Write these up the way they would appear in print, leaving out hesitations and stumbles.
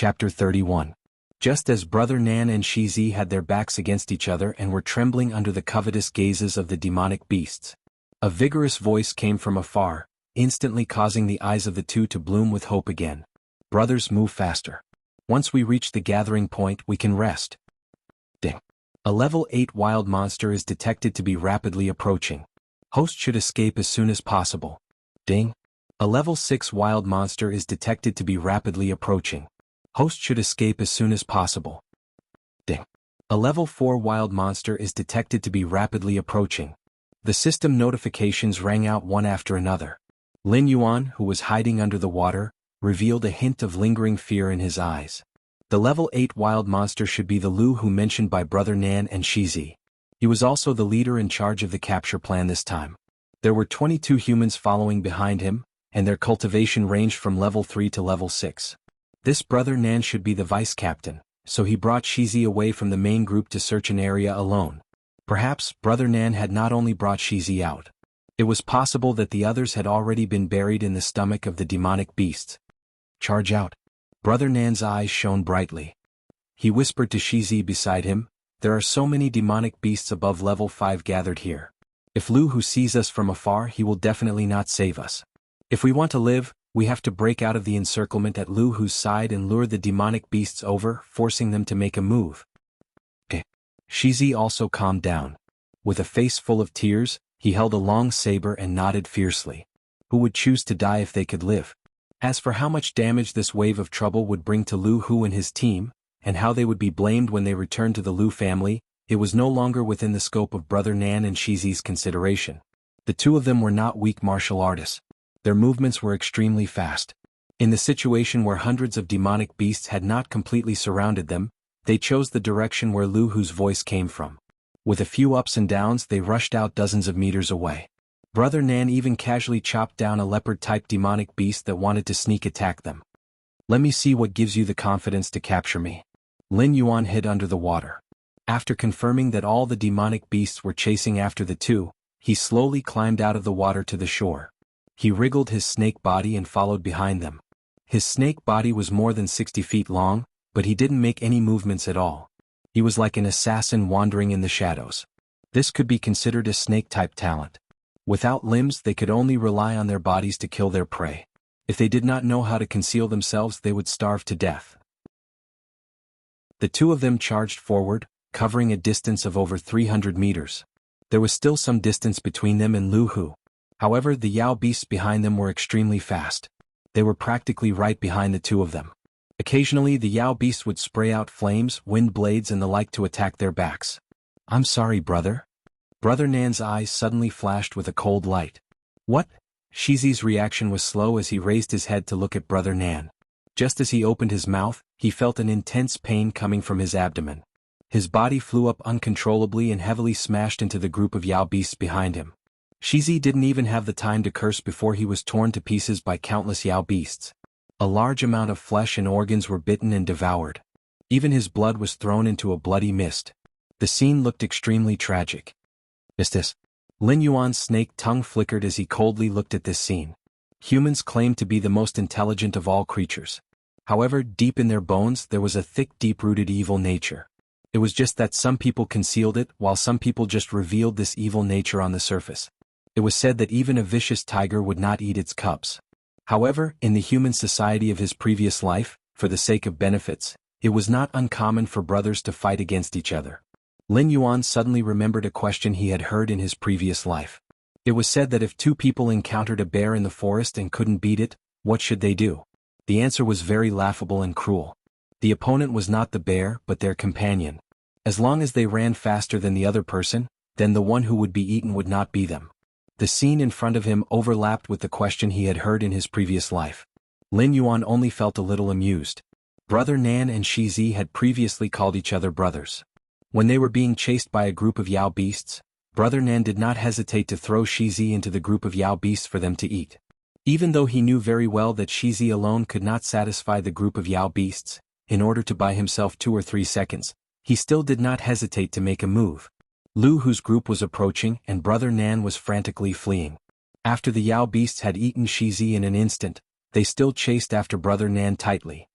Chapter 31. Just as Brother Nan and Shizi had their backs against each other and were trembling under the covetous gazes of the demonic beasts, a vigorous voice came from afar, instantly causing the eyes of the two to bloom with hope again. Brothers, move faster. Once we reach the gathering point, we can rest. Ding. A level 8 wild monster is detected to be rapidly approaching. Host should escape as soon as possible. Ding. A level 6 wild monster is detected to be rapidly approaching. Host should escape as soon as possible. Ding. A level 4 wild monster is detected to be rapidly approaching. The system notifications rang out one after another. Lin Yuan, who was hiding under the water, revealed a hint of lingering fear in his eyes. The level 8 wild monster should be the Lu who mentioned by Brother Nan and Shizi. He was also the leader in charge of the capture plan this time. There were 22 humans following behind him, and their cultivation ranged from level 3 to level 6. This Brother Nan should be the vice captain, so he brought Shizi away from the main group to search an area alone. Perhaps Brother Nan had not only brought Shizi out. It was possible that the others had already been buried in the stomach of the demonic beasts. Charge out. Brother Nan's eyes shone brightly. He whispered to Shizi beside him, "There are so many demonic beasts above level 5 gathered here. If Lu who sees us from afar, he will definitely not save us. If we want to live, we have to break out of the encirclement at Lu Hu's side and lure the demonic beasts over, forcing them to make a move." Shizi also calmed down. With a face full of tears, he held a long saber and nodded fiercely. Who would choose to die if they could live? As for how much damage this wave of trouble would bring to Lu Hu and his team, and how they would be blamed when they returned to the Lu family, it was no longer within the scope of Brother Nan and Shizi's consideration. The two of them were not weak martial artists. Their movements were extremely fast. In the situation where hundreds of demonic beasts had not completely surrounded them, they chose the direction where Lu Hu's voice came from. With a few ups and downs, they rushed out dozens of meters away. Brother Nan even casually chopped down a leopard-type demonic beast that wanted to sneak attack them. "Let me see what gives you the confidence to capture me." Lin Yuan hid under the water. After confirming that all the demonic beasts were chasing after the two, he slowly climbed out of the water to the shore. He wriggled his snake body and followed behind them. His snake body was more than 60 feet long, but he didn't make any movements at all. He was like an assassin wandering in the shadows. This could be considered a snake-type talent. Without limbs, they could only rely on their bodies to kill their prey. If they did not know how to conceal themselves, they would starve to death. The two of them charged forward, covering a distance of over 300 meters. There was still some distance between them and Lu Hu. However, the Yao beasts behind them were extremely fast. They were practically right behind the two of them. Occasionally, the Yao beasts would spray out flames, wind blades and the like to attack their backs. "I'm sorry, brother." Brother Nan's eyes suddenly flashed with a cold light. "What?" Shizi's reaction was slow as he raised his head to look at Brother Nan. Just as he opened his mouth, he felt an intense pain coming from his abdomen. His body flew up uncontrollably and heavily smashed into the group of Yao beasts behind him. Shizi didn't even have the time to curse before he was torn to pieces by countless Yao beasts. A large amount of flesh and organs were bitten and devoured. Even his blood was thrown into a bloody mist. The scene looked extremely tragic. "Is this?" Lin Yuan's snake tongue flickered as he coldly looked at this scene. Humans claimed to be the most intelligent of all creatures. However, deep in their bones there was a thick, deep-rooted evil nature. It was just that some people concealed it, while some people just revealed this evil nature on the surface. It was said that even a vicious tiger would not eat its cubs. However, in the human society of his previous life, for the sake of benefits, it was not uncommon for brothers to fight against each other. Lin Yuan suddenly remembered a question he had heard in his previous life. It was said that if two people encountered a bear in the forest and couldn't beat it, what should they do? The answer was very laughable and cruel. The opponent was not the bear, but their companion. As long as they ran faster than the other person, then the one who would be eaten would not be them. The scene in front of him overlapped with the question he had heard in his previous life. Lin Yuan only felt a little amused. Brother Nan and Shizi had previously called each other brothers. When they were being chased by a group of Yao beasts, Brother Nan did not hesitate to throw Shizi into the group of Yao beasts for them to eat. Even though he knew very well that Shizi alone could not satisfy the group of Yao beasts, in order to buy himself 2 or 3 seconds, he still did not hesitate to make a move. Lu Hu's group was approaching and Brother Nan was frantically fleeing. After the Yao beasts had eaten Shizi in an instant, they still chased after Brother Nan tightly.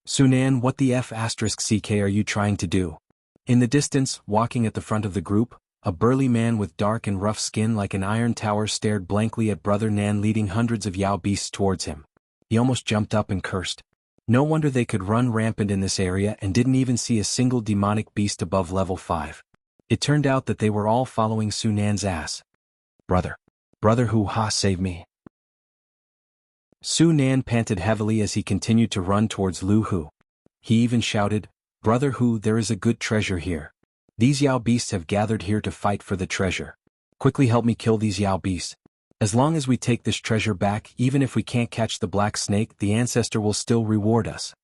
Sunan, what the F***ck are you trying to do? In the distance, walking at the front of the group, a burly man with dark and rough skin like an iron tower stared blankly at Brother Nan leading hundreds of Yao beasts towards him. He almost jumped up and cursed. No wonder they could run rampant in this area and didn't even see a single demonic beast above level 5. It turned out that they were all following Sunan's ass. Brother Hu Ha, save me. Sunan panted heavily as he continued to run towards Lu Hu. He even shouted, Brother Hu, there is a good treasure here. These Yao beasts have gathered here to fight for the treasure. Quickly help me kill these Yao beasts. As long as we take this treasure back, even if we can't catch the black snake, the ancestor will still reward us.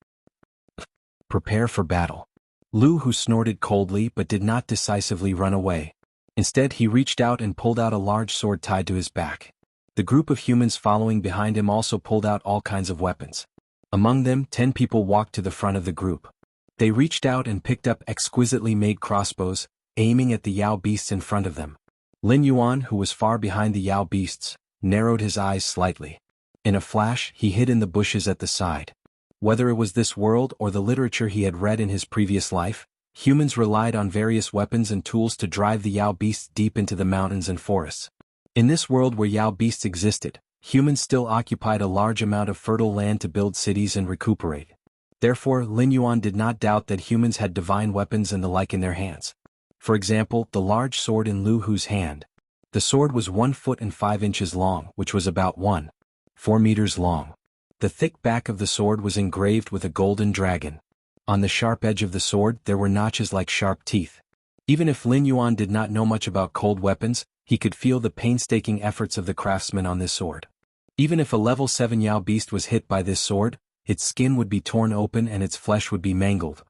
Prepare for battle. Lu Hu snorted coldly but did not decisively run away. Instead, he reached out and pulled out a large sword tied to his back. The group of humans following behind him also pulled out all kinds of weapons. Among them, 10 people walked to the front of the group. They reached out and picked up exquisitely made crossbows, aiming at the Yao beasts in front of them. Lin Yuan, who was far behind the Yao beasts, narrowed his eyes slightly. In a flash, he hid in the bushes at the side. Whether it was this world or the literature he had read in his previous life, humans relied on various weapons and tools to drive the Yao beasts deep into the mountains and forests. In this world where Yao beasts existed, humans still occupied a large amount of fertile land to build cities and recuperate. Therefore, Lin Yuan did not doubt that humans had divine weapons and the like in their hands. For example, the large sword in Lu Hu's hand. The sword was 1 foot and 5 inches long, which was about 1.4 meters long. The thick back of the sword was engraved with a golden dragon. On the sharp edge of the sword there were notches like sharp teeth. Even if Lin Yuan did not know much about cold weapons, he could feel the painstaking efforts of the craftsman on this sword. Even if a level 7 Yao beast was hit by this sword, its skin would be torn open and its flesh would be mangled.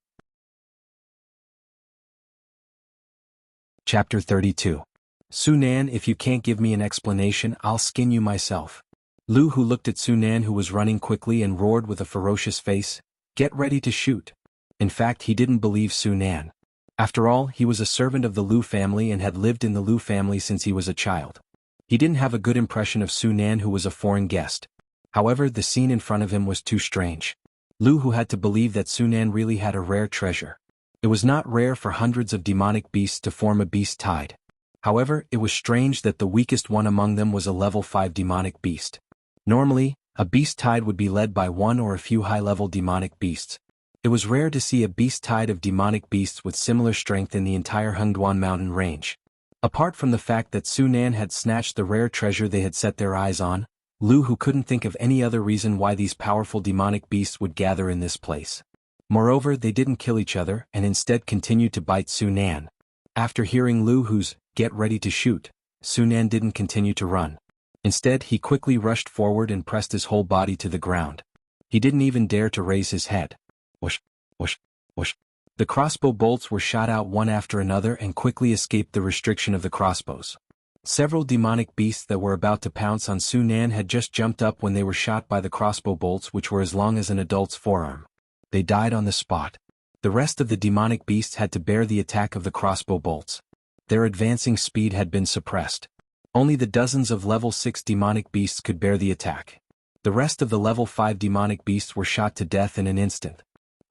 Chapter 32. Sunan, if you can't give me an explanation, I'll skin you myself. Lu Hu looked at Sunan, who was running quickly, and roared with a ferocious face, Get ready to shoot. In fact, he didn't believe Sunan. After all, he was a servant of the Lu family and had lived in the Lu family since he was a child. He didn't have a good impression of Sunan, who was a foreign guest. However, the scene in front of him was too strange. Lu Hu had to believe that Sunan really had a rare treasure. It was not rare for hundreds of demonic beasts to form a beast tide. However, it was strange that the weakest one among them was a level 5 demonic beast. Normally, a beast tide would be led by one or a few high-level demonic beasts. It was rare to see a beast tide of demonic beasts with similar strength in the entire Hengduan mountain range. Apart from the fact that Sunan had snatched the rare treasure they had set their eyes on, Lu Hu couldn't think of any other reason why these powerful demonic beasts would gather in this place. Moreover, they didn't kill each other and instead continued to bite Sunan. After hearing Lu Hu's "Get ready to shoot," Sunan didn't continue to run. Instead, he quickly rushed forward and pressed his whole body to the ground. He didn't even dare to raise his head. Whoosh, whoosh, whoosh. The crossbow bolts were shot out one after another and quickly escaped the restriction of the crossbows. Several demonic beasts that were about to pounce on Sunan had just jumped up when they were shot by the crossbow bolts, which were as long as an adult's forearm. They died on the spot. The rest of the demonic beasts had to bear the attack of the crossbow bolts. Their advancing speed had been suppressed. Only the dozens of level 6 demonic beasts could bear the attack. The rest of the level 5 demonic beasts were shot to death in an instant.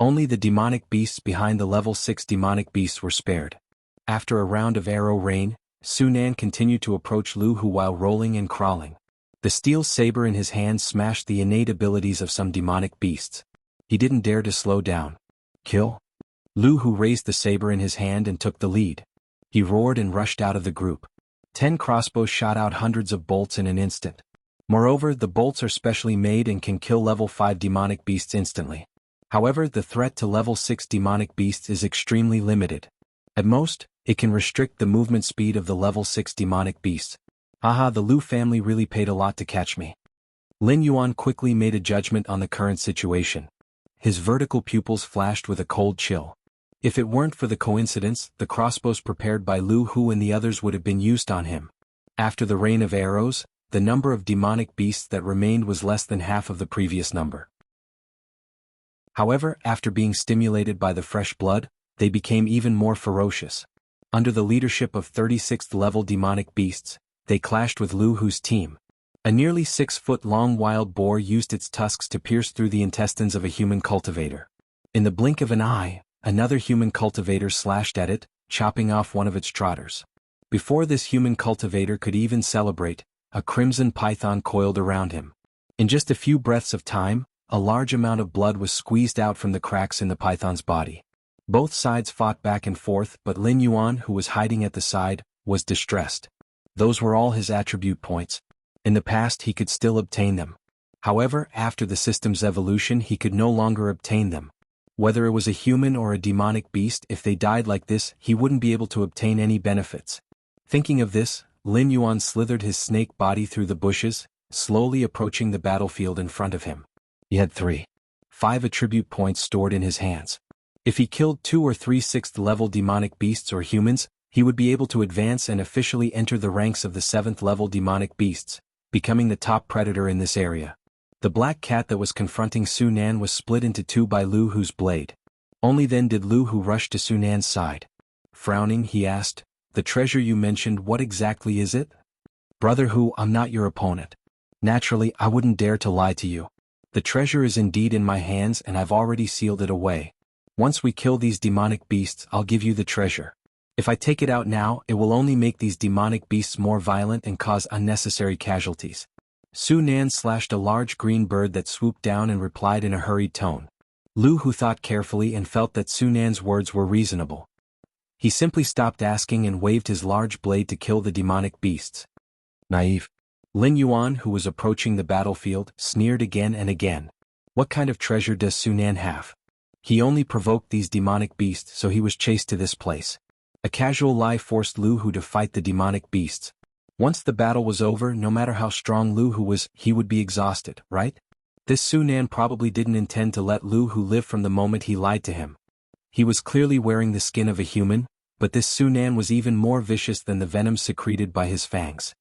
Only the demonic beasts behind the level 6 demonic beasts were spared. After a round of arrow rain, Sunan continued to approach Lu Hu while rolling and crawling. The steel saber in his hand smashed the innate abilities of some demonic beasts. He didn't dare to slow down. Kill? Lu Hu raised the saber in his hand and took the lead. He roared and rushed out of the group. 10 crossbows shot out hundreds of bolts in an instant. Moreover, the bolts are specially made and can kill level 5 demonic beasts instantly. However, the threat to level 6 demonic beasts is extremely limited. At most, it can restrict the movement speed of the level 6 demonic beasts. Haha, the Lu family really paid a lot to catch me. Lin Yuan quickly made a judgment on the current situation. His vertical pupils flashed with a cold chill. If it weren't for the coincidence, the crossbows prepared by Lu Hu and the others would have been used on him. After the rain of arrows, the number of demonic beasts that remained was less than half of the previous number. However, after being stimulated by the fresh blood, they became even more ferocious. Under the leadership of 36th level demonic beasts, they clashed with Lu Hu's team. A nearly 6-foot-long wild boar used its tusks to pierce through the intestines of a human cultivator. In the blink of an eye, another human cultivator slashed at it, chopping off one of its trotters. Before this human cultivator could even celebrate, a crimson python coiled around him. In just a few breaths of time, a large amount of blood was squeezed out from the cracks in the python's body. Both sides fought back and forth, but Lin Yuan, who was hiding at the side, was distressed. Those were all his attribute points. In the past he could still obtain them. However, after the system's evolution he could no longer obtain them. Whether it was a human or a demonic beast, if they died like this, he wouldn't be able to obtain any benefits. Thinking of this, Lin Yuan slithered his snake body through the bushes, slowly approaching the battlefield in front of him. He had 5 attribute points stored in his hands. If he killed 2 or 3 6th-level demonic beasts or humans, he would be able to advance and officially enter the ranks of the 7th-level demonic beasts, becoming the top predator in this area. The black cat that was confronting Su Nan was split into 2 by Lu Hu's blade. Only then did Lu Hu rush to Su Nan's side. Frowning, he asked, "The treasure you mentioned, what exactly is it?" "Brother Hu, I'm not your opponent. Naturally, I wouldn't dare to lie to you. The treasure is indeed in my hands and I've already sealed it away. Once we kill these demonic beasts, I'll give you the treasure. If I take it out now, it will only make these demonic beasts more violent and cause unnecessary casualties." Su Nan slashed a large green bird that swooped down and replied in a hurried tone. Lu Hu thought carefully and felt that Su Nan's words were reasonable. He simply stopped asking and waved his large blade to kill the demonic beasts. Naive. Lin Yuan, who was approaching the battlefield, sneered again and again. What kind of treasure does Su Nan have? He only provoked these demonic beasts, so he was chased to this place. A casual lie forced Lu Hu to fight the demonic beasts. Once the battle was over, no matter how strong Lu Hu was, he would be exhausted, right? This Su Nan probably didn't intend to let Lu Hu live from the moment he lied to him. He was clearly wearing the skin of a human, but this Su Nan was even more vicious than the venom secreted by his fangs.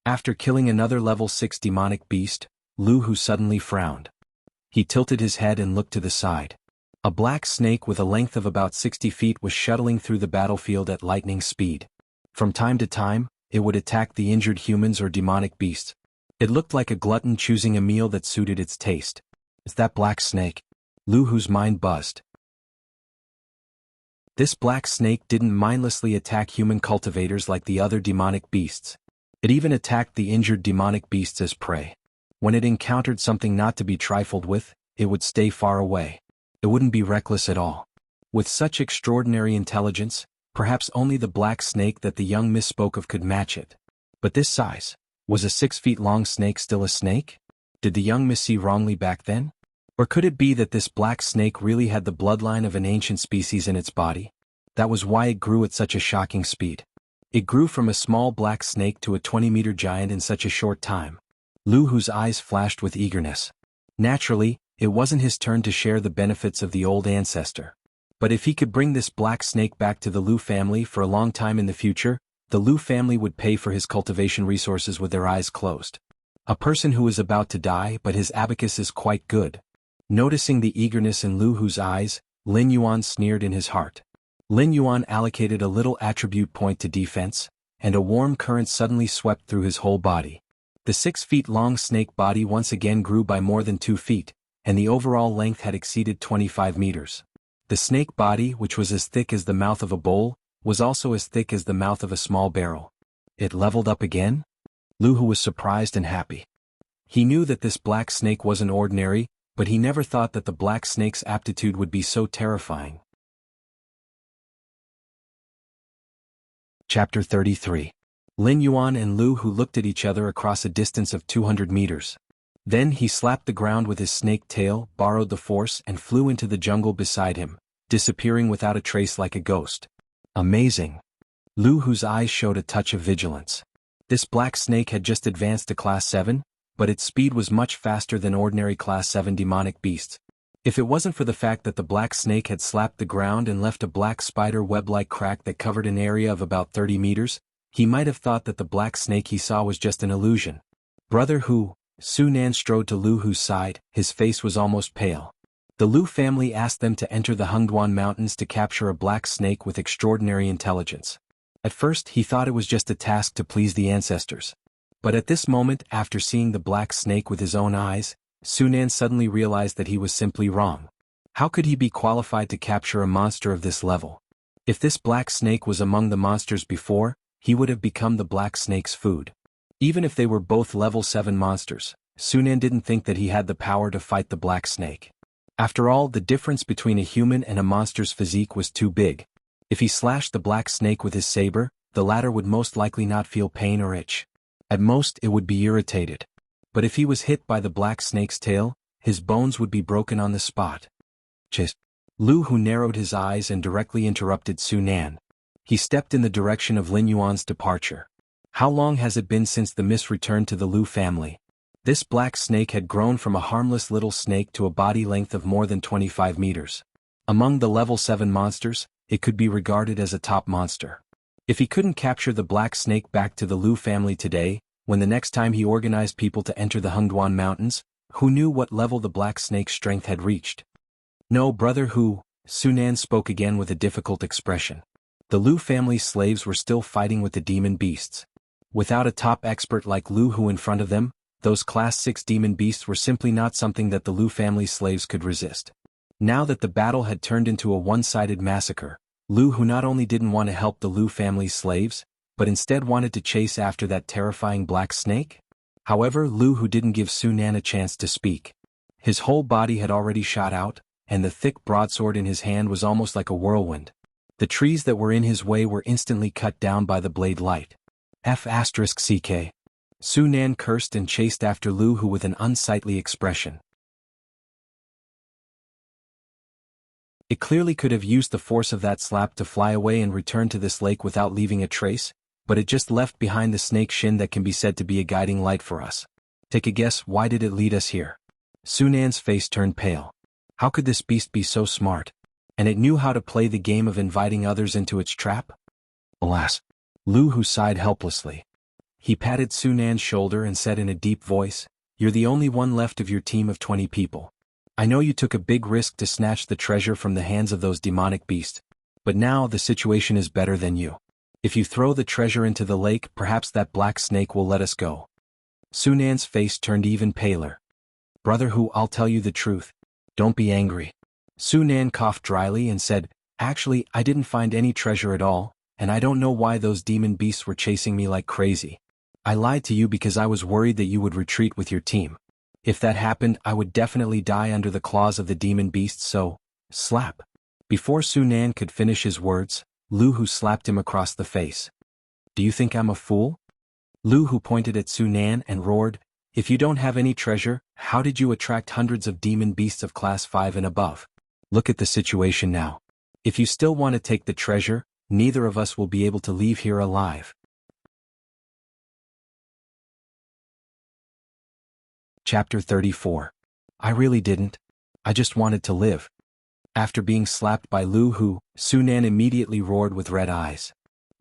After killing another level 6 demonic beast, Lu Hu suddenly frowned. He tilted his head and looked to the side. A black snake with a length of about 60 feet was shuttling through the battlefield at lightning speed. From time to time, it would attack the injured humans or demonic beasts. It looked like a glutton choosing a meal that suited its taste. Is that black snake? Lu Hu's mind buzzed. This black snake didn't mindlessly attack human cultivators like the other demonic beasts. It even attacked the injured demonic beasts as prey. When it encountered something not to be trifled with, it would stay far away. It wouldn't be reckless at all. With such extraordinary intelligence, perhaps only the black snake that the young miss spoke of could match it. But this size, was a 6-feet-long snake still a snake? Did the young miss see wrongly back then? Or could it be that this black snake really had the bloodline of an ancient species in its body? That was why it grew at such a shocking speed. It grew from a small black snake to a 20-meter giant in such a short time. Lu Hu's eyes flashed with eagerness. Naturally, it wasn't his turn to share the benefits of the old ancestor. But if he could bring this black snake back to the Lu family for a long time in the future, the Lu family would pay for his cultivation resources with their eyes closed. A person who is about to die, but his abacus is quite good. Noticing the eagerness in Lu Hu's eyes, Lin Yuan sneered in his heart. Lin Yuan allocated a little attribute point to defense, and a warm current suddenly swept through his whole body. The 6-feet-long snake body once again grew by more than 2 feet, and the overall length had exceeded 25 meters. The snake body, which was as thick as the mouth of a bowl, was also as thick as the mouth of a small barrel. It leveled up again? Lu Hu was surprised and happy. He knew that this black snake wasn't ordinary, but he never thought that the black snake's aptitude would be so terrifying. Chapter 33. Lin Yuan and Lu Hu looked at each other across a distance of 200 meters. Then he slapped the ground with his snake tail, borrowed the force, and flew into the jungle beside him, disappearing without a trace like a ghost. Amazing. Lu Hu's eyes showed a touch of vigilance. This black snake had just advanced to Class 7, but its speed was much faster than ordinary Class 7 demonic beasts. If it wasn't for the fact that the black snake had slapped the ground and left a black spider web-like crack that covered an area of about 30 meters, he might have thought that the black snake he saw was just an illusion. Brother Hu, Su Nan strode to Lu Hu's side, his face was almost pale. The Lu family asked them to enter the Hengduan Mountains to capture a black snake with extraordinary intelligence. At first he thought it was just a task to please the ancestors. But at this moment, after seeing the black snake with his own eyes, Su Nan suddenly realized that he was simply wrong. How could he be qualified to capture a monster of this level? If this black snake was among the monsters before, he would have become the black snake's food. Even if they were both level 7 monsters, Sunan didn't think that he had the power to fight the black snake. After all, the difference between a human and a monster's physique was too big. If he slashed the black snake with his saber, the latter would most likely not feel pain or itch. At most, it would be irritated. But if he was hit by the black snake's tail, his bones would be broken on the spot. Chis. Lu Hu narrowed his eyes and directly interrupted Sunan. He stepped in the direction of Lin Yuan's departure. How long has it been since the miss returned to the Lu family? This black snake had grown from a harmless little snake to a body length of more than 25 meters. Among the level 7 monsters, it could be regarded as a top monster. If he couldn't capture the black snake back to the Lu family today, when the next time he organized people to enter the Hengduan Mountains, who knew what level the black snake's strength had reached? No, Brother Hu, Sunan spoke again with a difficult expression. The Lu family's slaves were still fighting with the demon beasts. Without a top expert like Lu Hu in front of them, those Class 6 demon beasts were simply not something that the Lu family's slaves could resist. Now that the battle had turned into a one-sided massacre, Lu Hu not only didn't want to help the Lu family's slaves, but instead wanted to chase after that terrifying black snake? However, Lu Hu didn't give Sunan a chance to speak. His whole body had already shot out, and the thick broadsword in his hand was almost like a whirlwind. The trees that were in his way were instantly cut down by the blade light. F***ck. Sunan cursed and chased after Lu Hu with an unsightly expression. It clearly could have used the force of that slap to fly away and return to this lake without leaving a trace, but it just left behind the snake shin that can be said to be a guiding light for us. Take a guess, why did it lead us here? Sunan's face turned pale. How could this beast be so smart? And it knew how to play the game of inviting others into its trap? Alas. Lu Hu sighed helplessly. He patted Sunan's shoulder and said in a deep voice, "You're the only one left of your team of 20 people. I know you took a big risk to snatch the treasure from the hands of those demonic beasts, but now the situation is better than you. If you throw the treasure into the lake, perhaps that black snake will let us go." Sunan's face turned even paler. "Brother Hu, I'll tell you the truth. Don't be angry." Sunan coughed dryly and said, "Actually, I didn't find any treasure at all, and I don't know why those demon beasts were chasing me like crazy. I lied to you because I was worried that you would retreat with your team. If that happened, I would definitely die under the claws of the demon beasts, so, slap." Before Sunan could finish his words, Lu Hu slapped him across the face. "Do you think I'm a fool?" Lu Hu pointed at Sunan and roared, "If you don't have any treasure, how did you attract hundreds of demon beasts of class 5 and above? Look at the situation now. If you still want to take the treasure, neither of us will be able to leave here alive." Chapter 34. I really didn't. I just wanted to live. After being slapped by Lu Hu, Sunan immediately roared with red eyes.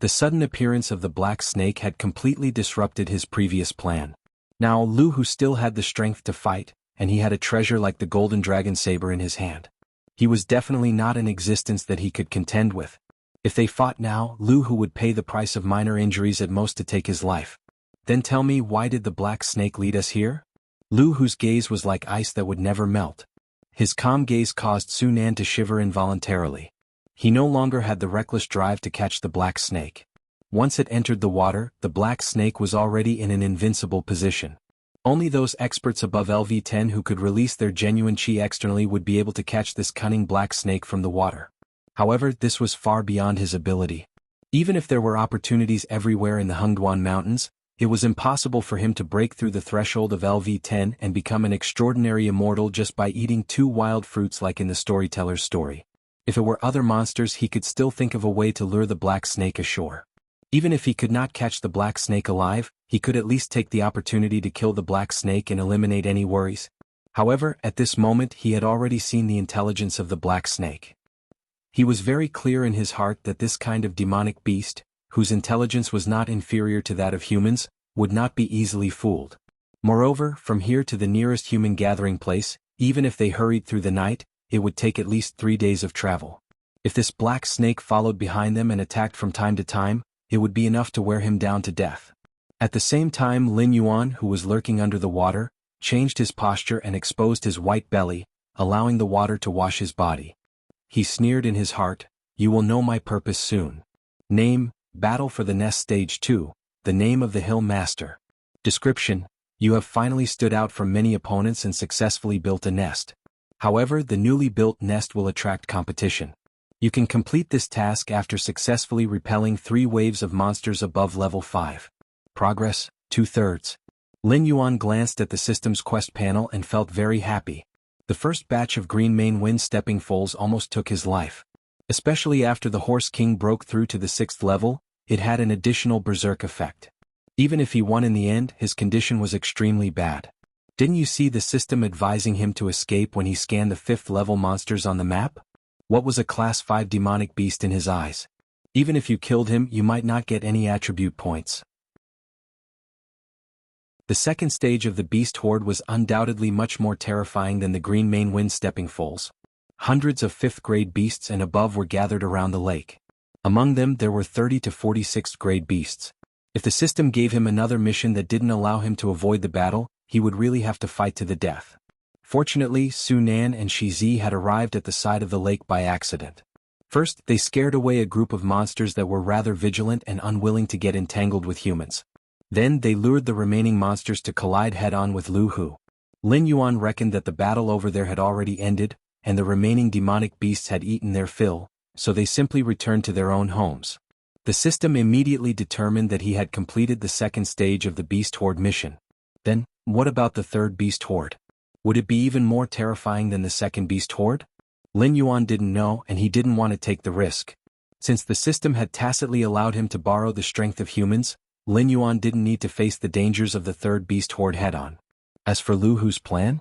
The sudden appearance of the black snake had completely disrupted his previous plan. Now Lu Hu still had the strength to fight, and he had a treasure like the golden dragon saber in his hand. He was definitely not an existence that he could contend with. If they fought now, Lu Hu would pay the price of minor injuries at most to take his life. Then tell me, why did the black snake lead us here? Lu Hu's gaze was like ice that would never melt. His calm gaze caused Sunan to shiver involuntarily. He no longer had the reckless drive to catch the black snake. Once it entered the water, the black snake was already in an invincible position. Only those experts above LV10 who could release their genuine chi externally would be able to catch this cunning black snake from the water. However, this was far beyond his ability. Even if there were opportunities everywhere in the Hengduan Mountains, it was impossible for him to break through the threshold of LV10 and become an extraordinary immortal just by eating 2 wild fruits like in the storyteller's story. If it were other monsters, he could still think of a way to lure the black snake ashore. Even if he could not catch the black snake alive, he could at least take the opportunity to kill the black snake and eliminate any worries. However, at this moment he had already seen the intelligence of the black snake. He was very clear in his heart that this kind of demonic beast, whose intelligence was not inferior to that of humans, would not be easily fooled. Moreover, from here to the nearest human gathering place, even if they hurried through the night, it would take at least 3 days of travel. If this black snake followed behind them and attacked from time to time, it would be enough to wear him down to death. At the same time, Lin Yuan, who was lurking under the water, changed his posture and exposed his white belly, allowing the water to wash his body. He sneered in his heart, "You will know my purpose soon." Name, Battle for the Nest Stage 2, the name of the Hill Master. Description: You have finally stood out from many opponents and successfully built a nest. However, the newly built nest will attract competition. You can complete this task after successfully repelling 3 waves of monsters above level 5. Progress, 2/3. Lin Yuan glanced at the system's quest panel and felt very happy. The first batch of green main wind stepping foals almost took his life. Especially after the Horse King broke through to the 6th level, it had an additional berserk effect. Even if he won in the end, his condition was extremely bad. Didn't you see the system advising him to escape when he scanned the 5th level monsters on the map? What was a class 5 demonic beast in his eyes? Even if you killed him, you might not get any attribute points. The second stage of the beast horde was undoubtedly much more terrifying than the green main wind stepping foals. Hundreds of 5th grade beasts and above were gathered around the lake. Among them there were 30 to 40 6th grade beasts. If the system gave him another mission that didn't allow him to avoid the battle, he would really have to fight to the death. Fortunately, Su Nan and Shi Zi had arrived at the side of the lake by accident. First, they scared away a group of monsters that were rather vigilant and unwilling to get entangled with humans. Then they lured the remaining monsters to collide head-on with Lu Hu. Lin Yuan reckoned that the battle over there had already ended, and the remaining demonic beasts had eaten their fill, so they simply returned to their own homes. The system immediately determined that he had completed the second stage of the Beast Horde mission. Then, what about the third Beast Horde? Would it be even more terrifying than the second Beast Horde? Lin Yuan didn't know, and he didn't want to take the risk. Since the system had tacitly allowed him to borrow the strength of humans, Lin Yuan didn't need to face the dangers of the third Beast Horde head-on. As for Lu Hu's plan?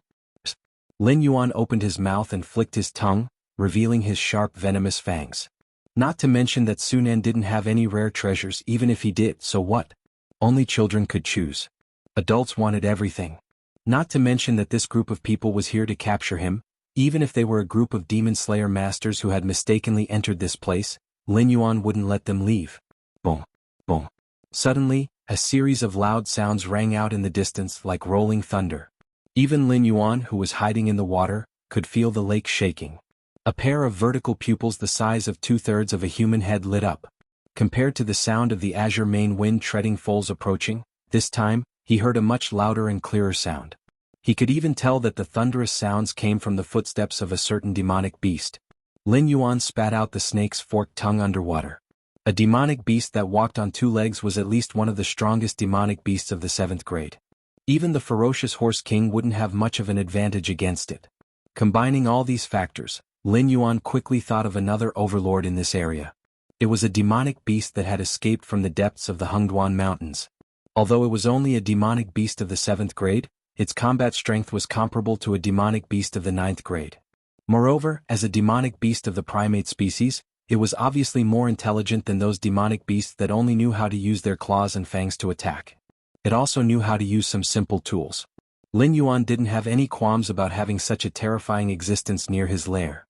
Lin Yuan opened his mouth and flicked his tongue, revealing his sharp venomous fangs. Not to mention that Su Nan didn't have any rare treasures. Even if he did, so what? Only children could choose. Adults wanted everything. Not to mention that this group of people was here to capture him. Even if they were a group of demon slayer masters who had mistakenly entered this place, Lin Yuan wouldn't let them leave. Boom. Boom. Suddenly, a series of loud sounds rang out in the distance like rolling thunder. Even Lin Yuan, who was hiding in the water, could feel the lake shaking. A pair of vertical pupils the size of 2/3 of a human head lit up. Compared to the sound of the azure main wind treading foals approaching, this time, he heard a much louder and clearer sound. He could even tell that the thunderous sounds came from the footsteps of a certain demonic beast. Lin Yuan spat out the snake's forked tongue underwater. A demonic beast that walked on 2 legs was at least one of the strongest demonic beasts of the 7th grade. Even the ferocious Horse King wouldn't have much of an advantage against it. Combining all these factors, Lin Yuan quickly thought of another overlord in this area. It was a demonic beast that had escaped from the depths of the Hengduan Mountains. Although it was only a demonic beast of the 7th grade, its combat strength was comparable to a demonic beast of the 9th grade. Moreover, as a demonic beast of the primate species, it was obviously more intelligent than those demonic beasts that only knew how to use their claws and fangs to attack. It also knew how to use some simple tools. Lin Yuan didn't have any qualms about having such a terrifying existence near his lair.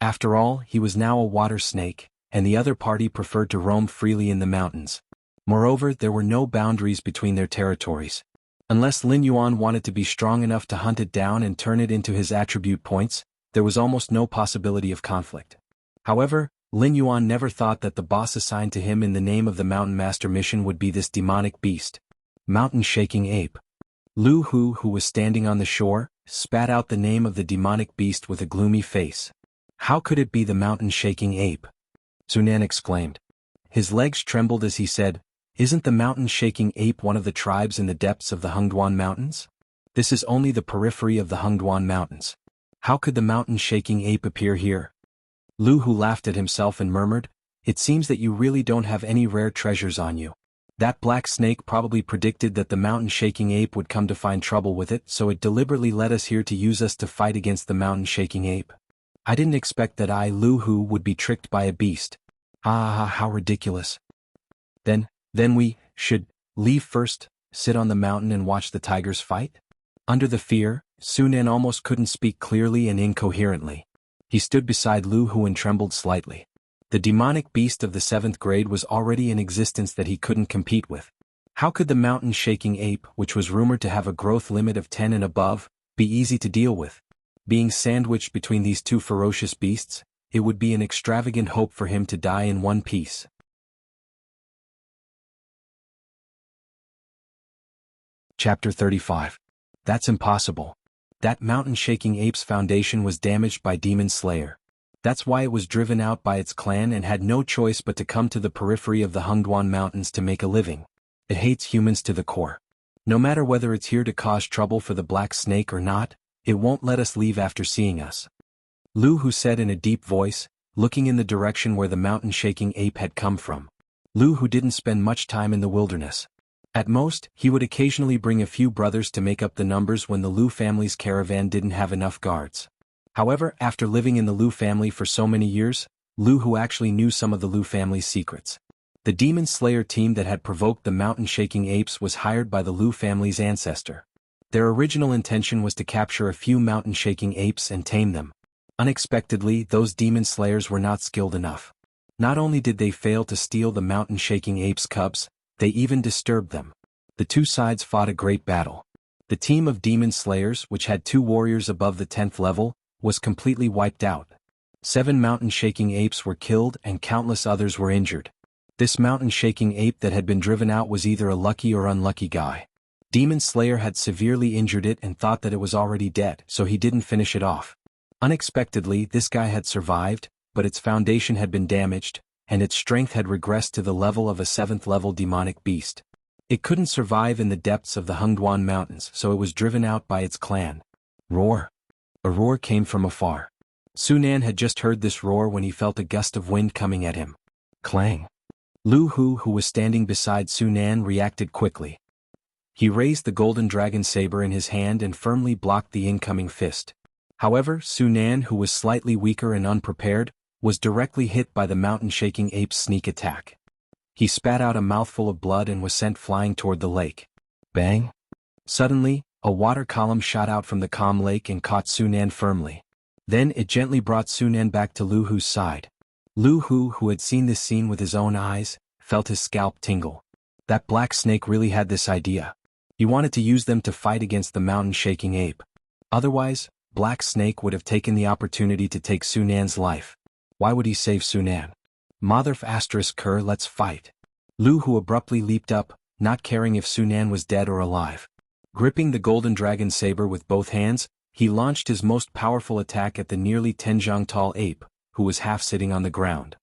After all, he was now a water snake, and the other party preferred to roam freely in the mountains. Moreover, there were no boundaries between their territories. Unless Lin Yuan wanted to be strong enough to hunt it down and turn it into his attribute points, there was almost no possibility of conflict. However, Lin Yuan never thought that the boss assigned to him in the name of the Mountain Master mission would be this demonic beast. Mountain Shaking Ape. Lu Hu, who was standing on the shore, spat out the name of the demonic beast with a gloomy face. How could it be the Mountain Shaking Ape? Su Nan exclaimed. His legs trembled as he said, "Isn't the Mountain Shaking Ape one of the tribes in the depths of the Hengduan Mountains? This is only the periphery of the Hengduan Mountains. How could the Mountain Shaking Ape appear here?" Lu Hu laughed at himself and murmured, "It seems that you really don't have any rare treasures on you. That black snake probably predicted that the Mountain Shaking Ape would come to find trouble with it, so it deliberately led us here to use us to fight against the Mountain Shaking Ape. I didn't expect that I, Lu Hu, would be tricked by a beast. How ridiculous. Then we should leave first, sit on the mountain and watch the tigers fight?" Under the fear, Su Nan almost couldn't speak clearly and incoherently. He stood beside Lu Hu and trembled slightly. The demonic beast of the 7th grade was already in existence that he couldn't compete with. How could the Mountain Shaking Ape, which was rumored to have a growth limit of 10 and above, be easy to deal with. Being sandwiched between these two ferocious beasts, it would be an extravagant hope for him to die in one piece. Chapter 35. That's impossible. That mountain-shaking ape's foundation was damaged by Demon Slayer. That's why it was driven out by its clan and had no choice but to come to the periphery of the Hungduan Mountains to make a living. It hates humans to the core. No matter whether it's here to cause trouble for the Black Snake or not, it won't let us leave after seeing us. Lu Hu said in a deep voice, looking in the direction where the mountain-shaking ape had come from. Lu Hu didn't spend much time in the wilderness. At most, he would occasionally bring a few brothers to make up the numbers when the Lu family's caravan didn't have enough guards. However, after living in the Lu family for so many years, Lu Hu actually knew some of the Lu family's secrets. The Demon Slayer team that had provoked the mountain-shaking apes was hired by the Lu family's ancestor. Their original intention was to capture a few mountain-shaking apes and tame them. Unexpectedly, those Demon Slayers were not skilled enough. Not only did they fail to steal the mountain-shaking apes' cubs, they even disturbed them. The two sides fought a great battle. The team of Demon Slayers, which had 2 warriors above the 10th level, was completely wiped out. 7 mountain-shaking apes were killed and countless others were injured. This mountain-shaking ape that had been driven out was either a lucky or unlucky guy. Demon Slayer had severely injured it and thought that it was already dead, so he didn't finish it off. Unexpectedly, this guy had survived, but its foundation had been damaged, and its strength had regressed to the level of a 7th-level demonic beast. It couldn't survive in the depths of the Hungduan Mountains, so it was driven out by its clan. Roar! A roar came from afar. Sunan had just heard this roar when he felt a gust of wind coming at him. Clang! Lu Hu, who was standing beside Sunan, reacted quickly. He raised the golden dragon saber in his hand and firmly blocked the incoming fist. However, Sunan, who was slightly weaker and unprepared, was directly hit by the mountain-shaking ape's sneak attack. He spat out a mouthful of blood and was sent flying toward the lake. Bang! Suddenly, a water column shot out from the calm lake and caught Sunan firmly. Then it gently brought Sunan back to Lu Hu's side. Lu Hu, who had seen this scene with his own eyes, felt his scalp tingle. That Black Snake really had this idea. He wanted to use them to fight against the mountain-shaking ape. Otherwise, Black Snake would have taken the opportunity to take Sunan's life. Why would he save Sunan? Motherf *Ker, let's fight. Lu Hu abruptly leaped up, not caring if Sunan was dead or alive. Gripping the golden dragon saber with both hands, he launched his most powerful attack at the nearly 10 tall ape, who was half sitting on the ground.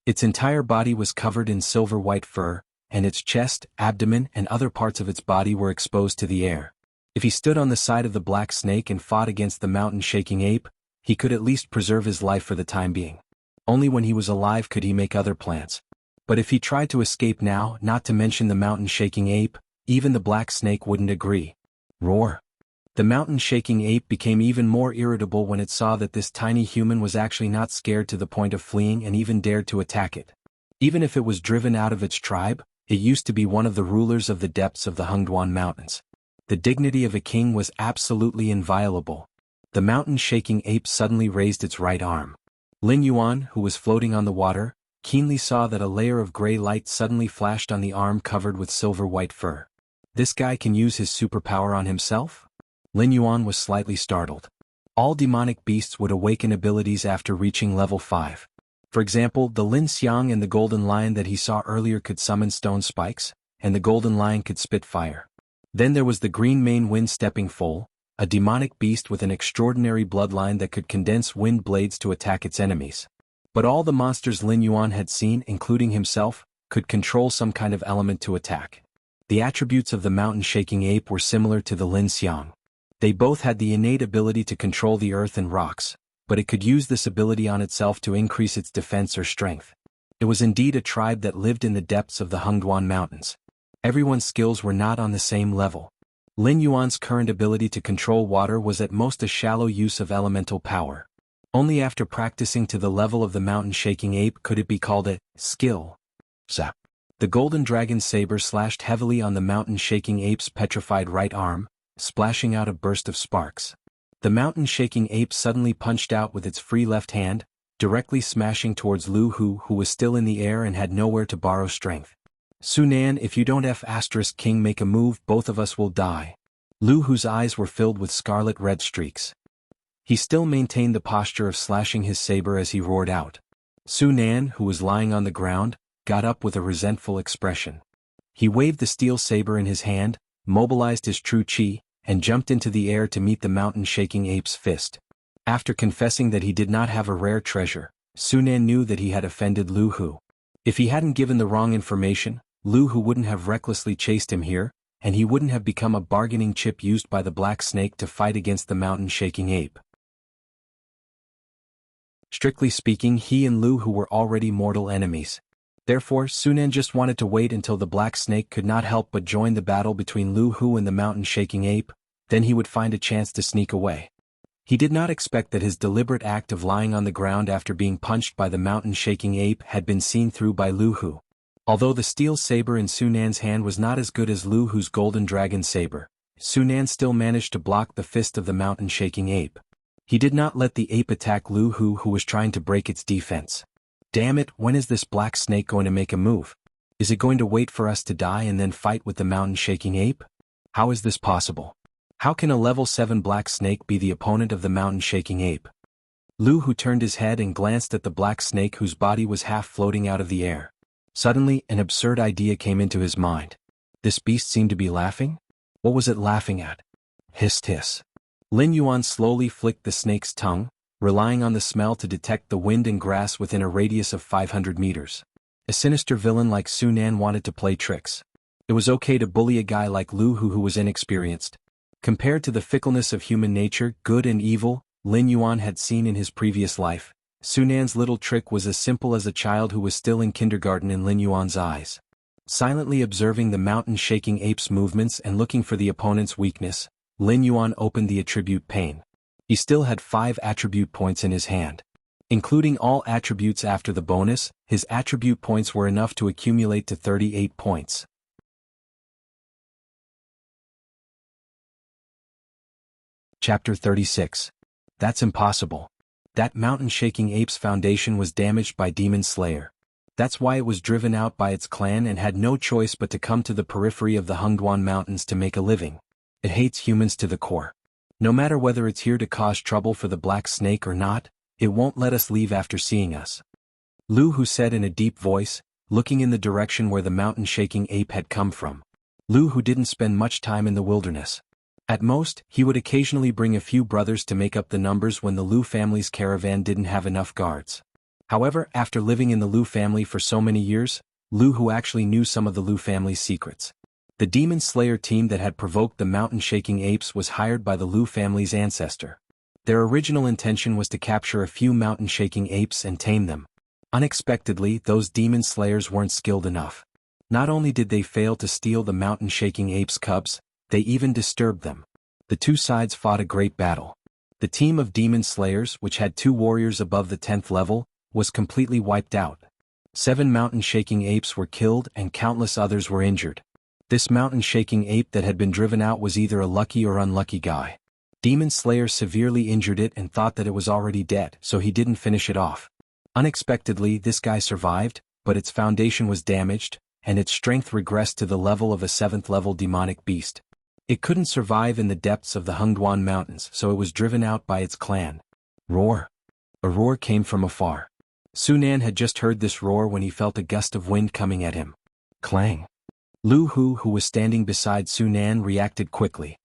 Its entire body was covered in silver-white fur, and its chest, abdomen, and other parts of its body were exposed to the air. If he stood on the side of the Black Snake and fought against the mountain-shaking ape, he could at least preserve his life for the time being. Only when he was alive could he make other plans. But if he tried to escape now, not to mention the mountain-shaking ape, even the Black Snake wouldn't agree. Roar! The mountain-shaking ape became even more irritable when it saw that this tiny human was actually not scared to the point of fleeing and even dared to attack it. Even if it was driven out of its tribe, it used to be one of the rulers of the depths of the Hungduan Mountains. The dignity of a king was absolutely inviolable. The mountain-shaking ape suddenly raised its right arm. Lin Yuan, who was floating on the water, keenly saw that a layer of gray light suddenly flashed on the arm covered with silver-white fur. This guy can use his superpower on himself? Lin Yuan was slightly startled. All demonic beasts would awaken abilities after reaching level 5. For example, the Lin Xiang and the golden lion that he saw earlier could summon stone spikes, and the golden lion could spit fire. Then there was the green mane wind stepping foal, a demonic beast with an extraordinary bloodline that could condense wind blades to attack its enemies. But all the monsters Lin Yuan had seen, including himself, could control some kind of element to attack. The attributes of the mountain-shaking ape were similar to the Lin Xiang. They both had the innate ability to control the earth and rocks, but it could use this ability on itself to increase its defense or strength. It was indeed a tribe that lived in the depths of the Hungduan Mountains. Everyone's skills were not on the same level. Lin Yuan's current ability to control water was at most a shallow use of elemental power. Only after practicing to the level of the mountain-shaking ape could it be called a skill. Zap. The golden dragon saber slashed heavily on the mountain-shaking ape's petrified right arm, splashing out a burst of sparks. The mountain-shaking ape suddenly punched out with its free left hand, directly smashing towards Lu Hu, who was still in the air and had nowhere to borrow strength. Sunan, if you don't King make a move, both of us will die. Lu Hu's eyes were filled with scarlet-red streaks. He still maintained the posture of slashing his saber as he roared out. Su Nan, who was lying on the ground, got up with a resentful expression. He waved the steel saber in his hand, mobilized his true chi, and jumped into the air to meet the mountain-shaking ape's fist. After confessing that he did not have a rare treasure, Su Nan knew that he had offended Lu Hu. If he hadn't given the wrong information, Lu Hu wouldn't have recklessly chased him here, and he wouldn't have become a bargaining chip used by the black snake to fight against the mountain-shaking ape. Strictly speaking, he and Lu Hu were already mortal enemies. Therefore, Su Nan just wanted to wait until the black snake could not help but join the battle between Lu Hu and the mountain-shaking ape, then he would find a chance to sneak away. He did not expect that his deliberate act of lying on the ground after being punched by the mountain-shaking ape had been seen through by Lu Hu. Although the steel saber in Su Nan's hand was not as good as Lu Hu's golden dragon saber, Su Nan still managed to block the fist of the mountain-shaking ape. He did not let the ape attack Lu Hu, who was trying to break its defense. Damn it, when is this black snake going to make a move? Is it going to wait for us to die and then fight with the mountain-shaking ape? How is this possible? How can a level 7 black snake be the opponent of the mountain-shaking ape? Lu Hu turned his head and glanced at the black snake whose body was half floating out of the air. Suddenly, an absurd idea came into his mind. This beast seemed to be laughing? What was it laughing at? Hissed hiss. Lin Yuan slowly flicked the snake's tongue, relying on the smell to detect the wind and grass within a radius of 500 meters. A sinister villain like Su Nan wanted to play tricks. It was okay to bully a guy like Lu Hu who was inexperienced. Compared to the fickleness of human nature, good and evil, Lin Yuan had seen in his previous life, Su Nan's little trick was as simple as a child who was still in kindergarten in Lin Yuan's eyes. Silently observing the mountain-shaking ape's movements and looking for the opponent's weakness, Lin Yuan opened the attribute pane. He still had 5 attribute points in his hand. Including all attributes after the bonus, his attribute points were enough to accumulate to 38 points. Chapter 36. That's impossible. That mountain-shaking ape's foundation was damaged by Demon Slayer. That's why it was driven out by its clan and had no choice but to come to the periphery of the Hengduan Mountains to make a living. It hates humans to the core. No matter whether it's here to cause trouble for the black snake or not, it won't let us leave after seeing us. Lu Hu said in a deep voice, looking in the direction where the mountain-shaking ape had come from. Lu Hu didn't spend much time in the wilderness. At most, he would occasionally bring a few brothers to make up the numbers when the Lu family's caravan didn't have enough guards. However, after living in the Lu family for so many years, Lu Hu actually knew some of the Lu family's secrets. The Demon Slayer team that had provoked the mountain-shaking apes was hired by the Lu family's ancestor. Their original intention was to capture a few mountain-shaking apes and tame them. Unexpectedly, those Demon Slayers weren't skilled enough. Not only did they fail to steal the mountain-shaking apes' cubs, they even disturbed them. The two sides fought a great battle. The team of Demon Slayers, which had 2 warriors above the 10th level, was completely wiped out. 7 mountain-shaking apes were killed and countless others were injured. This mountain-shaking ape that had been driven out was either a lucky or unlucky guy. Demon Slayer severely injured it and thought that it was already dead, so he didn't finish it off. Unexpectedly, this guy survived, but its foundation was damaged, and its strength regressed to the level of a 7th-level demonic beast. It couldn't survive in the depths of the Hengduan Mountains, so it was driven out by its clan. Roar! A roar came from afar. Su Nan had just heard this roar when he felt a gust of wind coming at him. Clang! Lu Hu, who was standing beside Su Nan, reacted quickly.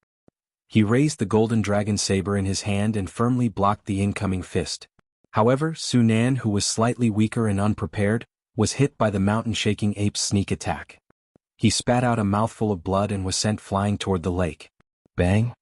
He raised the golden dragon saber in his hand and firmly blocked the incoming fist. However, Su Nan, who was slightly weaker and unprepared, was hit by the mountain-shaking ape's sneak attack. He spat out a mouthful of blood and was sent flying toward the lake. Bang!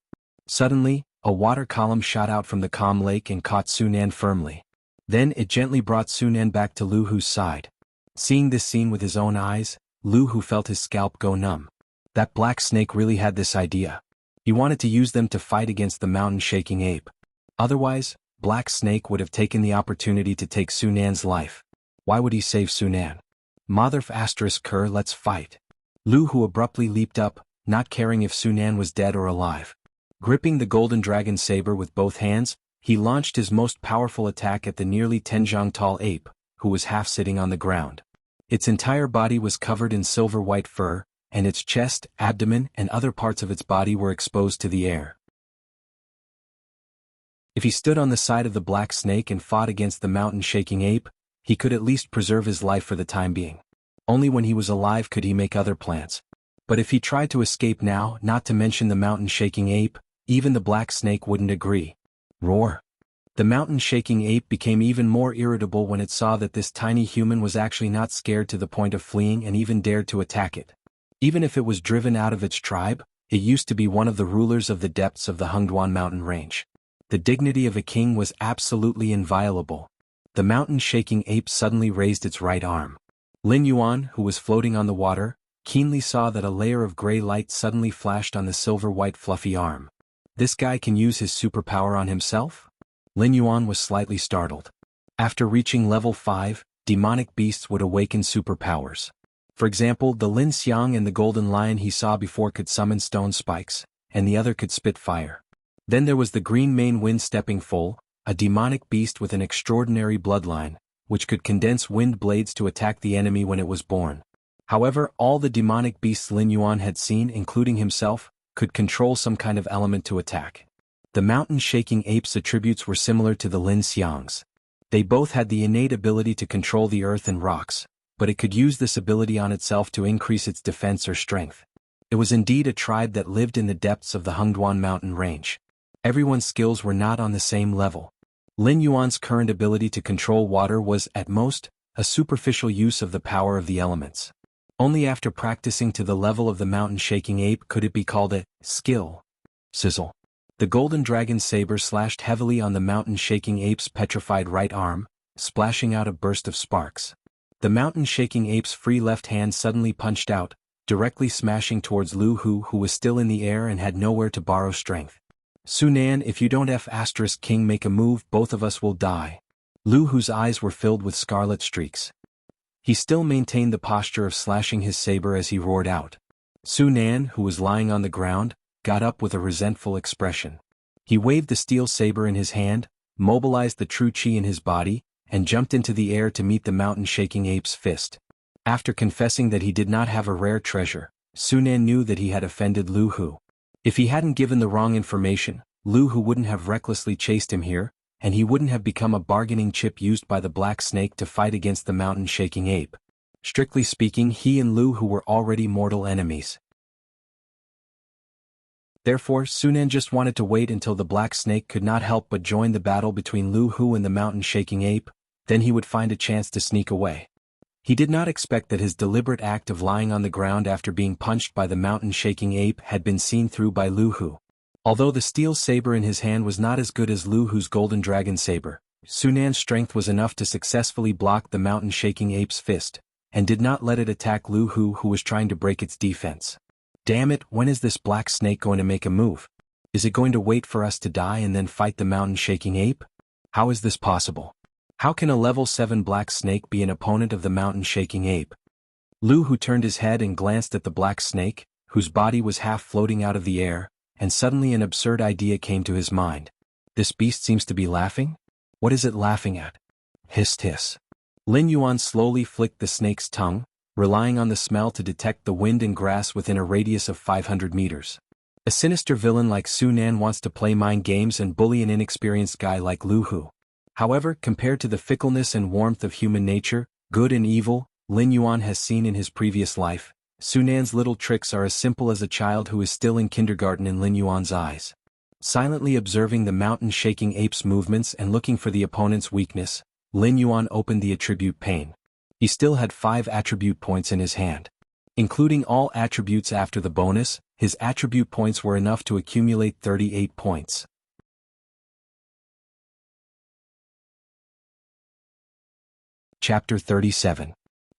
Suddenly, a water column shot out from the calm lake and caught Su Nan firmly. Then it gently brought Su Nan back to Lu Hu's side. Seeing this scene with his own eyes, Lu Hu felt his scalp go numb. That black snake really had this idea. He wanted to use them to fight against the mountain-shaking ape. Otherwise, Black Snake would have taken the opportunity to take Su Nan's life. Why would he save Su Nan? Motherf asterisk Kerr, let's fight. Lu Hu abruptly leaped up, not caring if Su Nan was dead or alive. Gripping the golden dragon saber with both hands, he launched his most powerful attack at the nearly 10 tall ape, who was half sitting on the ground. Its entire body was covered in silver-white fur, and its chest, abdomen, and other parts of its body were exposed to the air. If he stood on the side of the black snake and fought against the mountain-shaking ape, he could at least preserve his life for the time being. Only when he was alive could he make other plans. But if he tried to escape now, not to mention the mountain-shaking ape, even the black snake wouldn't agree. Roar! The mountain-shaking ape became even more irritable when it saw that this tiny human was actually not scared to the point of fleeing and even dared to attack it. Even if it was driven out of its tribe, it used to be one of the rulers of the depths of the Hengduan mountain range. The dignity of a king was absolutely inviolable. The mountain-shaking ape suddenly raised its right arm. Lin Yuan, who was floating on the water, keenly saw that a layer of gray light suddenly flashed on the silver-white fluffy arm. This guy can use his superpower on himself? Lin Yuan was slightly startled. After reaching level 5, demonic beasts would awaken superpowers. For example, the Lin Xiang and the golden lion he saw before could summon stone spikes, and the other could spit fire. Then there was the green mane wind stepping foal, a demonic beast with an extraordinary bloodline, which could condense wind blades to attack the enemy when it was born. However, all the demonic beasts Lin Yuan had seen, including himself, could control some kind of element to attack. The mountain-shaking ape's attributes were similar to the Lin Xiang's. They both had the innate ability to control the earth and rocks, but it could use this ability on itself to increase its defense or strength. It was indeed a tribe that lived in the depths of the Hengduan mountain range. Everyone's skills were not on the same level. Lin Yuan's current ability to control water was, at most, a superficial use of the power of the elements. Only after practicing to the level of the mountain-shaking ape could it be called a skill. Sizzle. The golden dragon saber slashed heavily on the mountain-shaking ape's petrified right arm, splashing out a burst of sparks. The mountain-shaking ape's free left hand suddenly punched out, directly smashing towards Lu Hu, who was still in the air and had nowhere to borrow strength. Sunan, if you don't King make a move, both of us will die. Lu Hu's eyes were filled with scarlet streaks. He still maintained the posture of slashing his saber as he roared out. Sunan, who was lying on the ground, got up with a resentful expression. He waved the steel saber in his hand, mobilized the true chi in his body, and jumped into the air to meet the mountain-shaking ape's fist. After confessing that he did not have a rare treasure, Sunan knew that he had offended Lu Hu. If he hadn't given the wrong information, Lu Hu wouldn't have recklessly chased him here, and he wouldn't have become a bargaining chip used by the black snake to fight against the mountain-shaking ape. Strictly speaking, he and Lu Hu were already mortal enemies. Therefore, Sunan just wanted to wait until the black snake could not help but join the battle between Lu Hu and the mountain-shaking ape, then he would find a chance to sneak away. He did not expect that his deliberate act of lying on the ground after being punched by the mountain-shaking ape had been seen through by Lu Hu. Although the steel saber in his hand was not as good as Lu Hu's golden dragon saber, Sunan's strength was enough to successfully block the mountain-shaking ape's fist, and did not let it attack Lu Hu, who was trying to break its defense. Damn it, when is this black snake going to make a move? Is it going to wait for us to die and then fight the mountain-shaking ape? How is this possible? How can a level 7 black snake be an opponent of the mountain-shaking ape? Lu Hu turned his head and glanced at the black snake, whose body was half floating out of the air, and suddenly an absurd idea came to his mind. This beast seems to be laughing? What is it laughing at? Hissed hiss. Lin Yuan slowly flicked the snake's tongue, relying on the smell to detect the wind and grass within a radius of 500 meters. A sinister villain like Sunan wants to play mind games and bully an inexperienced guy like Lu Hu. However, compared to the fickleness and warmth of human nature, good and evil, Lin Yuan has seen in his previous life, Sunan's little tricks are as simple as a child who is still in kindergarten in Lin Yuan's eyes. Silently observing the mountain-shaking ape's movements and looking for the opponent's weakness, Lin Yuan opened the attribute pane. He still had 5 attribute points in his hand. Including all attributes after the bonus, his attribute points were enough to accumulate 38 points. Chapter 37.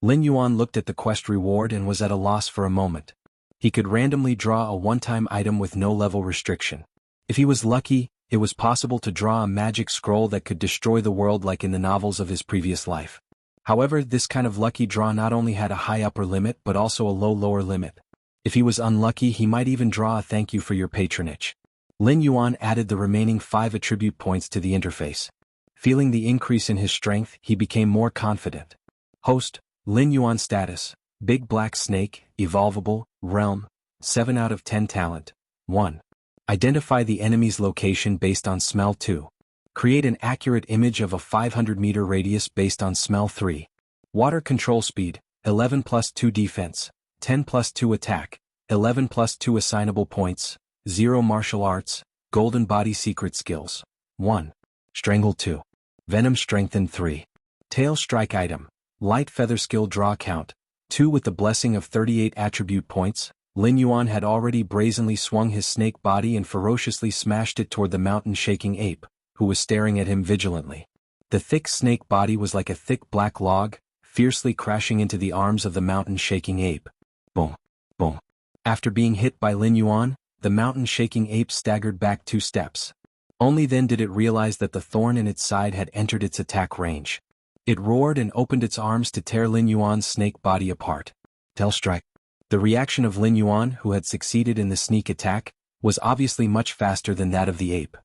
Lin Yuan looked at the quest reward and was at a loss for a moment. He could randomly draw a one-time item with no level restriction. If he was lucky, it was possible to draw a magic scroll that could destroy the world like in the novels of his previous life. However, this kind of lucky draw not only had a high upper limit but also a low lower limit. If he was unlucky, he might even draw a thank you for your patronage. Lin Yuan added the remaining 5 attribute points to the interface. Feeling the increase in his strength, he became more confident. Host, Lin Yuan status, Big Black Snake, Evolvable, Realm, 7 out of 10 Talent. 1. Identify the enemy's location based on smell. 2. Create an accurate image of a 500-meter radius based on smell. 3. Water Control Speed, 11 plus 2 Defense, 10 plus 2 Attack, 11 plus 2 Assignable Points, 0 Martial Arts, Golden Body Secret Skills. 1. Strangle. 2. Venom Strengthened. 3. Tail Strike Item, Light Feather Skill Draw Count, 2 with the blessing of 38 attribute points. Lin Yuan had already brazenly swung his snake body and ferociously smashed it toward the mountain-shaking ape, who was staring at him vigilantly. The thick snake body was like a thick black log, fiercely crashing into the arms of the mountain-shaking ape. Boom! Boom! After being hit by Lin Yuan, the mountain-shaking ape staggered back 2 steps. Only then did it realize that the thorn in its side had entered its attack range. It roared and opened its arms to tear Lin Yuan's snake body apart. Tail Strike. The reaction of Lin Yuan, who had succeeded in the sneak attack, was obviously much faster than that of the ape.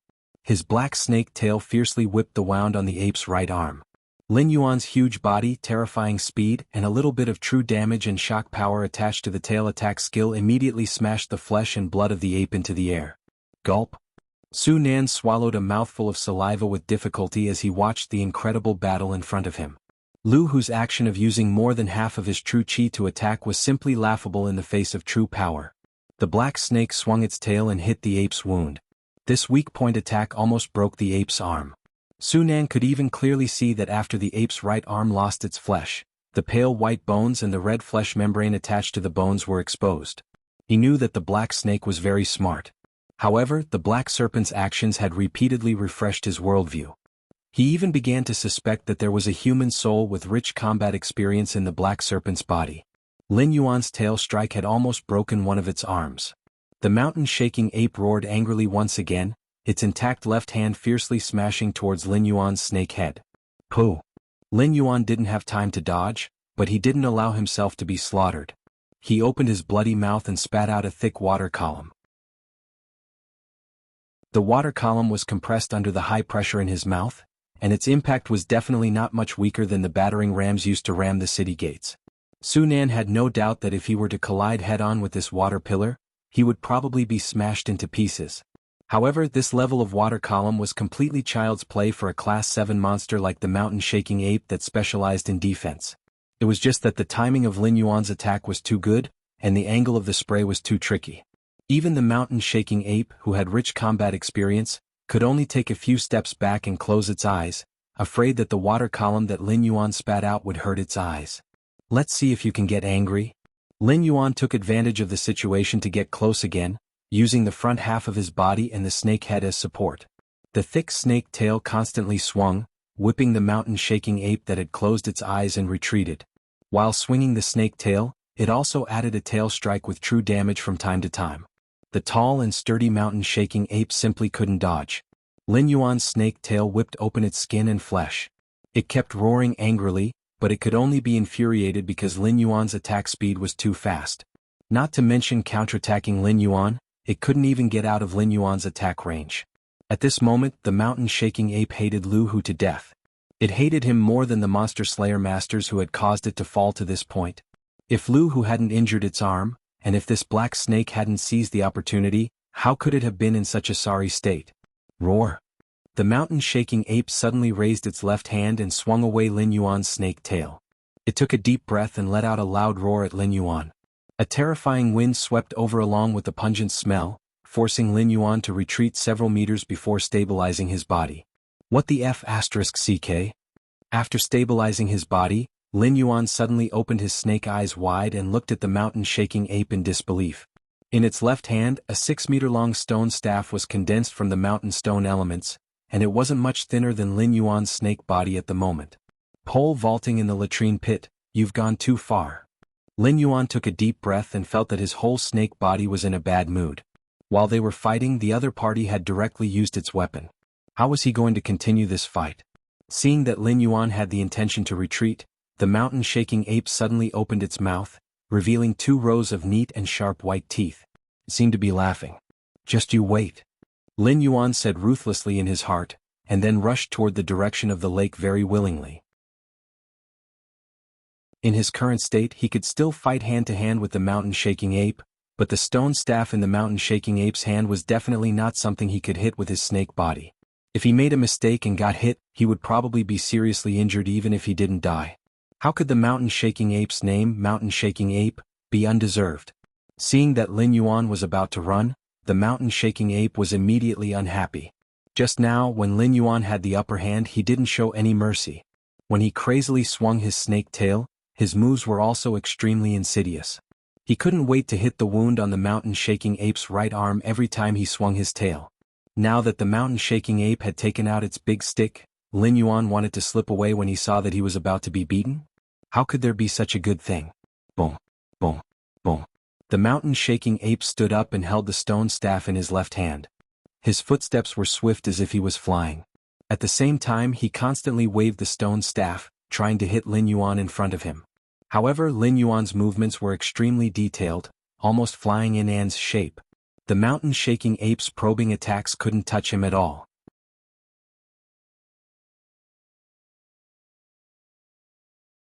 His black snake tail fiercely whipped the wound on the ape's right arm. Lin Yuan's huge body, terrifying speed, and a little bit of true damage and shock power attached to the tail attack skill immediately smashed the flesh and blood of the ape into the air. Gulp. Su Nan swallowed a mouthful of saliva with difficulty as he watched the incredible battle in front of him. Lu Hu's action of using more than half of his true chi to attack was simply laughable in the face of true power. The black snake swung its tail and hit the ape's wound. This weak-point attack almost broke the ape's arm. Su Nan could even clearly see that after the ape's right arm lost its flesh, the pale white bones and the red flesh membrane attached to the bones were exposed. He knew that the black snake was very smart. However, the black serpent's actions had repeatedly refreshed his worldview. He even began to suspect that there was a human soul with rich combat experience in the black serpent's body. Lin Yuan's tail strike had almost broken one of its arms. The mountain-shaking ape roared angrily once again, its intact left hand fiercely smashing towards Lin Yuan's snake head. Pooh! Lin Yuan didn't have time to dodge, but he didn't allow himself to be slaughtered. He opened his bloody mouth and spat out a thick water column. The water column was compressed under the high pressure in his mouth, and its impact was definitely not much weaker than the battering rams used to ram the city gates. Su Nan had no doubt that if he were to collide head-on with this water pillar, he would probably be smashed into pieces. However, this level of water column was completely child's play for a Class 7 monster like the mountain-shaking ape that specialized in defense. It was just that the timing of Lin Yuan's attack was too good, and the angle of the spray was too tricky. Even the mountain-shaking ape, who had rich combat experience, could only take a few steps back and close its eyes, afraid that the water column that Lin Yuan spat out would hurt its eyes. Let's see if you can get angry. Lin Yuan took advantage of the situation to get close again, using the front half of his body and the snake head as support. The thick snake tail constantly swung, whipping the mountain-shaking ape that had closed its eyes and retreated. While swinging the snake tail, it also added a tail strike with true damage from time to time. The tall and sturdy mountain-shaking ape simply couldn't dodge. Lin Yuan's snake tail whipped open its skin and flesh. It kept roaring angrily, but it could only be infuriated because Lin Yuan's attack speed was too fast. Not to mention counterattacking Lin Yuan, it couldn't even get out of Lin Yuan's attack range. At this moment, the mountain-shaking ape hated Lu Hu to death. It hated him more than the monster slayer masters who had caused it to fall to this point. If Lu Hu hadn't injured its arm, and if this black snake hadn't seized the opportunity, how could it have been in such a sorry state? Roar! The mountain-shaking ape suddenly raised its left hand and swung away Lin Yuan's snake tail. It took a deep breath and let out a loud roar at Lin Yuan. A terrifying wind swept over along with the pungent smell, forcing Lin Yuan to retreat several meters before stabilizing his body. What the F***ck? After stabilizing his body, Lin Yuan suddenly opened his snake eyes wide and looked at the mountain-shaking ape in disbelief. In its left hand, a 6-meter-long stone staff was condensed from the mountain stone elements, and it wasn't much thinner than Lin Yuan's snake body at the moment. Pole vaulting in the latrine pit, you've gone too far. Lin Yuan took a deep breath and felt that his whole snake body was in a bad mood. While they were fighting, the other party had directly used its weapon. How was he going to continue this fight? Seeing that Lin Yuan had the intention to retreat, the mountain-shaking ape suddenly opened its mouth, revealing 2 rows of neat and sharp white teeth. It seemed to be laughing. Just you wait. Lin Yuan said ruthlessly in his heart, and then rushed toward the direction of the lake very willingly. In his current state he could still fight hand-to-hand with the mountain-shaking ape, but the stone staff in the mountain-shaking ape's hand was definitely not something he could hit with his snake body. If he made a mistake and got hit, he would probably be seriously injured even if he didn't die. How could the mountain-shaking ape's name, mountain-shaking ape, be undeserved? Seeing that Lin Yuan was about to run, the mountain-shaking ape was immediately unhappy. Just now, when Lin Yuan had the upper hand, he didn't show any mercy. When he crazily swung his snake tail, his moves were also extremely insidious. He couldn't wait to hit the wound on the mountain-shaking ape's right arm every time he swung his tail. Now that the mountain-shaking ape had taken out its big stick, Lin Yuan wanted to slip away when he saw that he was about to be beaten. How could there be such a good thing? Boom, boom, boom. The mountain-shaking ape stood up and held the stone staff in his left hand. His footsteps were swift as if he was flying. At the same time he constantly waved the stone staff, trying to hit Lin Yuan in front of him. However, Lin Yuan's movements were extremely detailed, almost flying in An's shape. The mountain-shaking ape's probing attacks couldn't touch him at all.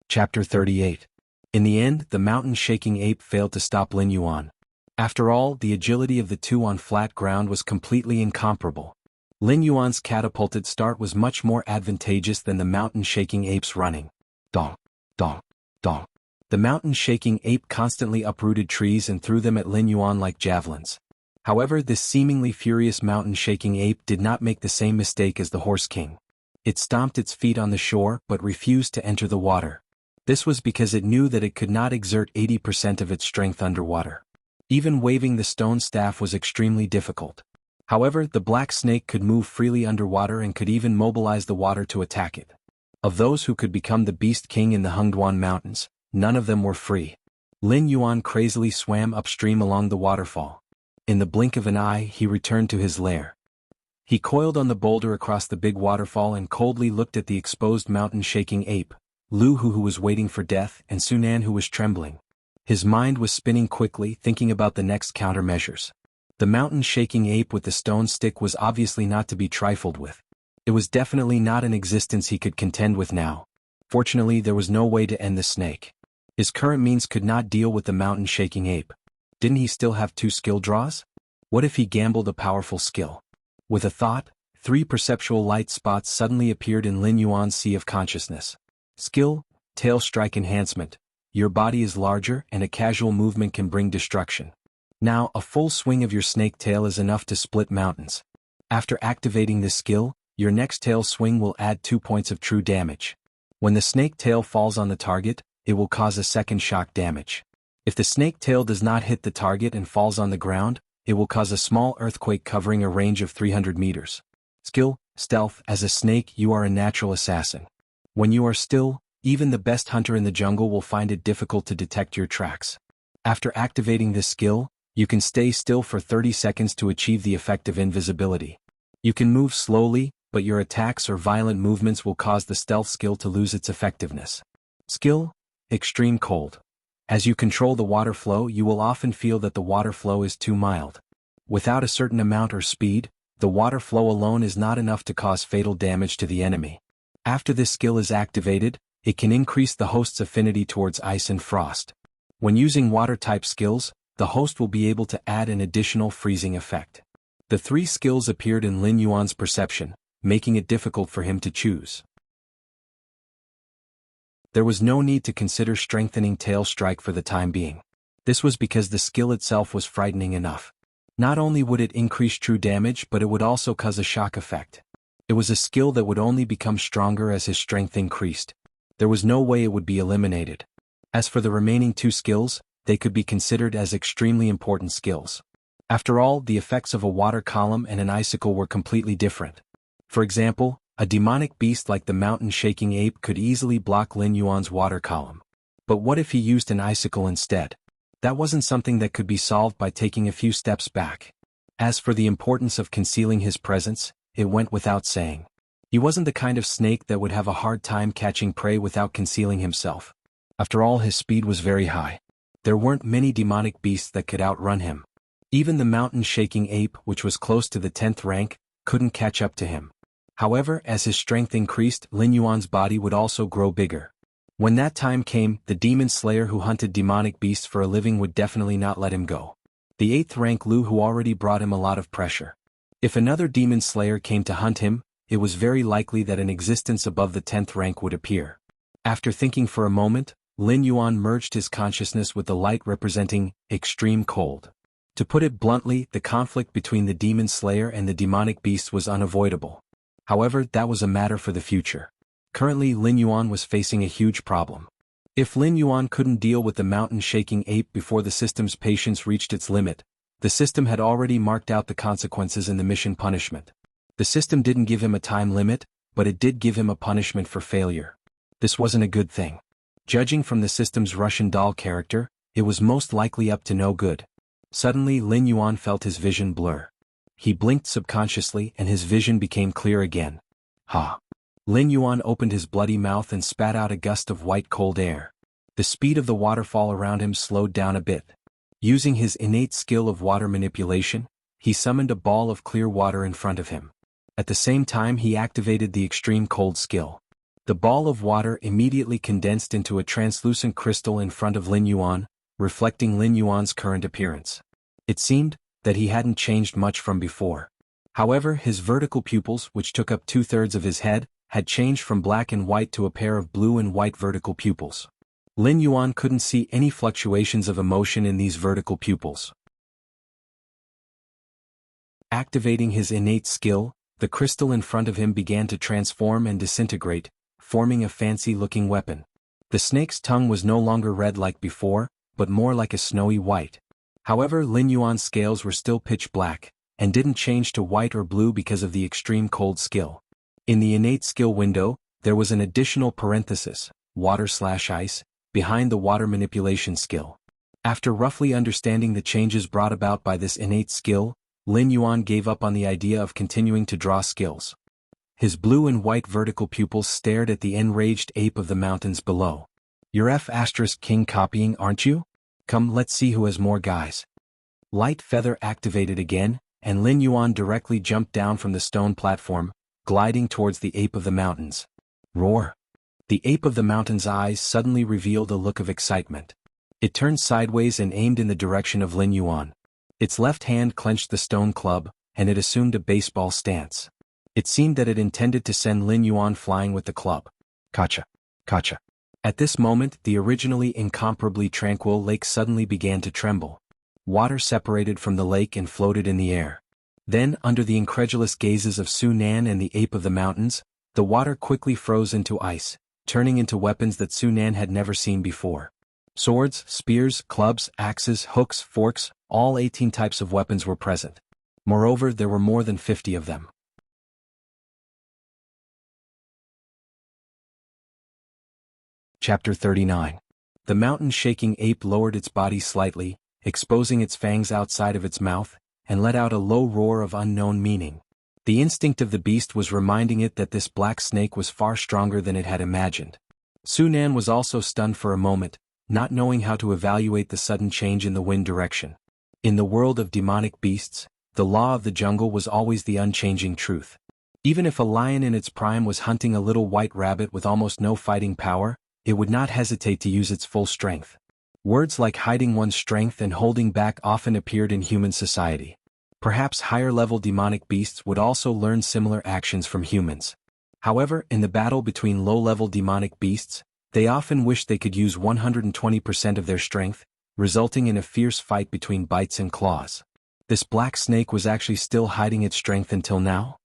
Chapter 38. In the end, the mountain-shaking ape failed to stop Lin Yuan. After all, the agility of the two on flat ground was completely incomparable. Lin Yuan's catapulted start was much more advantageous than the mountain-shaking ape's running. Dong, dong, dong. The mountain-shaking ape constantly uprooted trees and threw them at Lin Yuan like javelins. However, this seemingly furious mountain-shaking ape did not make the same mistake as the Horse King. It stomped its feet on the shore but refused to enter the water. This was because it knew that it could not exert 80% of its strength underwater. Even waving the stone staff was extremely difficult. However, the black snake could move freely underwater and could even mobilize the water to attack it. Of those who could become the Beast King in the Hengduan Mountains, none of them were free. Lin Yuan crazily swam upstream along the waterfall. In the blink of an eye, he returned to his lair. He coiled on the boulder across the big waterfall and coldly looked at the exposed mountain-shaking ape, Lu Hu, who was waiting for death, and Sunan, who was trembling. His mind was spinning quickly, thinking about the next countermeasures. The mountain-shaking ape with the stone stick was obviously not to be trifled with. It was definitely not an existence he could contend with now. Fortunately, there was no way to end the snake. His current means could not deal with the mountain-shaking ape. Didn't he still have 2 skill draws? What if he gambled a powerful skill? With a thought, 3 perceptual light spots suddenly appeared in Lin Yuan's sea of consciousness. Skill, Tail Strike Enhancement. Your body is larger and a casual movement can bring destruction. Now, a full swing of your snake tail is enough to split mountains. After activating this skill, your next tail swing will add 2 points of true damage. When the snake tail falls on the target, it will cause a second shock damage. If the snake tail does not hit the target and falls on the ground, it will cause a small earthquake covering a range of 300 meters. Skill, Stealth. As a snake, you are a natural assassin. When you are still, even the best hunter in the jungle will find it difficult to detect your tracks. After activating this skill, you can stay still for 30 seconds to achieve the effect of invisibility. You can move slowly, but your attacks or violent movements will cause the stealth skill to lose its effectiveness. Skill, Extreme Cold. As you control the water flow, you will often feel that the water flow is too mild. Without a certain amount or speed, the water flow alone is not enough to cause fatal damage to the enemy. After this skill is activated, it can increase the host's affinity towards ice and frost. When using water-type skills, the host will be able to add an additional freezing effect. The 3 skills appeared in Lin Yuan's perception, making it difficult for him to choose. There was no need to consider strengthening Tail Strike for the time being. This was because the skill itself was frightening enough. Not only would it increase true damage, but it would also cause a shock effect. It was a skill that would only become stronger as his strength increased. There was no way it would be eliminated. As for the remaining 2 skills, they could be considered as extremely important skills. After all, the effects of a water column and an icicle were completely different. For example, a demonic beast like the mountain-shaking ape could easily block Lin Yuan's water column. But what if he used an icicle instead? That wasn't something that could be solved by taking a few steps back. As for the importance of concealing his presence, it went without saying. He wasn't the kind of snake that would have a hard time catching prey without concealing himself. After all, his speed was very high. There weren't many demonic beasts that could outrun him. Even the mountain-shaking ape, which was close to the 10th rank, couldn't catch up to him. However, as his strength increased, Lin Yuan's body would also grow bigger. When that time came, the demon slayer who hunted demonic beasts for a living would definitely not let him go. The 8th rank Lu Hu already brought him a lot of pressure. If another demon slayer came to hunt him, it was very likely that an existence above the 10th rank would appear. After thinking for a moment, Lin Yuan merged his consciousness with the light representing extreme cold. To put it bluntly, the conflict between the demon slayer and the demonic beast was unavoidable. However, that was a matter for the future. Currently, Lin Yuan was facing a huge problem. If Lin Yuan couldn't deal with the mountain-shaking ape before the system's patience reached its limit, the system had already marked out the consequences in the mission punishment. The system didn't give him a time limit, but it did give him a punishment for failure. This wasn't a good thing. Judging from the system's Russian doll character, it was most likely up to no good. Suddenly Lin Yuan felt his vision blur. He blinked subconsciously and his vision became clear again. Ha! Lin Yuan opened his bloody mouth and spat out a gust of white cold air. The speed of the waterfall around him slowed down a bit. Using his innate skill of water manipulation, he summoned a ball of clear water in front of him. At the same time he activated the extreme cold skill. The ball of water immediately condensed into a translucent crystal in front of Lin Yuan, reflecting Lin Yuan's current appearance. It seemed that he hadn't changed much from before. However, his vertical pupils, which took up 2/3 of his head, had changed from black and white to a pair of blue and white vertical pupils. Lin Yuan couldn't see any fluctuations of emotion in these vertical pupils. Activating his innate skill, the crystal in front of him began to transform and disintegrate, forming a fancy-looking weapon. The snake's tongue was no longer red like before, but more like a snowy white. However, Lin Yuan's scales were still pitch black, and didn't change to white or blue because of the extreme cold skill. In the innate skill window, there was an additional parenthesis, water/ice, behind the water manipulation skill. After roughly understanding the changes brought about by this innate skill, Lin Yuan gave up on the idea of continuing to draw skills. His blue and white vertical pupils stared at the enraged ape of the mountains below. "You're F***king copying, aren't you? Come, let's see who has more guys." Light feather activated again, and Lin Yuan directly jumped down from the stone platform, gliding towards the ape of the mountains. Roar! The ape of the mountain's eyes suddenly revealed a look of excitement. It turned sideways and aimed in the direction of Lin Yuan. Its left hand clenched the stone club, and it assumed a baseball stance. It seemed that it intended to send Lin Yuan flying with the club. Kacha! Kacha! At this moment, the originally incomparably tranquil lake suddenly began to tremble. Water separated from the lake and floated in the air. Then, under the incredulous gazes of Su Nan and the ape of the mountains, the water quickly froze into ice, turning into weapons that Su Nan had never seen before. Swords, spears, clubs, axes, hooks, forks, all 18 types of weapons were present. Moreover, there were more than 50 of them. Chapter 39. The mountain-shaking ape lowered its body slightly, exposing its fangs outside of its mouth, and let out a low roar of unknown meaning. The instinct of the beast was reminding it that this black snake was far stronger than it had imagined. Su Nan was also stunned for a moment, not knowing how to evaluate the sudden change in the wind direction. In the world of demonic beasts, the law of the jungle was always the unchanging truth. Even if a lion in its prime was hunting a little white rabbit with almost no fighting power, it would not hesitate to use its full strength. Words like hiding one's strength and holding back often appeared in human society. Perhaps higher-level demonic beasts would also learn similar actions from humans. However, in the battle between low-level demonic beasts, they often wished they could use 120% of their strength, resulting in a fierce fight between bites and claws. This black snake was actually still hiding its strength until now?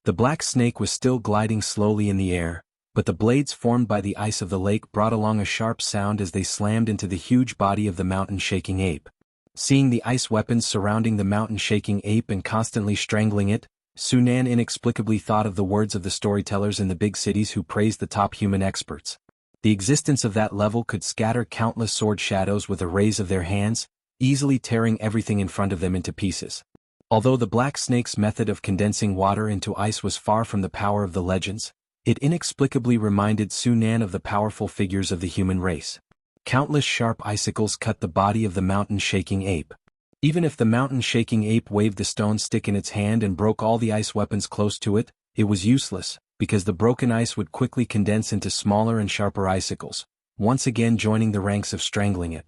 The black snake was still gliding slowly in the air, but the blades formed by the ice of the lake brought along a sharp sound as they slammed into the huge body of the mountain-shaking ape. Seeing the ice weapons surrounding the mountain-shaking ape and constantly strangling it, Su Nan inexplicably thought of the words of the storytellers in the big cities who praised the top human experts. The existence of that level could scatter countless sword shadows with a raise of their hands, easily tearing everything in front of them into pieces. Although the black snake's method of condensing water into ice was far from the power of the legends, it inexplicably reminded Su Nan of the powerful figures of the human race. Countless sharp icicles cut the body of the mountain-shaking ape. Even if the mountain-shaking ape waved the stone stick in its hand and broke all the ice weapons close to it, it was useless, because the broken ice would quickly condense into smaller and sharper icicles, once again joining the ranks of strangling it.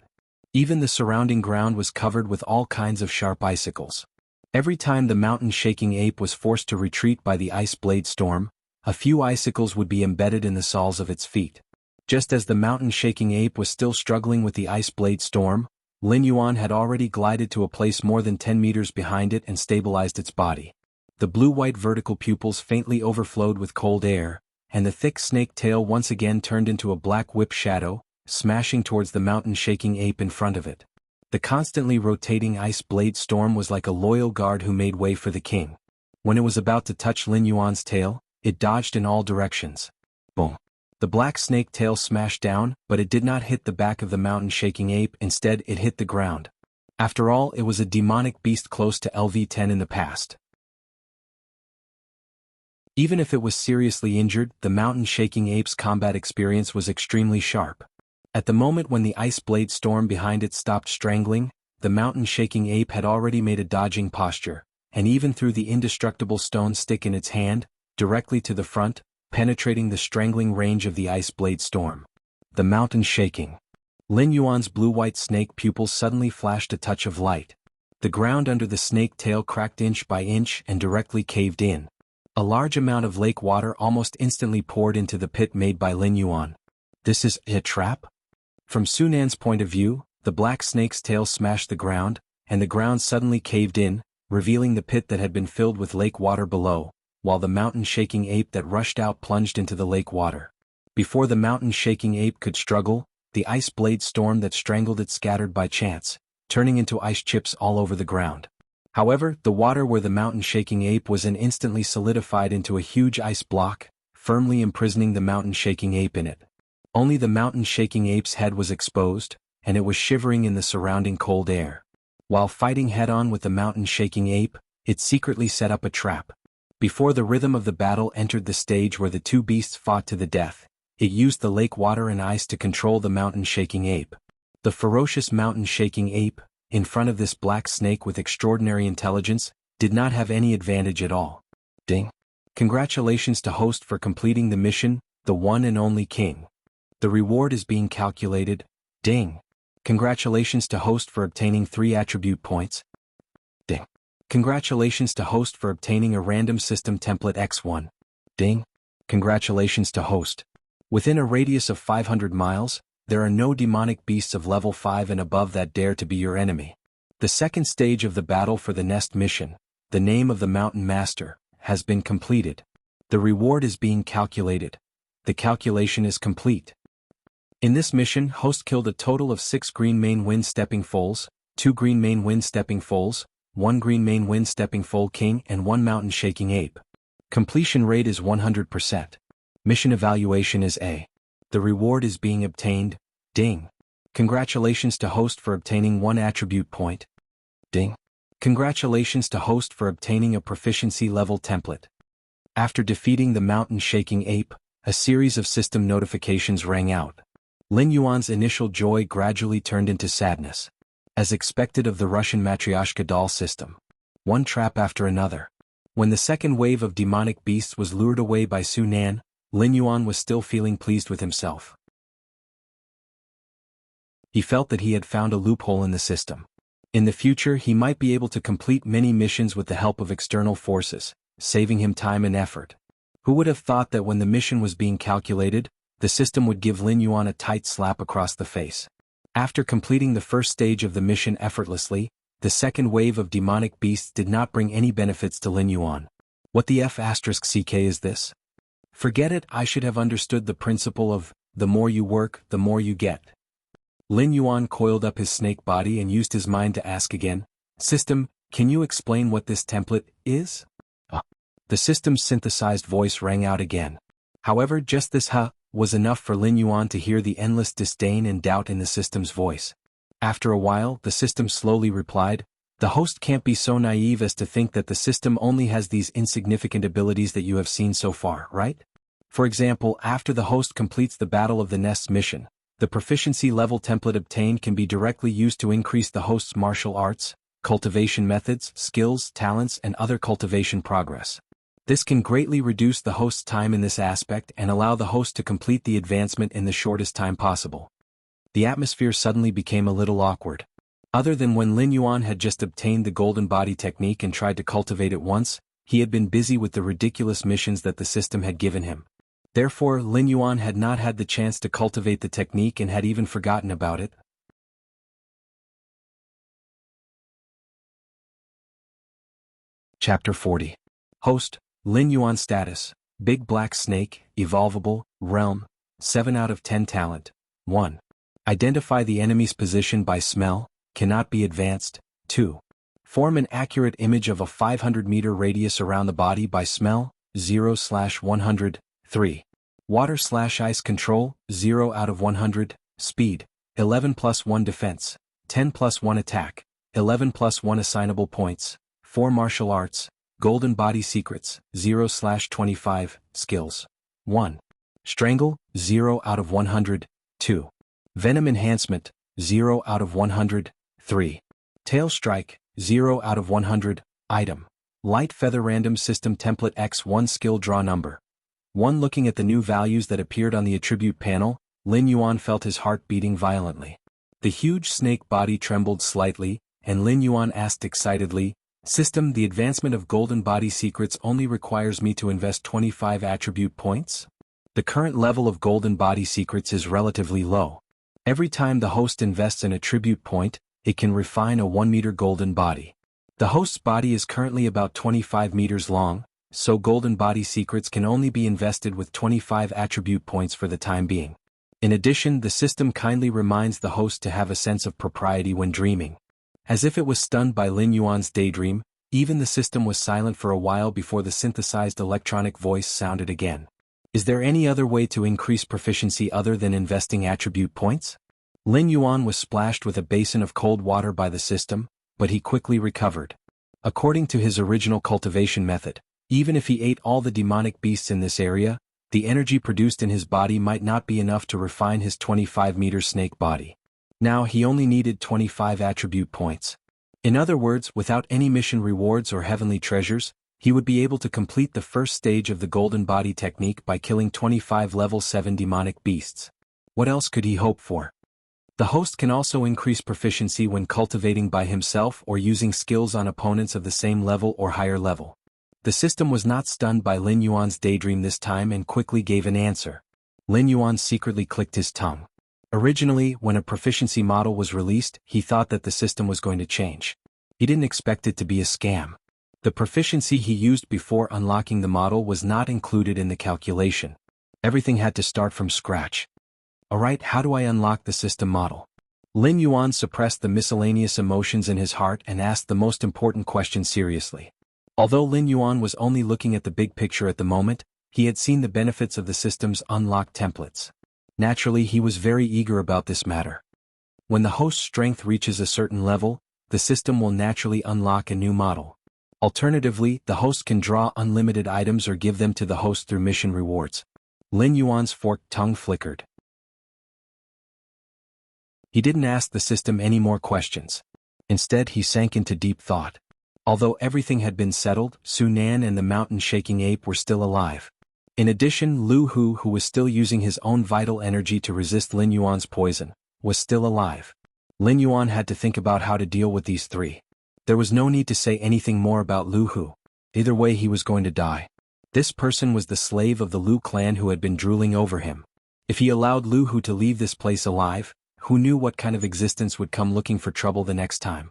Even the surrounding ground was covered with all kinds of sharp icicles. Every time the mountain-shaking ape was forced to retreat by the ice blade storm, a few icicles would be embedded in the soles of its feet. Just as the mountain-shaking ape was still struggling with the ice blade storm, Lin Yuan had already glided to a place more than 10 meters behind it and stabilized its body. The blue-white vertical pupils faintly overflowed with cold air, and the thick snake tail once again turned into a black whip shadow, smashing towards the mountain-shaking ape in front of it. The constantly rotating ice blade storm was like a loyal guard who made way for the king. When it was about to touch Lin Yuan's tail, it dodged in all directions. Boom! The black snake tail smashed down, but it did not hit the back of the mountain-shaking ape, instead it hit the ground. After all, it was a demonic beast close to LV-10 in the past. Even if it was seriously injured, the mountain-shaking ape's combat experience was extremely sharp. At the moment when the ice blade storm behind it stopped strangling, the mountain-shaking ape had already made a dodging posture, and even threw the indestructible stone stick in its hand, directly to the front, penetrating the strangling range of the ice blade storm. The mountain shaking. Lin Yuan's blue-white snake pupils suddenly flashed a touch of light. The ground under the snake tail cracked inch by inch and directly caved in. A large amount of lake water almost instantly poured into the pit made by Lin Yuan. This is a trap? From Sunan's point of view, the black snake's tail smashed the ground, and the ground suddenly caved in, revealing the pit that had been filled with lake water below, while the mountain-shaking ape that rushed out plunged into the lake water. Before the mountain-shaking ape could struggle, the ice blade storm that strangled it scattered by chance, turning into ice chips all over the ground. However, the water where the mountain-shaking ape was in instantly solidified into a huge ice block, firmly imprisoning the mountain-shaking ape in it. Only the mountain-shaking ape's head was exposed, and it was shivering in the surrounding cold air. While fighting head-on with the mountain-shaking ape, it secretly set up a trap. Before the rhythm of the battle entered the stage where the two beasts fought to the death, it used the lake water and ice to control the mountain-shaking ape. The ferocious mountain-shaking ape, in front of this black snake with extraordinary intelligence, did not have any advantage at all. Ding! Congratulations to host for completing the mission, the one and only king. The reward is being calculated. Ding! Congratulations to host for obtaining 3 attribute points. Ding! Congratulations to host for obtaining a random system template X1. Ding! Congratulations to host. Within a radius of 500 miles, there are no demonic beasts of level 5 and above that dare to be your enemy. The second stage of the battle for the Nest mission, the name of the Mountain Master, has been completed. The reward is being calculated. The calculation is complete. In this mission, host killed a total of 6 green main wind stepping foals, 2 green main wind stepping foals, 1 green main wind stepping foal king and 1 mountain shaking ape. Completion rate is 100%. Mission evaluation is A. The reward is being obtained. Ding! Congratulations to host for obtaining 1 attribute point. Ding! Congratulations to host for obtaining a proficiency level template. After defeating the mountain shaking ape, a series of system notifications rang out. Lin Yuan's initial joy gradually turned into sadness. As expected of the Russian Matryoshka doll system. One trap after another. When the second wave of demonic beasts was lured away by Sunan, Lin Yuan was still feeling pleased with himself. He felt that he had found a loophole in the system. In the future he might be able to complete many missions with the help of external forces, saving him time and effort. Who would have thought that when the mission was being calculated, the system would give Lin Yuan a tight slap across the face. After completing the first stage of the mission effortlessly, the second wave of demonic beasts did not bring any benefits to Lin Yuan. What the F***ck is this? Forget it, I should have understood the principle of, the more you work, the more you get. Lin Yuan coiled up his snake body and used his mind to ask again, System, can you explain what this template is? The system's synthesized voice rang out again. However, just this was enough for Lin Yuan to hear the endless disdain and doubt in the system's voice. After a while, the system slowly replied, the host can't be so naive as to think that the system only has these insignificant abilities that you have seen so far, right? For example, after the host completes the Battle of the Nests mission, the proficiency level template obtained can be directly used to increase the host's martial arts, cultivation methods, skills, talents, and other cultivation progress. This can greatly reduce the host's time in this aspect and allow the host to complete the advancement in the shortest time possible. The atmosphere suddenly became a little awkward. Other than when Lin Yuan had just obtained the golden body technique and tried to cultivate it once, he had been busy with the ridiculous missions that the system had given him. Therefore, Lin Yuan had not had the chance to cultivate the technique and had even forgotten about it. Chapter 40. Host, Lin Yuan status, Big Black Snake, Evolvable, Realm, 7 out of 10 talent. 1. Identify the enemy's position by smell, cannot be advanced. 2. Form an accurate image of a 500-meter radius around the body by smell, 0/100. 3. Water/ice control, 0 out of 100, speed, 11+1 defense, 10+1 attack, 11+1 assignable points, 4 martial arts, golden body secrets, 0/25, skills. 1. Strangle, 0 out of 100, 2. Venom enhancement, 0 out of 100, 3. Tail strike, 0 out of 100, item. Light feather random system template X1 skill draw number. 1. Looking at the new values that appeared on the attribute panel, Lin Yuan felt his heart beating violently. The huge snake body trembled slightly, and Lin Yuan asked excitedly, "System, the advancement of golden body secrets only requires me to invest 25 attribute points? The current level of golden body secrets is relatively low. Every time the host invests an attribute point, it can refine a 1-meter golden body. The host's body is currently about 25 meters long, so golden body secrets can only be invested with 25 attribute points for the time being. In addition, the system kindly reminds the host to have a sense of propriety when dreaming." As if it was stunned by Lin Yuan's daydream, even the system was silent for a while before the synthesized electronic voice sounded again. "Is there any other way to increase proficiency other than investing attribute points?" Lin Yuan was splashed with a basin of cold water by the system, but he quickly recovered. According to his original cultivation method, even if he ate all the demonic beasts in this area, the energy produced in his body might not be enough to refine his 25-meter snake body. Now he only needed 25 attribute points. In other words, without any mission rewards or heavenly treasures, he would be able to complete the first stage of the golden body technique by killing 25 level 7 demonic beasts. What else could he hope for? The host can also increase proficiency when cultivating by himself or using skills on opponents of the same level or higher level. The system was not stunned by Lin Yuan's daydream this time and quickly gave an answer. Lin Yuan secretly clicked his tongue. Originally, when a proficiency model was released, he thought that the system was going to change. He didn't expect it to be a scam. The proficiency he used before unlocking the model was not included in the calculation. Everything had to start from scratch. Alright, how do I unlock the system model? Lin Yuan suppressed the miscellaneous emotions in his heart and asked the most important question seriously. Although Lin Yuan was only looking at the big picture at the moment, he had seen the benefits of the system's unlocked templates. Naturally, he was very eager about this matter. When the host's strength reaches a certain level, the system will naturally unlock a new model. Alternatively, the host can draw unlimited items or give them to the host through mission rewards. Lin Yuan's forked tongue flickered. He didn't ask the system any more questions. Instead, he sank into deep thought. Although everything had been settled, Su Nan and the mountain-shaking ape were still alive. In addition, Lu Hu, who was still using his own vital energy to resist Lin Yuan's poison, was still alive. Lin Yuan had to think about how to deal with these three. There was no need to say anything more about Lu Hu. Either way, he was going to die. This person was the slave of the Lu clan who had been drooling over him. If he allowed Lu Hu to leave this place alive, who knew what kind of existence would come looking for trouble the next time?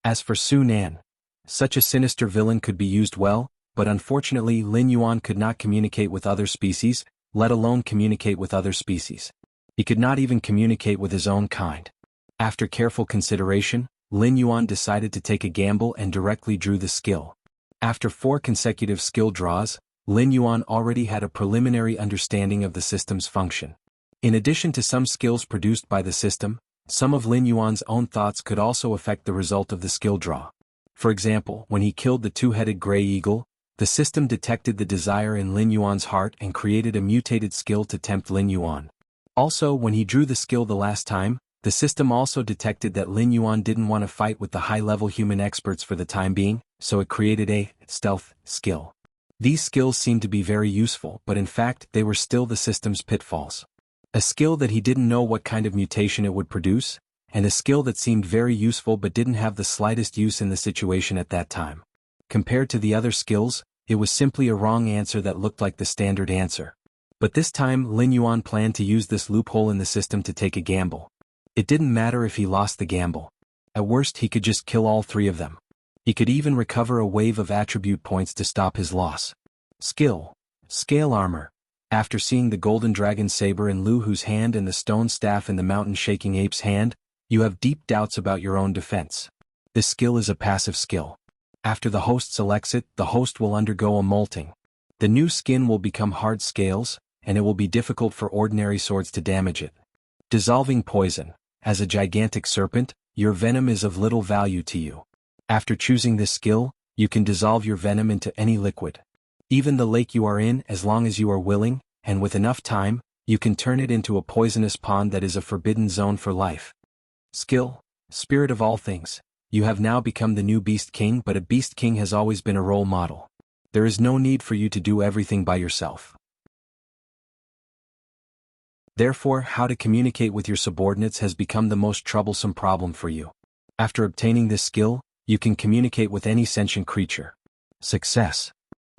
As for Su Nan, such a sinister villain could be used well, but unfortunately Lin Yuan could not communicate with other species, let alone communicate with other species. He could not even communicate with his own kind. After careful consideration, Lin Yuan decided to take a gamble and directly drew the skill. After 4 consecutive skill draws, Lin Yuan already had a preliminary understanding of the system's function. In addition to some skills produced by the system, some of Lin Yuan's own thoughts could also affect the result of the skill draw. For example, when he killed the 2-headed gray eagle, the system detected the desire in Lin Yuan's heart and created a mutated skill to tempt Lin Yuan. Also, when he drew the skill the last time, the system also detected that Lin Yuan didn't want to fight with the high-level human experts for the time being, so it created a stealth skill. These skills seemed to be very useful, but in fact they were still the system's pitfalls. A skill that he didn't know what kind of mutation it would produce, and a skill that seemed very useful but didn't have the slightest use in the situation at that time. Compared to the other skills, it was simply a wrong answer that looked like the standard answer. But this time Lin Yuan planned to use this loophole in the system to take a gamble. It didn't matter if he lost the gamble. At worst he could just kill all three of them. He could even recover a wave of attribute points to stop his loss. Skill. Scale armor. After seeing the golden dragon saber in Lu Hu's hand and the stone staff in the mountain shaking ape's hand, you have deep doubts about your own defense. This skill is a passive skill. After the host selects it, the host will undergo a molting. The new skin will become hard scales, and it will be difficult for ordinary swords to damage it. Dissolving poison. As a gigantic serpent, your venom is of little value to you. After choosing this skill, you can dissolve your venom into any liquid. Even the lake you are in, as long as you are willing, and with enough time, you can turn it into a poisonous pond that is a forbidden zone for life. Skill. Spirit of all things. You have now become the new Beast King, but a Beast King has always been a role model. There is no need for you to do everything by yourself. Therefore, how to communicate with your subordinates has become the most troublesome problem for you. After obtaining this skill, you can communicate with any sentient creature. Success.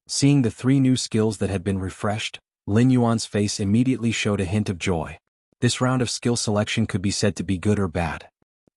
Seeing the three new skills that had been refreshed, Lin Yuan's face immediately showed a hint of joy. This round of skill selection could be said to be good or bad.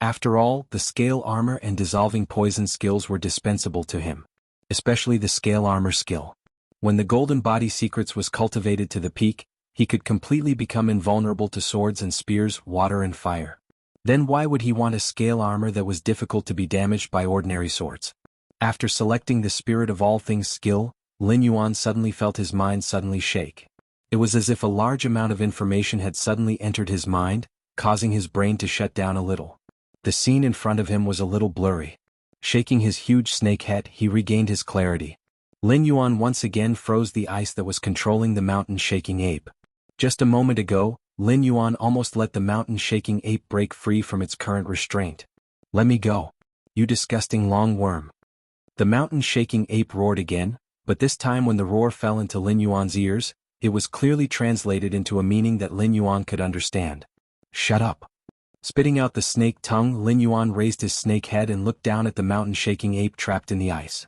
After all, the scale armor and dissolving poison skills were dispensable to him. Especially the scale armor skill. When the golden body secrets was cultivated to the peak, he could completely become invulnerable to swords and spears, water and fire. Then why would he want a scale armor that was difficult to be damaged by ordinary swords? After selecting the Spirit of all things skill, Lin Yuan suddenly felt his mind suddenly shake. It was as if a large amount of information had suddenly entered his mind, causing his brain to shut down a little. The scene in front of him was a little blurry. Shaking his huge snake head, he regained his clarity. Lin Yuan once again froze the ice that was controlling the mountain-shaking ape. Just a moment ago, Lin Yuan almost let the mountain-shaking ape break free from its current restraint. "Let me go. You disgusting long worm." The mountain-shaking ape roared again, but this time when the roar fell into Lin Yuan's ears, it was clearly translated into a meaning that Lin Yuan could understand. "Shut up." Spitting out the snake tongue, Lin Yuan raised his snake head and looked down at the mountain-shaking ape trapped in the ice.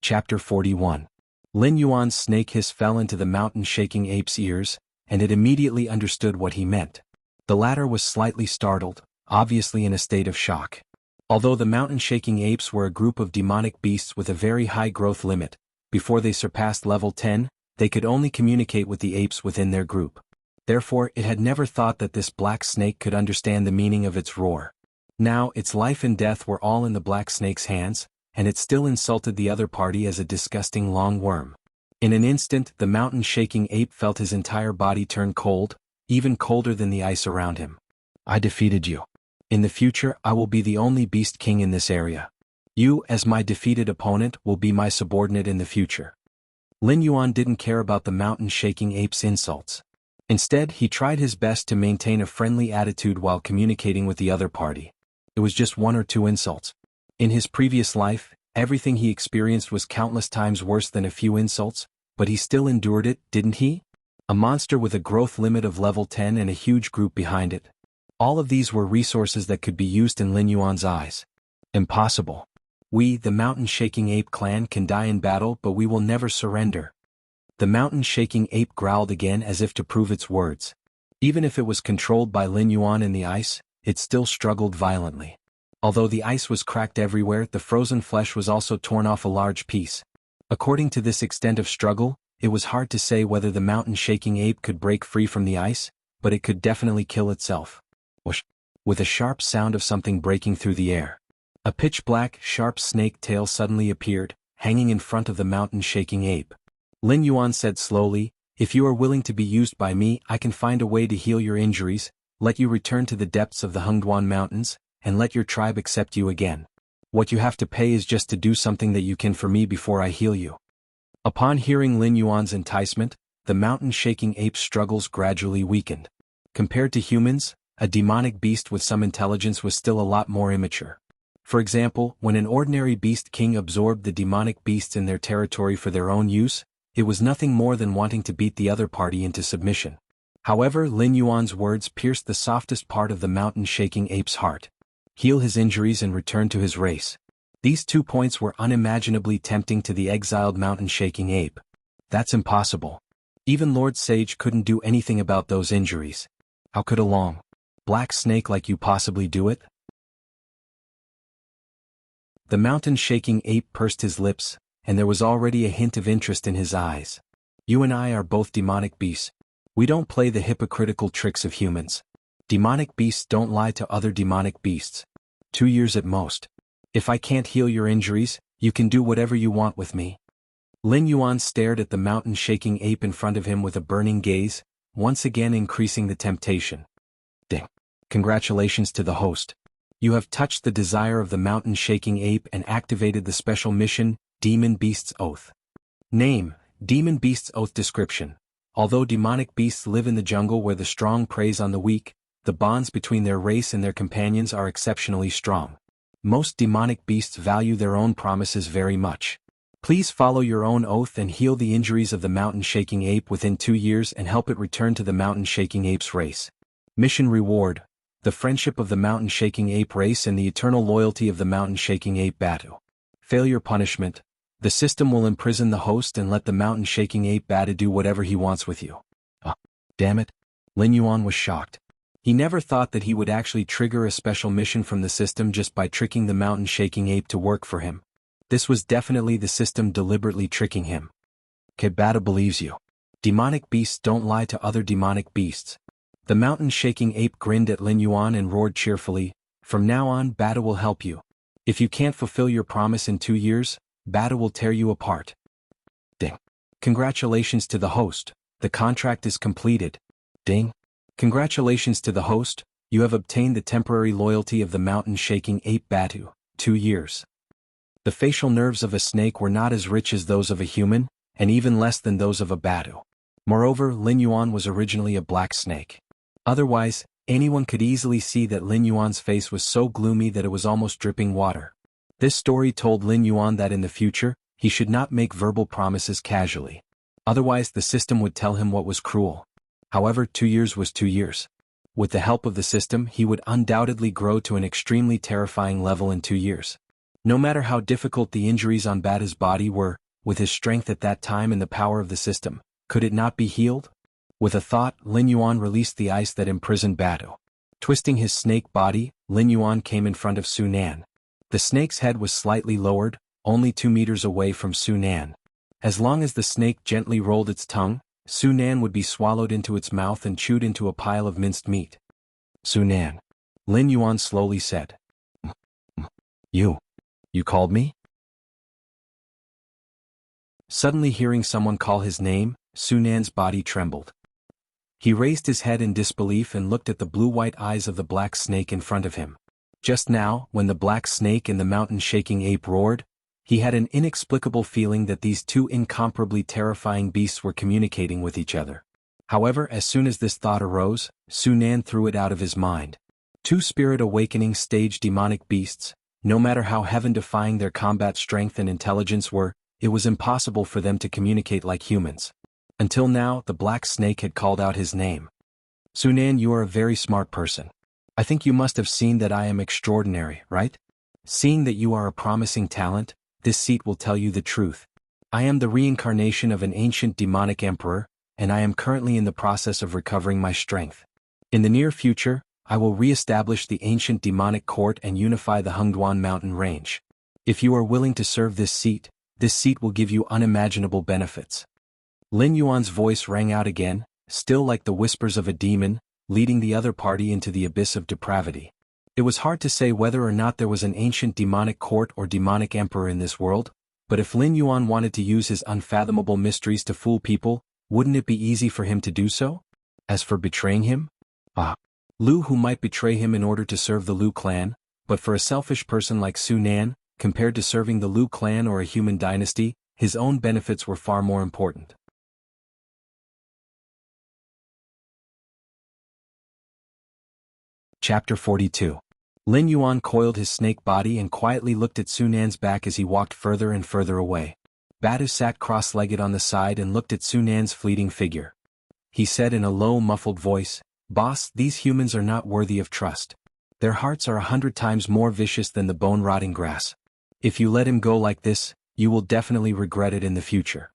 Chapter 41. Lin Yuan's snake hiss fell into the mountain-shaking ape's ears, and it immediately understood what he meant. The latter was slightly startled, obviously in a state of shock. Although the mountain-shaking apes were a group of demonic beasts with a very high growth limit, before they surpassed level 10, they could only communicate with the apes within their group. Therefore, it had never thought that this black snake could understand the meaning of its roar. Now, its life and death were all in the black snake's hands, and it still insulted the other party as a disgusting long worm. In an instant, the mountain-shaking ape felt his entire body turn cold, even colder than the ice around him. "I defeated you. In the future, I will be the only Beast King in this area. You, as my defeated opponent, will be my subordinate in the future." Lin Yuan didn't care about the mountain-shaking ape's insults. Instead, he tried his best to maintain a friendly attitude while communicating with the other party. It was just one or two insults. In his previous life, everything he experienced was countless times worse than a few insults, but he still endured it, didn't he? A monster with a growth limit of level 10 and a huge group behind it. All of these were resources that could be used in Lin Yuan's eyes. Impossible. We, the mountain-shaking ape clan, can die in battle, but we will never surrender. The mountain-shaking ape growled again as if to prove its words. Even if it was controlled by Lin Yuan in the ice, it still struggled violently. Although the ice was cracked everywhere, the frozen flesh was also torn off a large piece. According to this extent of struggle, it was hard to say whether the mountain-shaking ape could break free from the ice, but it could definitely kill itself. Whoosh! With a sharp sound of something breaking through the air. A pitch-black, sharp snake tail suddenly appeared, hanging in front of the mountain-shaking ape. Lin Yuan said slowly, "If you are willing to be used by me, I can find a way to heal your injuries, let you return to the depths of the Hengduan Mountains, and let your tribe accept you again. What you have to pay is just to do something that you can for me before I heal you." Upon hearing Lin Yuan's enticement, the mountain-shaking ape's struggles gradually weakened. Compared to humans, a demonic beast with some intelligence was still a lot more immature. For example, when an ordinary beast king absorbed the demonic beasts in their territory for their own use, it was nothing more than wanting to beat the other party into submission. However, Lin Yuan's words pierced the softest part of the mountain-shaking ape's heart. Heal his injuries and return to his race. These 2 points were unimaginably tempting to the exiled mountain-shaking ape. That's impossible. Even Lord Sage couldn't do anything about those injuries. How could a long, black snake like you possibly do it? The mountain-shaking ape pursed his lips, and there was already a hint of interest in his eyes. You and I are both demonic beasts. We don't play the hypocritical tricks of humans. Demonic beasts don't lie to other demonic beasts. 2 years at most. If I can't heal your injuries, you can do whatever you want with me. Lin Yuan stared at the mountain-shaking ape in front of him with a burning gaze, once again increasing the temptation. Ding. Congratulations to the host. You have touched the desire of the mountain-shaking ape and activated the special mission, Demon Beast's Oath. Name, Demon Beast's Oath. Description. Although demonic beasts live in the jungle where the strong preys on the weak, the bonds between their race and their companions are exceptionally strong. Most demonic beasts value their own promises very much. Please follow your own oath and heal the injuries of the mountain-shaking ape within 2 years and help it return to the mountain-shaking ape's race. Mission reward: the friendship of the mountain-shaking ape race and the eternal loyalty of the mountain-shaking ape Batu. Failure punishment: the system will imprison the host and let the mountain-shaking ape Batu do whatever he wants with you. Damn it. Lin Yuan was shocked. He never thought that he would actually trigger a special mission from the system just by tricking the mountain-shaking ape to work for him. This was definitely the system deliberately tricking him. Batu believes you. Demonic beasts don't lie to other demonic beasts. The mountain-shaking ape grinned at Lin Yuan and roared cheerfully, from now on Batu will help you. If you can't fulfill your promise in 2 years, Batu will tear you apart. Ding. Congratulations to the host, the contract is completed. Ding. Congratulations to the host, you have obtained the temporary loyalty of the mountain-shaking ape Batu, 2 years. The facial nerves of a snake were not as rich as those of a human, and even less than those of a Batu. Moreover, Lin Yuan was originally a black snake. Otherwise, anyone could easily see that Lin Yuan's face was so gloomy that it was almost dripping water. This story told Lin Yuan that in the future, he should not make verbal promises casually. Otherwise the system would tell him what was cruel. However, 2 years was 2 years. With the help of the system, he would undoubtedly grow to an extremely terrifying level in 2 years. No matter how difficult the injuries on Batu's body were, with his strength at that time and the power of the system, could it not be healed? With a thought, Lin Yuan released the ice that imprisoned Batu. Twisting his snake body, Lin Yuan came in front of Su Nan. The snake's head was slightly lowered, only 2 meters away from Su Nan. As long as the snake gently rolled its tongue, Su Nan would be swallowed into its mouth and chewed into a pile of minced meat. Su Nan. Lin Yuan slowly said. You called me? Suddenly hearing someone call his name, Su Nan's body trembled. He raised his head in disbelief and looked at the blue-white eyes of the black snake in front of him. Just now, when the black snake and the mountain-shaking ape roared, he had an inexplicable feeling that these 2 incomparably terrifying beasts were communicating with each other. However, as soon as this thought arose, Su Nan threw it out of his mind. 2 spirit awakening stage demonic beasts, no matter how heaven-defying their combat strength and intelligence were, it was impossible for them to communicate like humans. Until now, the black snake had called out his name. Su Nan, you are a very smart person. I think you must have seen that I am extraordinary, right? Seeing that you are a promising talent, this seat will tell you the truth. I am the reincarnation of an ancient demonic emperor, and I am currently in the process of recovering my strength. In the near future, I will re-establish the ancient demonic court and unify the Hengduan mountain range. If you are willing to serve this seat will give you unimaginable benefits. Lin Yuan's voice rang out again, still like the whispers of a demon, leading the other party into the abyss of depravity. It was hard to say whether or not there was an ancient demonic court or demonic emperor in this world, but if Lin Yuan wanted to use his unfathomable mysteries to fool people, wouldn't it be easy for him to do so? As for betraying him? Lu who might betray him in order to serve the Lu clan, but for a selfish person like Su Nan, compared to serving the Lu clan or a human dynasty, his own benefits were far more important. Chapter 42. Lin Yuan coiled his snake body and quietly looked at Sun Nan's back as he walked further and further away. Batu sat cross-legged on the side and looked at Sun Nan's fleeting figure. He said in a low, muffled voice, "Boss, these humans are not worthy of trust. Their hearts are 100 times more vicious than the bone-rotting grass. If you let him go like this, you will definitely regret it in the future."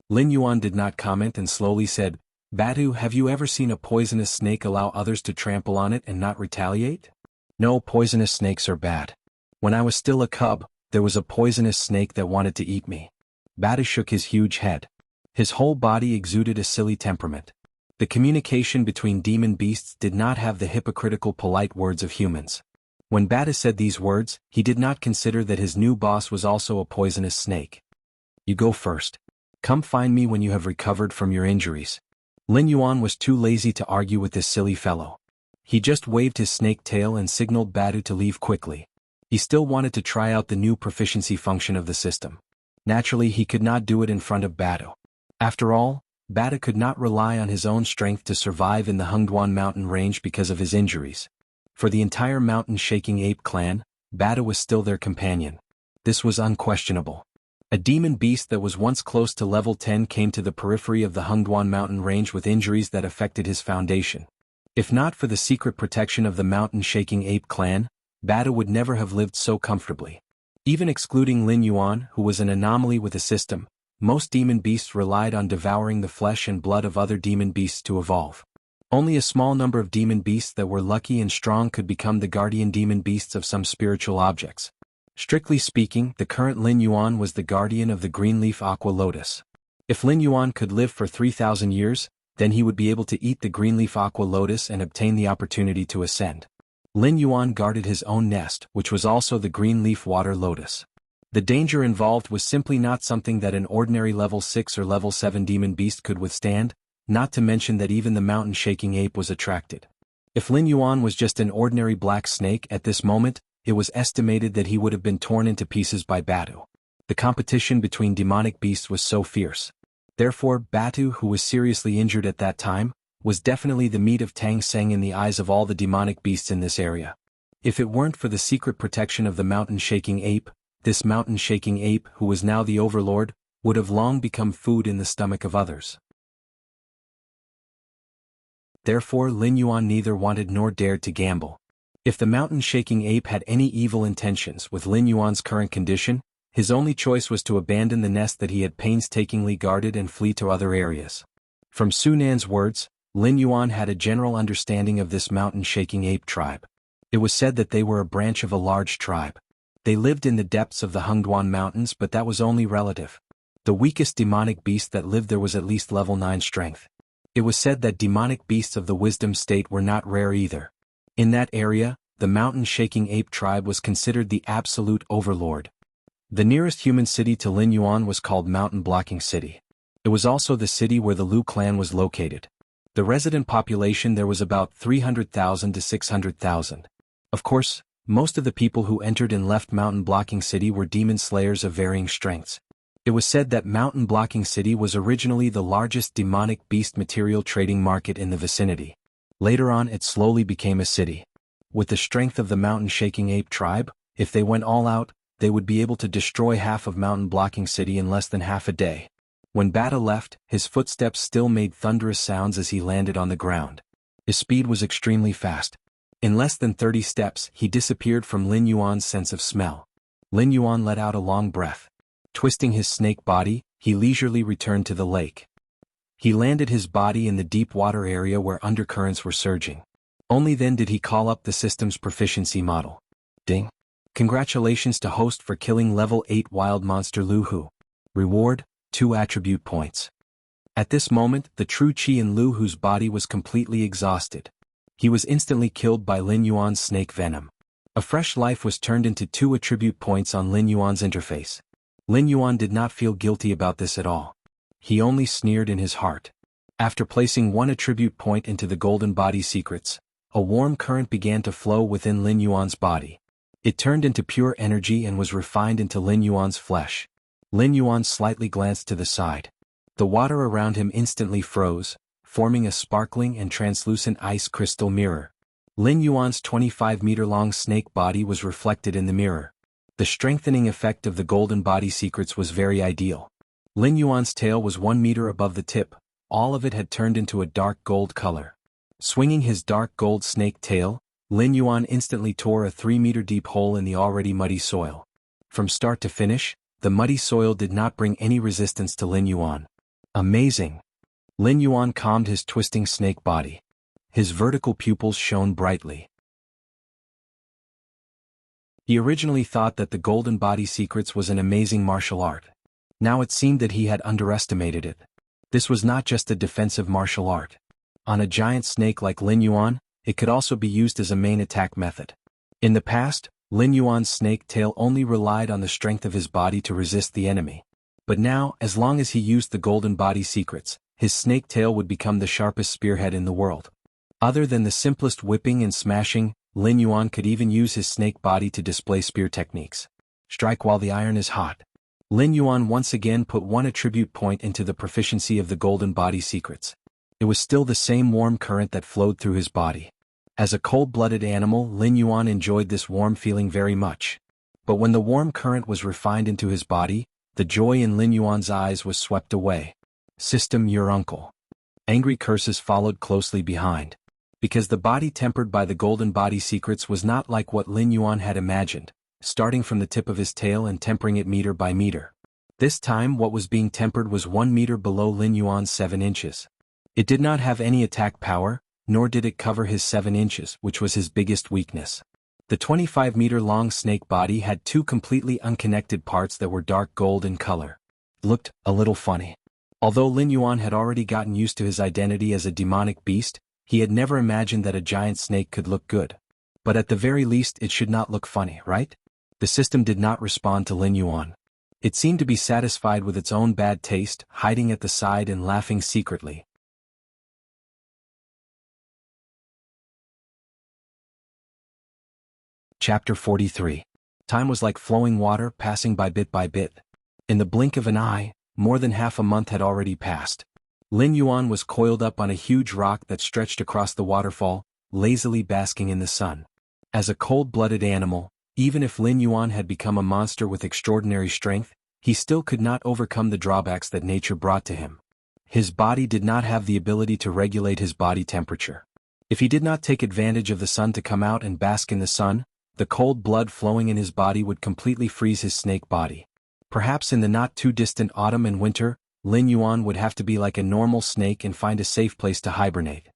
Lin Yuan did not comment and slowly said, "Batu, have you ever seen a poisonous snake allow others to trample on it and not retaliate?" "No, poisonous snakes are bad. When I was still a cub, there was a poisonous snake that wanted to eat me." Batu shook his huge head. His whole body exuded a silly temperament. The communication between demon beasts did not have the hypocritical polite words of humans. When Batu said these words, he did not consider that his new boss was also a poisonous snake. "You go first. Come find me when you have recovered from your injuries." Lin Yuan was too lazy to argue with this silly fellow. He just waved his snake tail and signaled Batu to leave quickly. He still wanted to try out the new proficiency function of the system. Naturally, he could not do it in front of Batu. After all, Batu could not rely on his own strength to survive in the Hengduan mountain range because of his injuries. For the entire mountain-shaking ape clan, Batu was still their companion. This was unquestionable. A demon beast that was once close to level 10 came to the periphery of the Hengduan mountain range with injuries that affected his foundation. If not for the secret protection of the mountain-shaking ape clan, Batu would never have lived so comfortably. Even excluding Lin Yuan, who was an anomaly with the system, most demon beasts relied on devouring the flesh and blood of other demon beasts to evolve. Only a small number of demon beasts that were lucky and strong could become the guardian demon beasts of some spiritual objects. Strictly speaking, the current Lin Yuan was the guardian of the green-leaf aqua lotus. If Lin Yuan could live for 3,000 years, then he would be able to eat the green-leaf aqua lotus and obtain the opportunity to ascend. Lin Yuan guarded his own nest, which was also the green-leaf water lotus. The danger involved was simply not something that an ordinary level 6 or level 7 demon beast could withstand, not to mention that even the mountain-shaking ape was attracted. If Lin Yuan was just an ordinary black snake at this moment, it was estimated that he would have been torn into pieces by Batu. The competition between demonic beasts was so fierce. Therefore, Batu, who was seriously injured at that time, was definitely the meat of Tang Seng in the eyes of all the demonic beasts in this area. If it weren't for the secret protection of the mountain-shaking ape, this mountain-shaking ape, who was now the overlord, would have long become food in the stomach of others. Therefore, Lin Yuan neither wanted nor dared to gamble. If the mountain-shaking ape had any evil intentions with Lin Yuan's current condition, his only choice was to abandon the nest that he had painstakingly guarded and flee to other areas. From Sun Nan's words, Lin Yuan had a general understanding of this mountain-shaking ape tribe. It was said that they were a branch of a large tribe. They lived in the depths of the Hengduan mountains, but that was only relative. The weakest demonic beast that lived there was at least level 9 strength. It was said that demonic beasts of the wisdom state were not rare either. In that area, the mountain-shaking ape tribe was considered the absolute overlord. The nearest human city to Lin Yuan was called Mountain Blocking City. It was also the city where the Lu clan was located. The resident population there was about 300,000 to 600,000. Of course, most of the people who entered and left Mountain Blocking City were demon slayers of varying strengths. It was said that Mountain Blocking City was originally the largest demonic beast material trading market in the vicinity. Later on, it slowly became a city. With the strength of the mountain-shaking ape tribe, if they went all out, they would be able to destroy half of Mountain Blocking City in less than half a day. When Batu left, his footsteps still made thunderous sounds as he landed on the ground. His speed was extremely fast. In less than 30 steps, he disappeared from Lin Yuan's sense of smell. Lin Yuan let out a long breath. Twisting his snake body, he leisurely returned to the lake. He landed his body in the deep water area where undercurrents were surging. Only then did he call up the system's proficiency model. Ding. Congratulations to host for killing level 8 wild monster Lu Hu. Reward, 2 attribute points. At this moment, the true chi in Lu Hu's body was completely exhausted. He was instantly killed by Lin Yuan's snake venom. A fresh life was turned into 2 attribute points on Lin Yuan's interface. Lin Yuan did not feel guilty about this at all. He only sneered in his heart. After placing 1 attribute point into the golden body secrets, a warm current began to flow within Lin Yuan's body. It turned into pure energy and was refined into Lin Yuan's flesh. Lin Yuan slightly glanced to the side. The water around him instantly froze, forming a sparkling and translucent ice crystal mirror. Lin Yuan's 25-meter-long snake body was reflected in the mirror. The strengthening effect of the golden body secrets was very ideal. Lin Yuan's tail was 1 meter above the tip, all of it had turned into a dark gold color. Swinging his dark gold snake tail, Lin Yuan instantly tore a 3-meter-deep hole in the already muddy soil. From start to finish, the muddy soil did not bring any resistance to Lin Yuan. Amazing! Lin Yuan calmed his twisting snake body. His vertical pupils shone brightly. He originally thought that the golden body secrets was an amazing martial art. Now it seemed that he had underestimated it. This was not just a defensive martial art. On a giant snake like Lin Yuan, it could also be used as a main attack method. In the past, Lin Yuan's snake tail only relied on the strength of his body to resist the enemy. But now, as long as he used the golden body secrets, his snake tail would become the sharpest spearhead in the world. Other than the simplest whipping and smashing, Lin Yuan could even use his snake body to display spear techniques. Strike while the iron is hot. Lin Yuan once again put 1 attribute point into the proficiency of the golden body secrets. It was still the same warm current that flowed through his body. As a cold-blooded animal, Lin Yuan enjoyed this warm feeling very much. But when the warm current was refined into his body, the joy in Lin Yuan's eyes was swept away. System, your uncle. Angry curses followed closely behind. Because the body tempered by the golden body secrets was not like what Lin Yuan had imagined, starting from the tip of his tail and tempering it meter by meter. This time what was being tempered was 1 meter below Lin Yuan's 7 inches. It did not have any attack power, nor did it cover his 7 inches, which was his biggest weakness. The 25-meter-long snake body had 2 completely unconnected parts that were dark gold in color. Looked a little funny. Although Lin Yuan had already gotten used to his identity as a demonic beast, he had never imagined that a giant snake could look good. But at the very least it should not look funny, right? The system did not respond to Lin Yuan. It seemed to be satisfied with its own bad taste, hiding at the side and laughing secretly. Chapter 43. Time was like flowing water, passing by bit by bit. In the blink of an eye, more than half a month had already passed. Lin Yuan was coiled up on a huge rock that stretched across the waterfall, lazily basking in the sun. As a cold-blooded animal, even if Lin Yuan had become a monster with extraordinary strength, he still could not overcome the drawbacks that nature brought to him. His body did not have the ability to regulate his body temperature. If he did not take advantage of the sun to come out and bask in the sun, the cold blood flowing in his body would completely freeze his snake body. Perhaps in the not-too-distant autumn and winter, Lin Yuan would have to be like a normal snake and find a safe place to hibernate.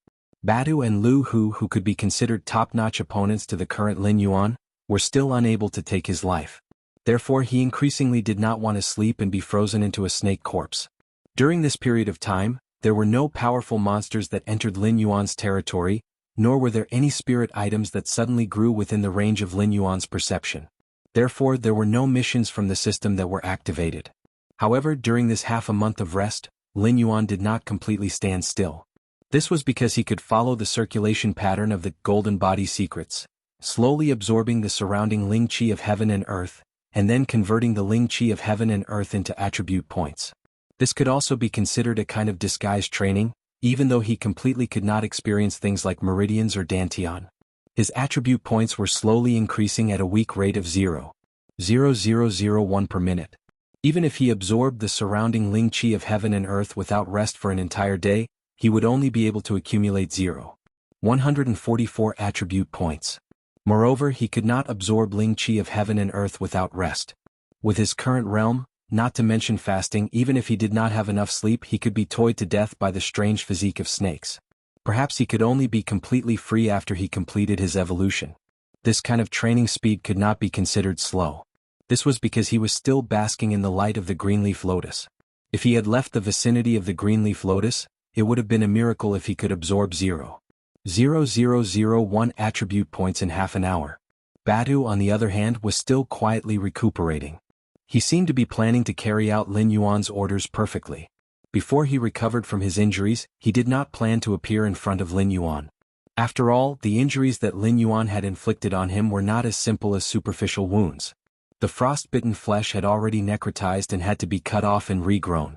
Badu and Lu Hu, who could be considered top-notch opponents to the current Lin Yuan, were still unable to take his life. Therefore he increasingly did not want to sleep and be frozen into a snake corpse. During this period of time, there were no powerful monsters that entered Lin Yuan's territory, nor were there any spirit items that suddenly grew within the range of Lin Yuan's perception. Therefore there were no missions from the system that were activated. However, during this half a month of rest, Lin Yuan did not completely stand still. This was because he could follow the circulation pattern of the golden body secrets, slowly absorbing the surrounding Ling Qi of heaven and earth, and then converting the Ling Qi of heaven and earth into attribute points. This could also be considered a kind of disguised training, even though he completely could not experience things like meridians or dantian. His attribute points were slowly increasing at a weak rate of 0.0001 per minute. Even if he absorbed the surrounding Ling Qi of heaven and earth without rest for an entire day, he would only be able to accumulate 0.144 attribute points. Moreover, he could not absorb Ling Qi of heaven and earth without rest. With his current realm, not to mention fasting, even if he did not have enough sleep, he could be toyed to death by the strange physique of snakes. Perhaps he could only be completely free after he completed his evolution. This kind of training speed could not be considered slow. This was because he was still basking in the light of the greenleaf lotus. If he had left the vicinity of the greenleaf lotus, it would have been a miracle if he could absorb 0.0001 attribute points in half an hour. Badu, on the other hand, was still quietly recuperating. He seemed to be planning to carry out Lin Yuan's orders perfectly. Before he recovered from his injuries, he did not plan to appear in front of Lin Yuan. After all, the injuries that Lin Yuan had inflicted on him were not as simple as superficial wounds. The frostbitten flesh had already necrotized and had to be cut off and regrown.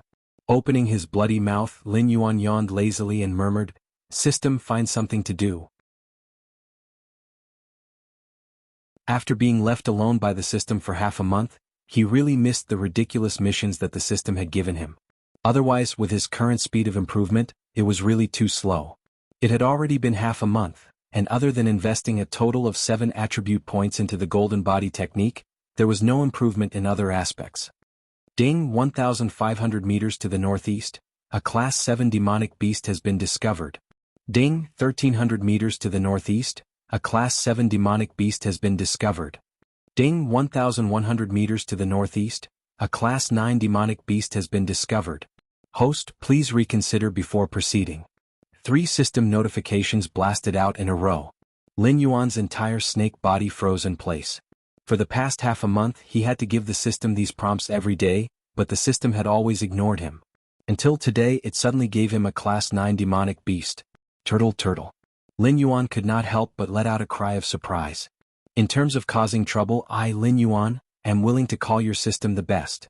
Opening his bloody mouth, Lin Yuan yawned lazily and murmured, "System, find something to do." After being left alone by the system for half a month, he really missed the ridiculous missions that the system had given him. Otherwise, with his current speed of improvement, it was really too slow. It had already been half a month, and other than investing a total of 7 attribute points into the golden body technique, there was no improvement in other aspects. Ding, 1,500 meters to the northeast, a Class 7 demonic beast has been discovered. Ding, 1,300 meters to the northeast, a Class 7 demonic beast has been discovered. Ding, 1,100 meters to the northeast, a Class 9 demonic beast has been discovered. Host, please reconsider before proceeding. 3 system notifications blasted out in a row. Lin Yuan's entire snake body froze in place. For the past half a month he had to give the system these prompts every day, but the system had always ignored him. Until today it suddenly gave him a Class 9 demonic beast. Turtle turtle. Lin Yuan could not help but let out a cry of surprise. In terms of causing trouble, I, Lin Yuan, am willing to call your system the best.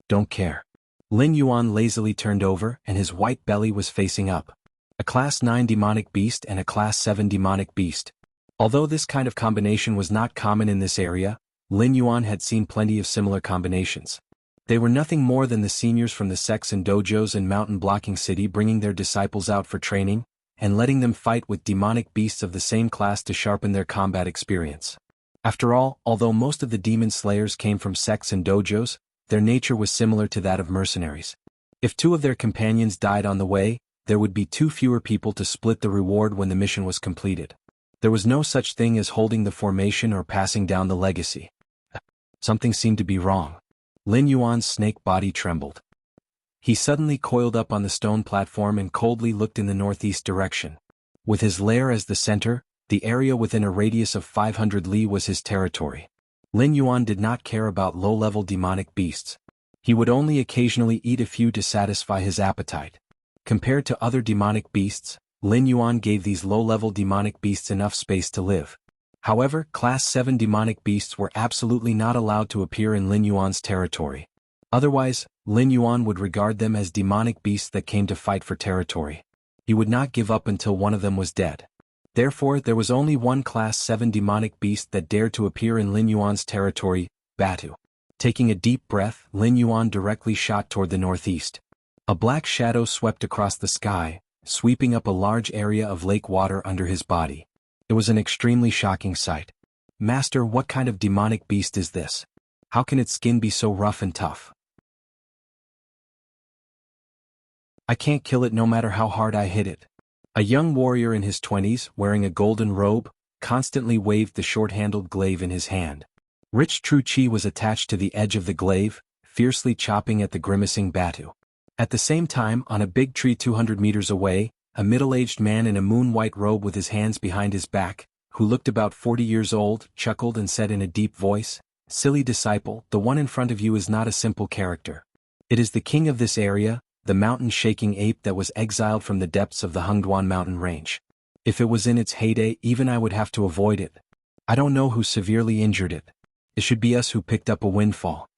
Don't care. Lin Yuan lazily turned over and his white belly was facing up. A Class 9 demonic beast and a Class 7 demonic beast. Although this kind of combination was not common in this area, Lin Yuan had seen plenty of similar combinations. They were nothing more than the seniors from the sects and dojos in Mountain Blocking City bringing their disciples out for training, and letting them fight with demonic beasts of the same class to sharpen their combat experience. After all, although most of the demon slayers came from sects and dojos, their nature was similar to that of mercenaries. If 2 of their companions died on the way, there would be 2 fewer people to split the reward when the mission was completed. There was no such thing as holding the formation or passing down the legacy. Something seemed to be wrong. Lin Yuan's snake body trembled. He suddenly coiled up on the stone platform and coldly looked in the northeast direction. With his lair as the center, the area within a radius of 500 li was his territory. Lin Yuan did not care about low-level demonic beasts. He would only occasionally eat a few to satisfy his appetite. Compared to other demonic beasts, Lin Yuan gave these low-level demonic beasts enough space to live. However, Class 7 demonic beasts were absolutely not allowed to appear in Lin Yuan's territory. Otherwise, Lin Yuan would regard them as demonic beasts that came to fight for territory. He would not give up until one of them was dead. Therefore, there was only one Class 7 demonic beast that dared to appear in Lin Yuan's territory, Batu. Taking a deep breath, Lin Yuan directly shot toward the northeast. A black shadow swept across the sky, sweeping up a large area of lake water under his body. It was an extremely shocking sight. Master, what kind of demonic beast is this? How can its skin be so rough and tough? I can't kill it no matter how hard I hit it. A young warrior in his 20s, wearing a golden robe, constantly waved the short-handled glaive in his hand. Rich true chi was attached to the edge of the glaive, fiercely chopping at the grimacing Batu. At the same time, on a big tree 200 meters away, a middle-aged man in a moon-white robe with his hands behind his back, who looked about 40 years old, chuckled and said in a deep voice, "Silly disciple, the one in front of you is not a simple character. It is the king of this area, the mountain-shaking ape that was exiled from the depths of the Hengduan mountain range. If it was in its heyday, even I would have to avoid it. I don't know who severely injured it. It should be us who picked up a windfall."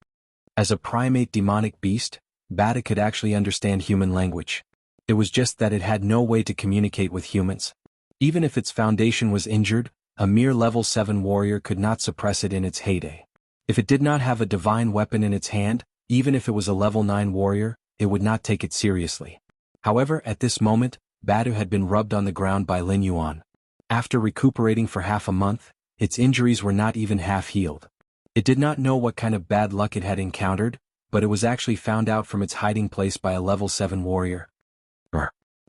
As a primate demonic beast, Bata could actually understand human language. It was just that it had no way to communicate with humans. Even if its foundation was injured, a mere level 7 warrior could not suppress it in its heyday. If it did not have a divine weapon in its hand, even if it was a level 9 warrior, it would not take it seriously. However, at this moment, Batu had been rubbed on the ground by Lin Yuan. After recuperating for half a month, its injuries were not even half healed. It did not know what kind of bad luck it had encountered, but it was actually found out from its hiding place by a level 7 warrior.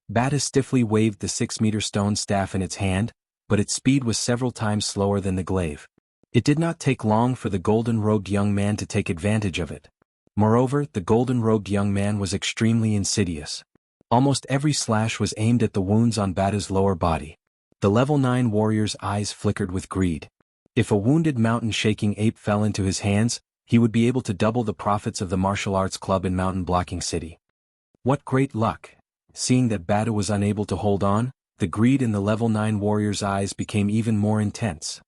Bata stiffly waved the 6-meter stone staff in its hand, but its speed was several times slower than the glaive. It did not take long for the golden-robed young man to take advantage of it. Moreover, the golden-robed young man was extremely insidious. Almost every slash was aimed at the wounds on Bata's lower body. The level 9 warrior's eyes flickered with greed. If a wounded mountain-shaking ape fell into his hands, he would be able to double the profits of the martial arts club in Mountain Blocking City. What great luck! Seeing that Bata was unable to hold on, the greed in the level 9 warrior's eyes became even more intense.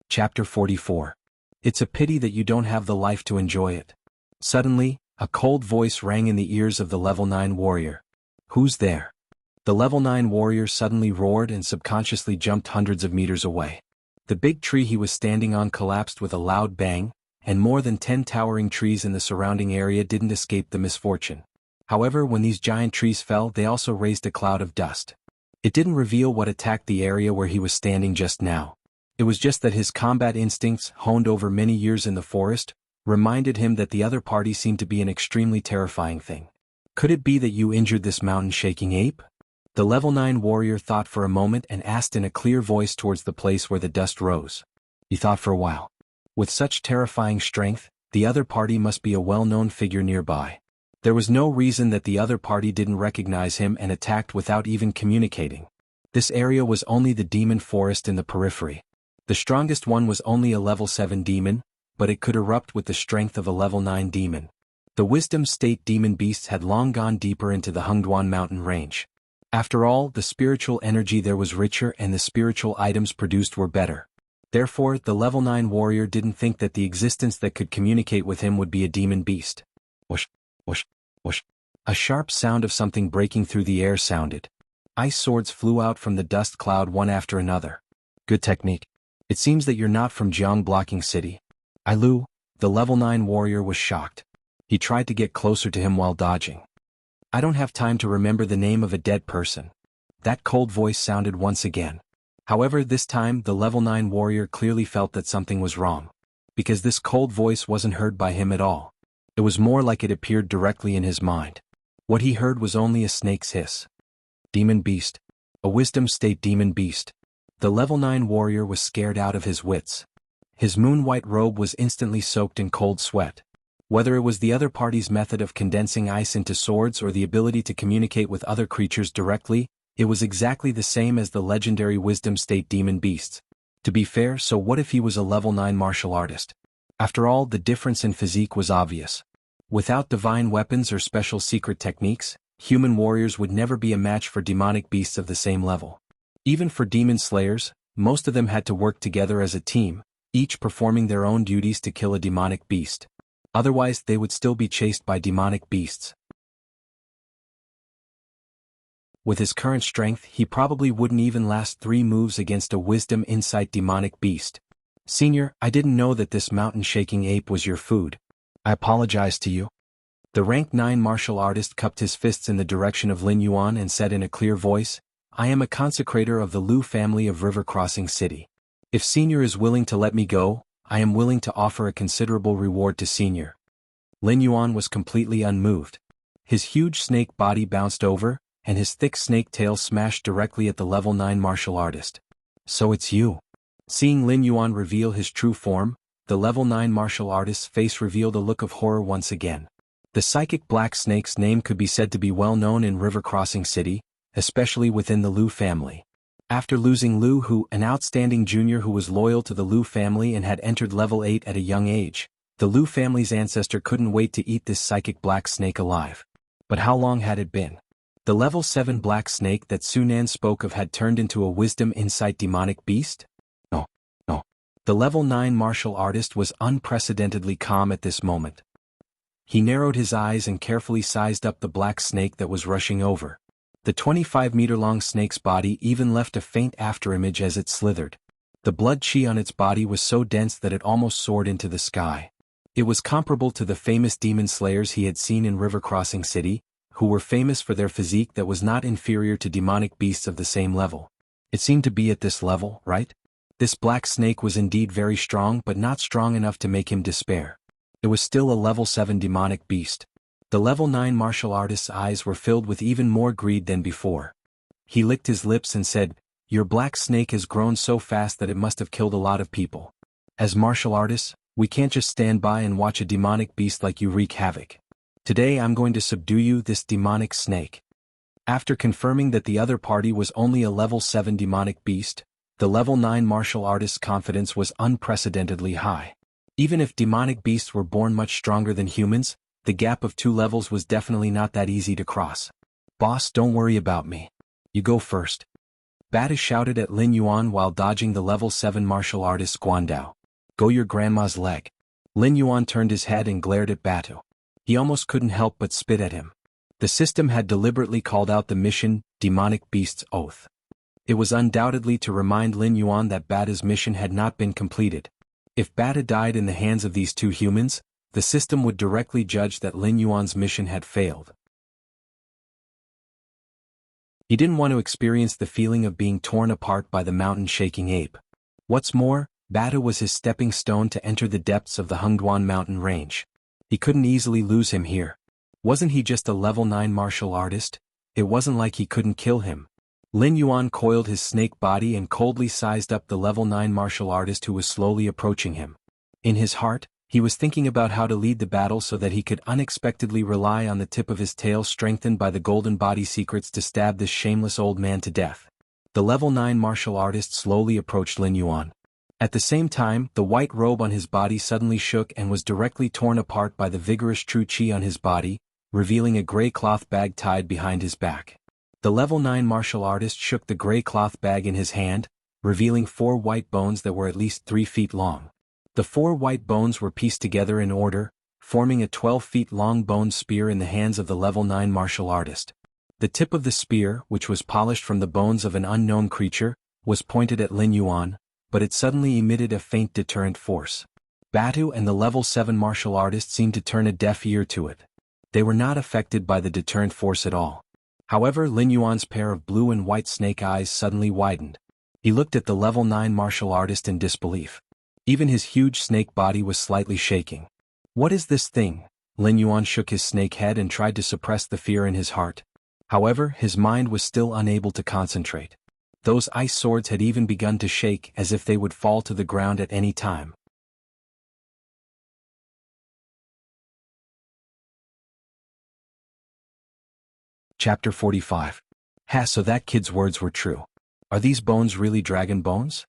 Chapter 44. It's a pity that you don't have the life to enjoy it. Suddenly, a cold voice rang in the ears of the level 9 warrior. Who's there? The level 9 warrior suddenly roared and subconsciously jumped hundreds of meters away. The big tree he was standing on collapsed with a loud bang, and more than 10 towering trees in the surrounding area didn't escape the misfortune. However, when these giant trees fell, they also raised a cloud of dust. It didn't reveal what attacked the area where he was standing just now. It was just that his combat instincts, honed over many years in the forest, reminded him that the other party seemed to be an extremely terrifying thing. Could it be that you injured this mountain-shaking ape? The level 9 warrior thought for a moment and asked in a clear voice towards the place where the dust rose. He thought for a while. With such terrifying strength, the other party must be a well-known figure nearby. There was no reason that the other party didn't recognize him and attacked without even communicating. This area was only the demon forest in the periphery. The strongest one was only a level 7 demon, but it could erupt with the strength of a level 9 demon. The wisdom state demon beasts had long gone deeper into the Hengduan mountain range. After all, the spiritual energy there was richer and the spiritual items produced were better. Therefore, the level 9 warrior didn't think that the existence that could communicate with him would be a demon beast. Whoosh, whoosh, whoosh. A sharp sound of something breaking through the air sounded. Ice swords flew out from the dust cloud one after another. Good technique. It seems that you're not from Jianghu blocking city. Lu, the level 9 warrior was shocked. He tried to get closer to him while dodging. I don't have time to remember the name of a dead person. That cold voice sounded once again. However, this time the level 9 warrior clearly felt that something was wrong. Because this cold voice wasn't heard by him at all. It was more like it appeared directly in his mind. What he heard was only a snake's hiss. Demon beast. A wisdom state demon beast. The level 9 warrior was scared out of his wits. His moon-white robe was instantly soaked in cold sweat. Whether it was the other party's method of condensing ice into swords or the ability to communicate with other creatures directly, it was exactly the same as the legendary wisdom state demon beasts. To be fair, so what if he was a level 9 martial artist? After all, the difference in physique was obvious. Without divine weapons or special secret techniques, human warriors would never be a match for demonic beasts of the same level. Even for demon slayers, most of them had to work together as a team, each performing their own duties to kill a demonic beast. Otherwise, they would still be chased by demonic beasts. With his current strength, he probably wouldn't even last 3 moves against a wisdom insight demonic beast. Senior, I didn't know that this mountain-shaking ape was your food. I apologize to you. The rank 9 martial artist cupped his fists in the direction of Lin Yuan and said in a clear voice, I am a consecrator of the Lu family of River Crossing City. If Senior is willing to let me go, I am willing to offer a considerable reward to Senior. Lin Yuan was completely unmoved. His huge snake body bounced over, and his thick snake tail smashed directly at the level 9 martial artist. So it's you. Seeing Lin Yuan reveal his true form, the level 9 martial artist's face revealed a look of horror once again. The psychic black snake's name could be said to be well known in River Crossing City, especially within the Lu family. After losing Lu Hu, an outstanding junior who was loyal to the Lu family and had entered level 8 at a young age, the Lu family's ancestor couldn't wait to eat this psychic black snake alive. But how long had it been? The level 7 black snake that Sunan spoke of had turned into a wisdom insight demonic beast? No. The level 9 martial artist was unprecedentedly calm at this moment. He narrowed his eyes and carefully sized up the black snake that was rushing over. The 25-meter-long snake's body even left a faint afterimage as it slithered. The blood chi on its body was so dense that it almost soared into the sky. It was comparable to the famous demon slayers he had seen in River Crossing City, who were famous for their physique that was not inferior to demonic beasts of the same level. It seemed to be at this level, right? This black snake was indeed very strong, but not strong enough to make him despair. It was still a level 7 demonic beast. The level 9 martial artist's eyes were filled with even more greed than before. He licked his lips and said, Your black snake has grown so fast that it must have killed a lot of people. As martial artists, we can't just stand by and watch a demonic beast like you wreak havoc. Today I'm going to subdue you, this demonic snake. After confirming that the other party was only a level 7 demonic beast, the level 9 martial artist's confidence was unprecedentedly high. Even if demonic beasts were born much stronger than humans, the gap of 2 levels was definitely not that easy to cross. Boss, don't worry about me. You go first. Batu shouted at Lin Yuan while dodging the level 7 martial artist Guandao. Go your grandma's leg. Lin Yuan turned his head and glared at Batu. He almost couldn't help but spit at him. The system had deliberately called out the mission, Demonic Beast's Oath. It was undoubtedly to remind Lin Yuan that Bata's mission had not been completed. If Bata died in the hands of these two humans, the system would directly judge that Lin Yuan's mission had failed. He didn't want to experience the feeling of being torn apart by the mountain-shaking ape. What's more, Bata was his stepping stone to enter the depths of the Hengduan mountain range. He couldn't easily lose him here. Wasn't he just a level 9 martial artist? It wasn't like he couldn't kill him. Lin Yuan coiled his snake body and coldly sized up the level 9 martial artist who was slowly approaching him. In his heart, he was thinking about how to lead the battle so that he could unexpectedly rely on the tip of his tail strengthened by the golden body secrets to stab this shameless old man to death. The level 9 martial artist slowly approached Lin Yuan. At the same time, the white robe on his body suddenly shook and was directly torn apart by the vigorous true qi on his body, revealing a gray cloth bag tied behind his back. The level 9 martial artist shook the gray cloth bag in his hand, revealing 4 white bones that were at least 3 feet long. The 4 white bones were pieced together in order, forming a 12 feet long bone spear in the hands of the level 9 martial artist. The tip of the spear, which was polished from the bones of an unknown creature, was pointed at Lin Yuan, but it suddenly emitted a faint deterrent force. Batu and the level 7 martial artist seemed to turn a deaf ear to it. They were not affected by the deterrent force at all. However, Lin Yuan's pair of blue and white snake eyes suddenly widened. He looked at the level 9 martial artist in disbelief. Even his huge snake body was slightly shaking. What is this thing? Lin Yuan shook his snake head and tried to suppress the fear in his heart. However, his mind was still unable to concentrate. Those ice swords had even begun to shake as if they would fall to the ground at any time. Chapter 45. So that kid's words were true. Are these bones really dragon bones?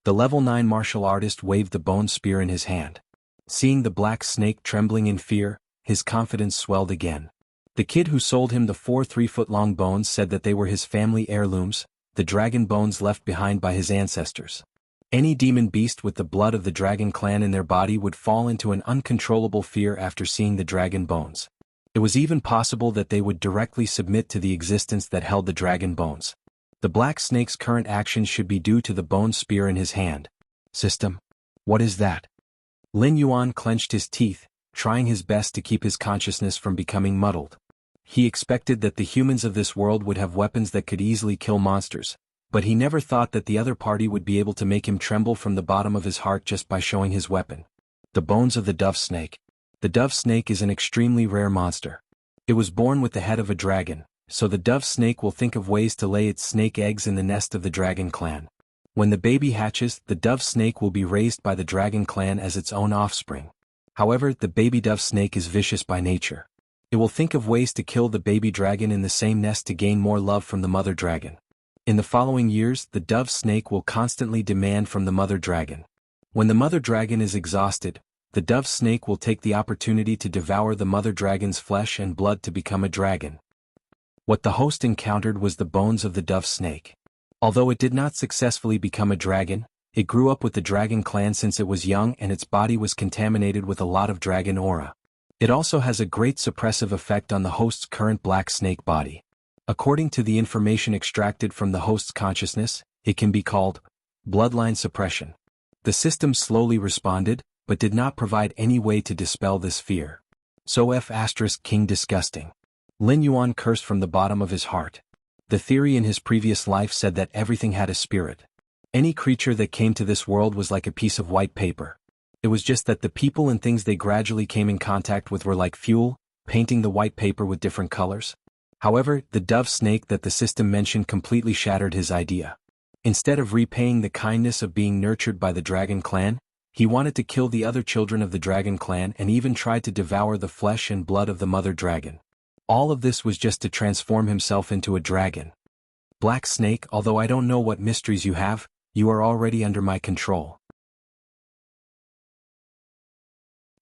The level 9 martial artist waved the bone spear in his hand. Seeing the black snake trembling in fear, his confidence swelled again. The kid who sold him the 4 3-foot-long bones said that they were his family heirlooms, the dragon bones left behind by his ancestors. Any demon beast with the blood of the dragon clan in their body would fall into an uncontrollable fear after seeing the dragon bones. It was even possible that they would directly submit to the existence that held the dragon bones. The black snake's current actions should be due to the bone spear in his hand. System? What is that? Lin Yuan clenched his teeth, trying his best to keep his consciousness from becoming muddled. He expected that the humans of this world would have weapons that could easily kill monsters, but he never thought that the other party would be able to make him tremble from the bottom of his heart just by showing his weapon. The bones of the dove snake. The dove snake is an extremely rare monster. It was born with the head of a dragon, so the dove snake will think of ways to lay its snake eggs in the nest of the dragon clan. When the baby hatches, the dove snake will be raised by the dragon clan as its own offspring. However, the baby dove snake is vicious by nature. It will think of ways to kill the baby dragon in the same nest to gain more love from the mother dragon. In the following years, the dove snake will constantly demand from the mother dragon. When the mother dragon is exhausted, the dove snake will take the opportunity to devour the mother dragon's flesh and blood to become a dragon. What the host encountered was the bones of the dove snake. Although it did not successfully become a dragon, it grew up with the dragon clan since it was young and its body was contaminated with a lot of dragon aura. It also has a great suppressive effect on the host's current black snake body. According to the information extracted from the host's consciousness, it can be called bloodline suppression. The system slowly responded, but did not provide any way to dispel this fear. So King disgusting. Lin Yuan cursed from the bottom of his heart. The theory in his previous life said that everything had a spirit. Any creature that came to this world was like a piece of white paper. It was just that the people and things they gradually came in contact with were like fuel, painting the white paper with different colors. However, the dove snake that the system mentioned completely shattered his idea. Instead of repaying the kindness of being nurtured by the dragon clan, he wanted to kill the other children of the dragon clan and even tried to devour the flesh and blood of the mother dragon. All of this was just to transform himself into a dragon. Black Snake, although I don't know what mysteries you have, you are already under my control.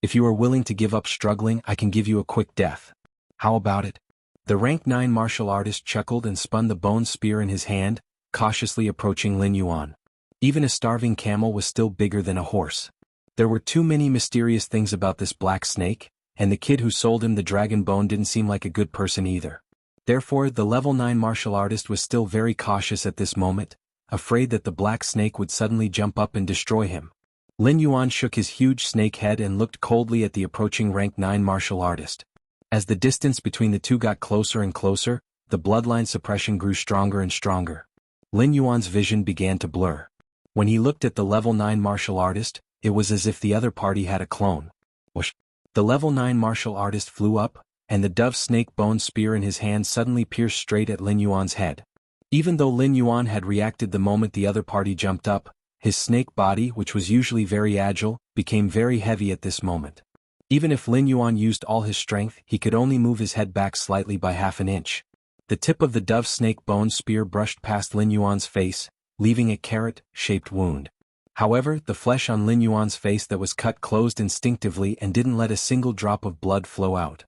If you are willing to give up struggling, I can give you a quick death. How about it? The rank 9 martial artist chuckled and spun the bone spear in his hand, cautiously approaching Lin Yuan. Even a starving camel was still bigger than a horse. There were too many mysterious things about this black snake, and the kid who sold him the dragon bone didn't seem like a good person either. Therefore, the level 9 martial artist was still very cautious at this moment, afraid that the black snake would suddenly jump up and destroy him. Lin Yuan shook his huge snake head and looked coldly at the approaching rank 9 martial artist. As the distance between the two got closer and closer, the bloodline suppression grew stronger and stronger. Lin Yuan's vision began to blur. When he looked at the level 9 martial artist, it was as if the other party had a clone. Whoosh! The level 9 martial artist flew up, and the dove snake bone spear in his hand suddenly pierced straight at Lin Yuan's head. Even though Lin Yuan had reacted the moment the other party jumped up, his snake body, which was usually very agile, became very heavy at this moment. Even if Lin Yuan used all his strength, he could only move his head back slightly by half an inch. The tip of the dove snake bone spear brushed past Lin Yuan's face, leaving a carrot-shaped wound. However, the flesh on Lin Yuan's face that was cut closed instinctively and didn't let a single drop of blood flow out.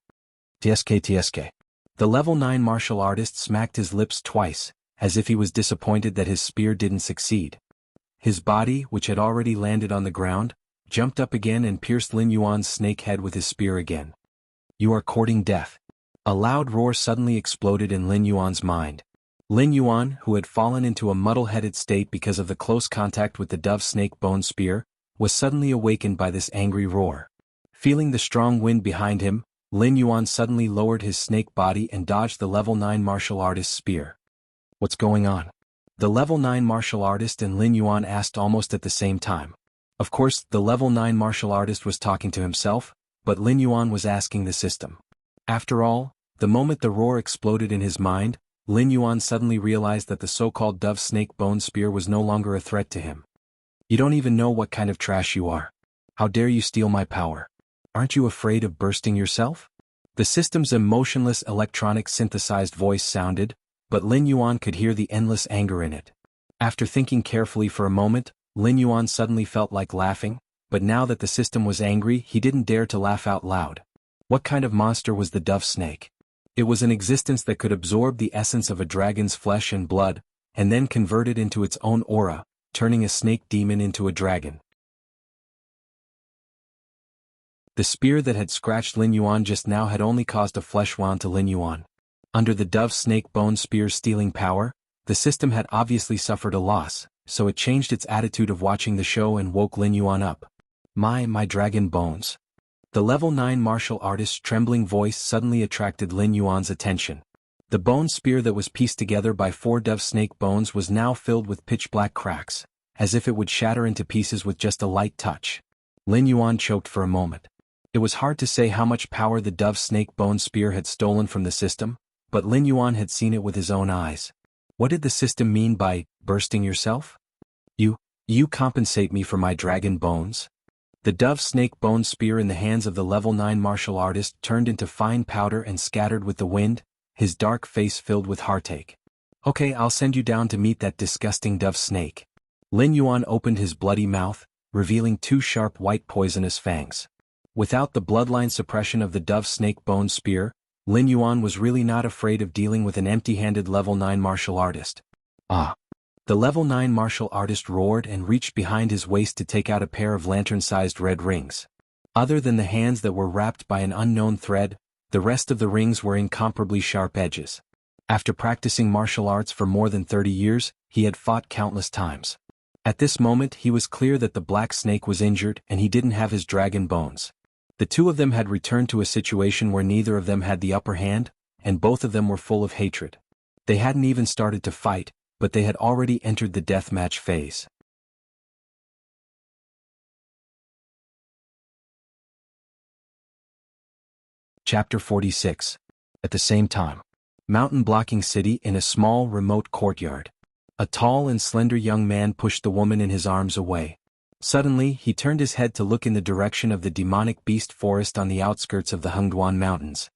TSK. The level 9 martial artist smacked his lips twice, as if he was disappointed that his spear didn't succeed. His body, which had already landed on the ground, jumped up again and pierced Lin Yuan's snake head with his spear again. You are courting death. A loud roar suddenly exploded in Lin Yuan's mind. Lin Yuan, who had fallen into a muddle-headed state because of the close contact with the dove snake bone spear, was suddenly awakened by this angry roar. Feeling the strong wind behind him, Lin Yuan suddenly lowered his snake body and dodged the level 9 martial artist's spear. What's going on? The level 9 martial artist and Lin Yuan asked almost at the same time. Of course, the level 9 martial artist was talking to himself, but Lin Yuan was asking the system. After all, the moment the roar exploded in his mind, Lin Yuan suddenly realized that the so-called dove snake bone spear was no longer a threat to him. You don't even know what kind of trash you are. How dare you steal my power? Aren't you afraid of bursting yourself? The system's emotionless electronic synthesized voice sounded, but Lin Yuan could hear the endless anger in it. After thinking carefully for a moment, Lin Yuan suddenly felt like laughing, but now that the system was angry, he didn't dare to laugh out loud. What kind of monster was the dove snake? It was an existence that could absorb the essence of a dragon's flesh and blood, and then convert it into its own aura, turning a snake demon into a dragon. The spear that had scratched Lin Yuan just now had only caused a flesh wound to Lin Yuan. Under the dove snake bone spear's stealing power, the system had obviously suffered a loss, so it changed its attitude of watching the show and woke Lin Yuan up. My dragon bones. The level 9 martial artist's trembling voice suddenly attracted Lin Yuan's attention. The bone spear that was pieced together by 4 dove snake bones was now filled with pitch-black cracks, as if it would shatter into pieces with just a light touch. Lin Yuan choked for a moment. It was hard to say how much power the dove snake bone spear had stolen from the system, but Lin Yuan had seen it with his own eyes. What did the system mean by bursting yourself? You compensate me for my dragon bones? The dove snake bone spear in the hands of the level 9 martial artist turned into fine powder and scattered with the wind, his dark face filled with heartache. Okay, I'll send you down to meet that disgusting dove snake. Lin Yuan opened his bloody mouth, revealing 2 sharp white poisonous fangs. Without the bloodline suppression of the dove snake bone spear, Lin Yuan was really not afraid of dealing with an empty-handed level 9 martial artist. Ah! The level 9 martial artist roared and reached behind his waist to take out a pair of lantern-sized red rings. Other than the hands that were wrapped by an unknown thread, the rest of the rings were incomparably sharp edges. After practicing martial arts for more than 30 years, he had fought countless times. At this moment he was clear that the black snake was injured and he didn't have his dragon bones. The two of them had returned to a situation where neither of them had the upper hand, and both of them were full of hatred. They hadn't even started to fight, but they had already entered the deathmatch phase. Chapter 46. At the same time. Mountain-blocking city in a small, remote courtyard. A tall and slender young man pushed the woman in his arms away. Suddenly, he turned his head to look in the direction of the demonic beast forest on the outskirts of the Hengduan Mountains.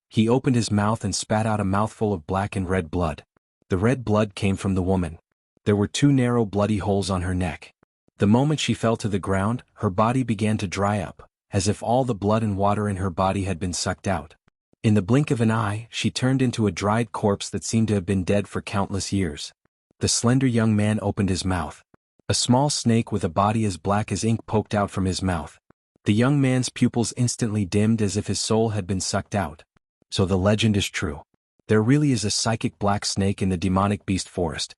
He opened his mouth and spat out a mouthful of black and red blood. The red blood came from the woman. There were 2 narrow bloody holes on her neck. The moment she fell to the ground, her body began to dry up, as if all the blood and water in her body had been sucked out. In the blink of an eye, she turned into a dried corpse that seemed to have been dead for countless years. The slender young man opened his mouth. A small snake with a body as black as ink poked out from his mouth. The young man's pupils instantly dimmed as if his soul had been sucked out. So the legend is true. There really is a psychic black snake in the demonic beast forest.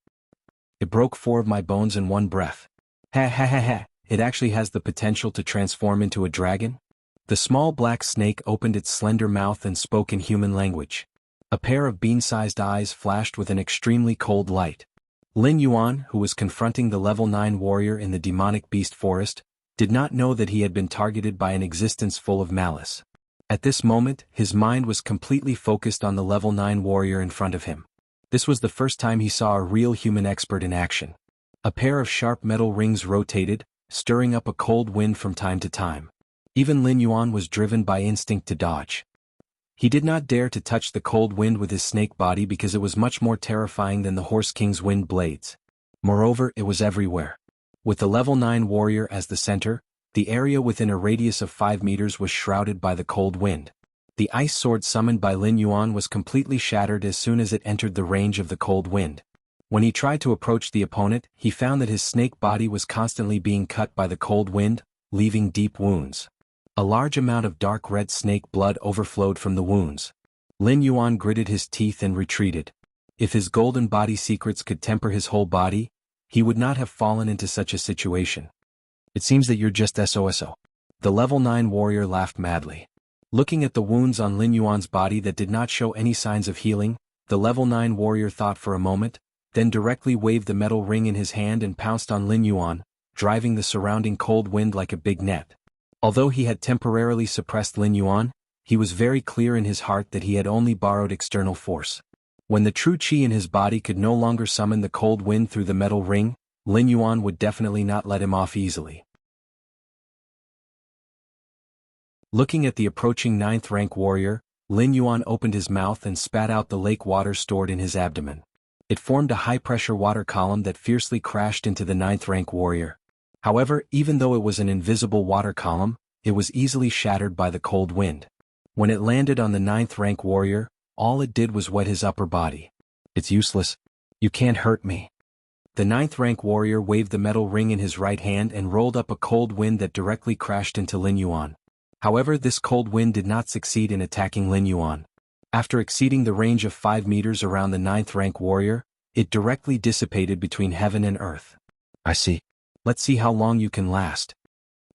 It broke 4 of my bones in one breath. Ha ha ha ha, it actually has the potential to transform into a dragon? The small black snake opened its slender mouth and spoke in human language. A pair of bean-sized eyes flashed with an extremely cold light. Lin Yuan, who was confronting the level 9 warrior in the demonic beast forest, did not know that he had been targeted by an existence full of malice. At this moment, his mind was completely focused on the level 9 warrior in front of him. This was the first time he saw a real human expert in action. A pair of sharp metal rings rotated, stirring up a cold wind from time to time. Even Lin Yuan was driven by instinct to dodge. He did not dare to touch the cold wind with his snake body because it was much more terrifying than the Horse King's wind blades. Moreover, it was everywhere. With the level 9 warrior as the center, the area within a radius of 5 meters was shrouded by the cold wind. The ice sword summoned by Lin Yuan was completely shattered as soon as it entered the range of the cold wind. When he tried to approach the opponent, he found that his snake body was constantly being cut by the cold wind, leaving deep wounds. A large amount of dark red snake blood overflowed from the wounds. Lin Yuan gritted his teeth and retreated. If his golden body secrets could temper his whole body, he would not have fallen into such a situation. It seems that you're just SOSO. The level 9 warrior laughed madly. Looking at the wounds on Lin Yuan's body that did not show any signs of healing, the level 9 warrior thought for a moment, then directly waved the metal ring in his hand and pounced on Lin Yuan, driving the surrounding cold wind like a big net. Although he had temporarily suppressed Lin Yuan, he was very clear in his heart that he had only borrowed external force. When the true chi in his body could no longer summon the cold wind through the metal ring, Lin Yuan would definitely not let him off easily. Looking at the approaching 9th rank warrior, Lin Yuan opened his mouth and spat out the lake water stored in his abdomen. It formed a high-pressure water column that fiercely crashed into the 9th rank warrior. However, even though it was an invisible water column, it was easily shattered by the cold wind. When it landed on the 9th rank warrior, all it did was wet his upper body. It's useless. You can't hurt me. The 9th rank warrior waved the metal ring in his right hand and rolled up a cold wind that directly crashed into Lin Yuan. However, this cold wind did not succeed in attacking Lin Yuan. After exceeding the range of 5 meters around the 9th rank warrior, it directly dissipated between heaven and earth. I see. Let's see how long you can last.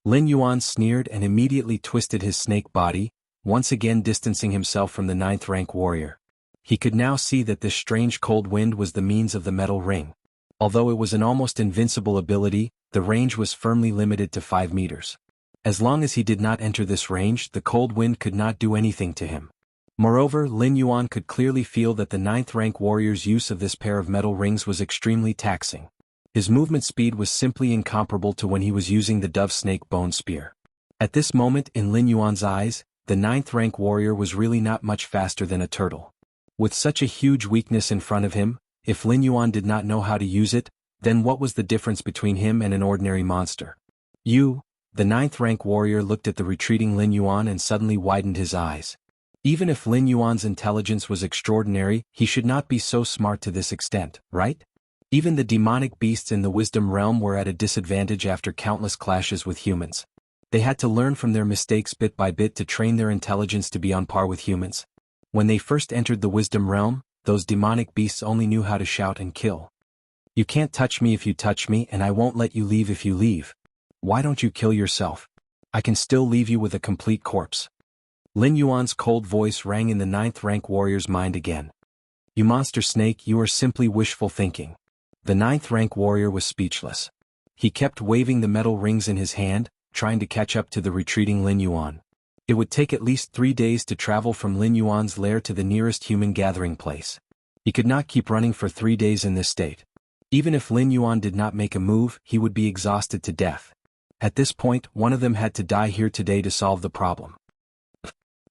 Lin Yuan sneered and immediately twisted his snake body, once again distancing himself from the 9th rank warrior. He could now see that this strange cold wind was the means of the metal ring. Although it was an almost invincible ability, the range was firmly limited to 5 meters. As long as he did not enter this range, the cold wind could not do anything to him. Moreover, Lin Yuan could clearly feel that the 9th rank warrior's use of this pair of metal rings was extremely taxing. His movement speed was simply incomparable to when he was using the dove snake bone spear. At this moment in Lin Yuan's eyes, the 9th rank warrior was really not much faster than a turtle. With such a huge weakness in front of him, if Lin Yuan did not know how to use it, then what was the difference between him and an ordinary monster? The 9th rank warrior looked at the retreating Lin Yuan and suddenly widened his eyes. Even if Lin Yuan's intelligence was extraordinary, he should not be so smart to this extent, right? Even the demonic beasts in the wisdom realm were at a disadvantage after countless clashes with humans. They had to learn from their mistakes bit by bit to train their intelligence to be on par with humans. When they first entered the wisdom realm, those demonic beasts only knew how to shout and kill. You can't touch me if you touch me, and I won't let you leave if you leave. Why don't you kill yourself? I can still leave you with a complete corpse. Lin Yuan's cold voice rang in the 9th rank warrior's mind again. You monster snake, you are simply wishful thinking. The 9th rank warrior was speechless. He kept waving the metal rings in his hand, trying to catch up to the retreating Lin Yuan. It would take at least 3 days to travel from Lin Yuan's lair to the nearest human gathering place. He could not keep running for 3 days in this state. Even if Lin Yuan did not make a move, he would be exhausted to death. At this point, one of them had to die here today to solve the problem.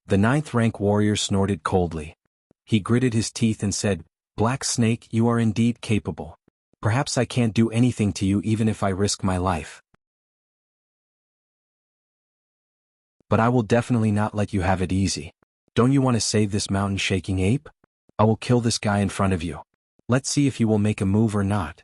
The 9th rank warrior snorted coldly. He gritted his teeth and said, Black Snake, you are indeed capable. Perhaps I can't do anything to you even if I risk my life. But I will definitely not let you have it easy. Don't you want to save this mountain-shaking ape? I will kill this guy in front of you. Let's see if you will make a move or not.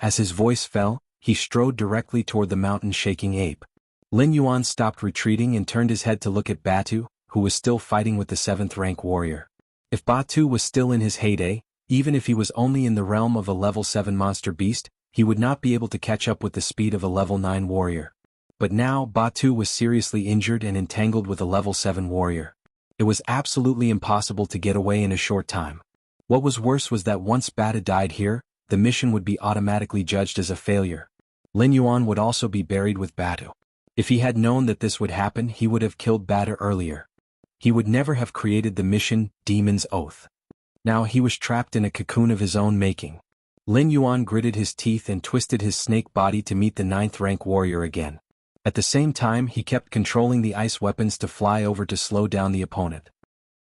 As his voice fell, he strode directly toward the mountain-shaking ape. Lin Yuan stopped retreating and turned his head to look at Batu, who was still fighting with the 7th rank warrior. If Batu was still in his heyday, even if he was only in the realm of a level 7 monster beast, he would not be able to catch up with the speed of a level 9 warrior. But now Batu was seriously injured and entangled with a level 7 warrior. It was absolutely impossible to get away in a short time. What was worse was that once Batu died here, the mission would be automatically judged as a failure. Lin Yuan would also be buried with Batu. If he had known that this would happen, he would have killed Batu earlier. He would never have created the mission, Demon's Oath. Now he was trapped in a cocoon of his own making. Lin Yuan gritted his teeth and twisted his snake body to meet the 9th rank warrior again. At the same time, he kept controlling the ice weapons to fly over to slow down the opponent.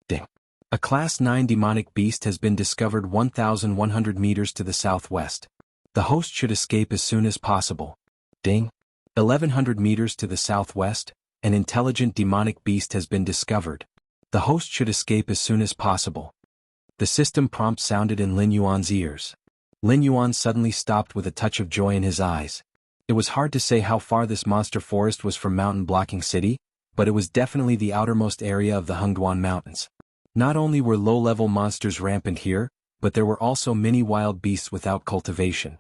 Ding. A Class 9 demonic beast has been discovered 1,100 meters to the southwest. The host should escape as soon as possible. Ding. 1,100 meters to the southwest, an intelligent demonic beast has been discovered. The host should escape as soon as possible. The system prompt sounded in Lin Yuan's ears. Lin Yuan suddenly stopped with a touch of joy in his eyes. It was hard to say how far this monster forest was from Mountain Blocking City, but it was definitely the outermost area of the Hengduan Mountains. Not only were low-level monsters rampant here, but there were also many wild beasts without cultivation.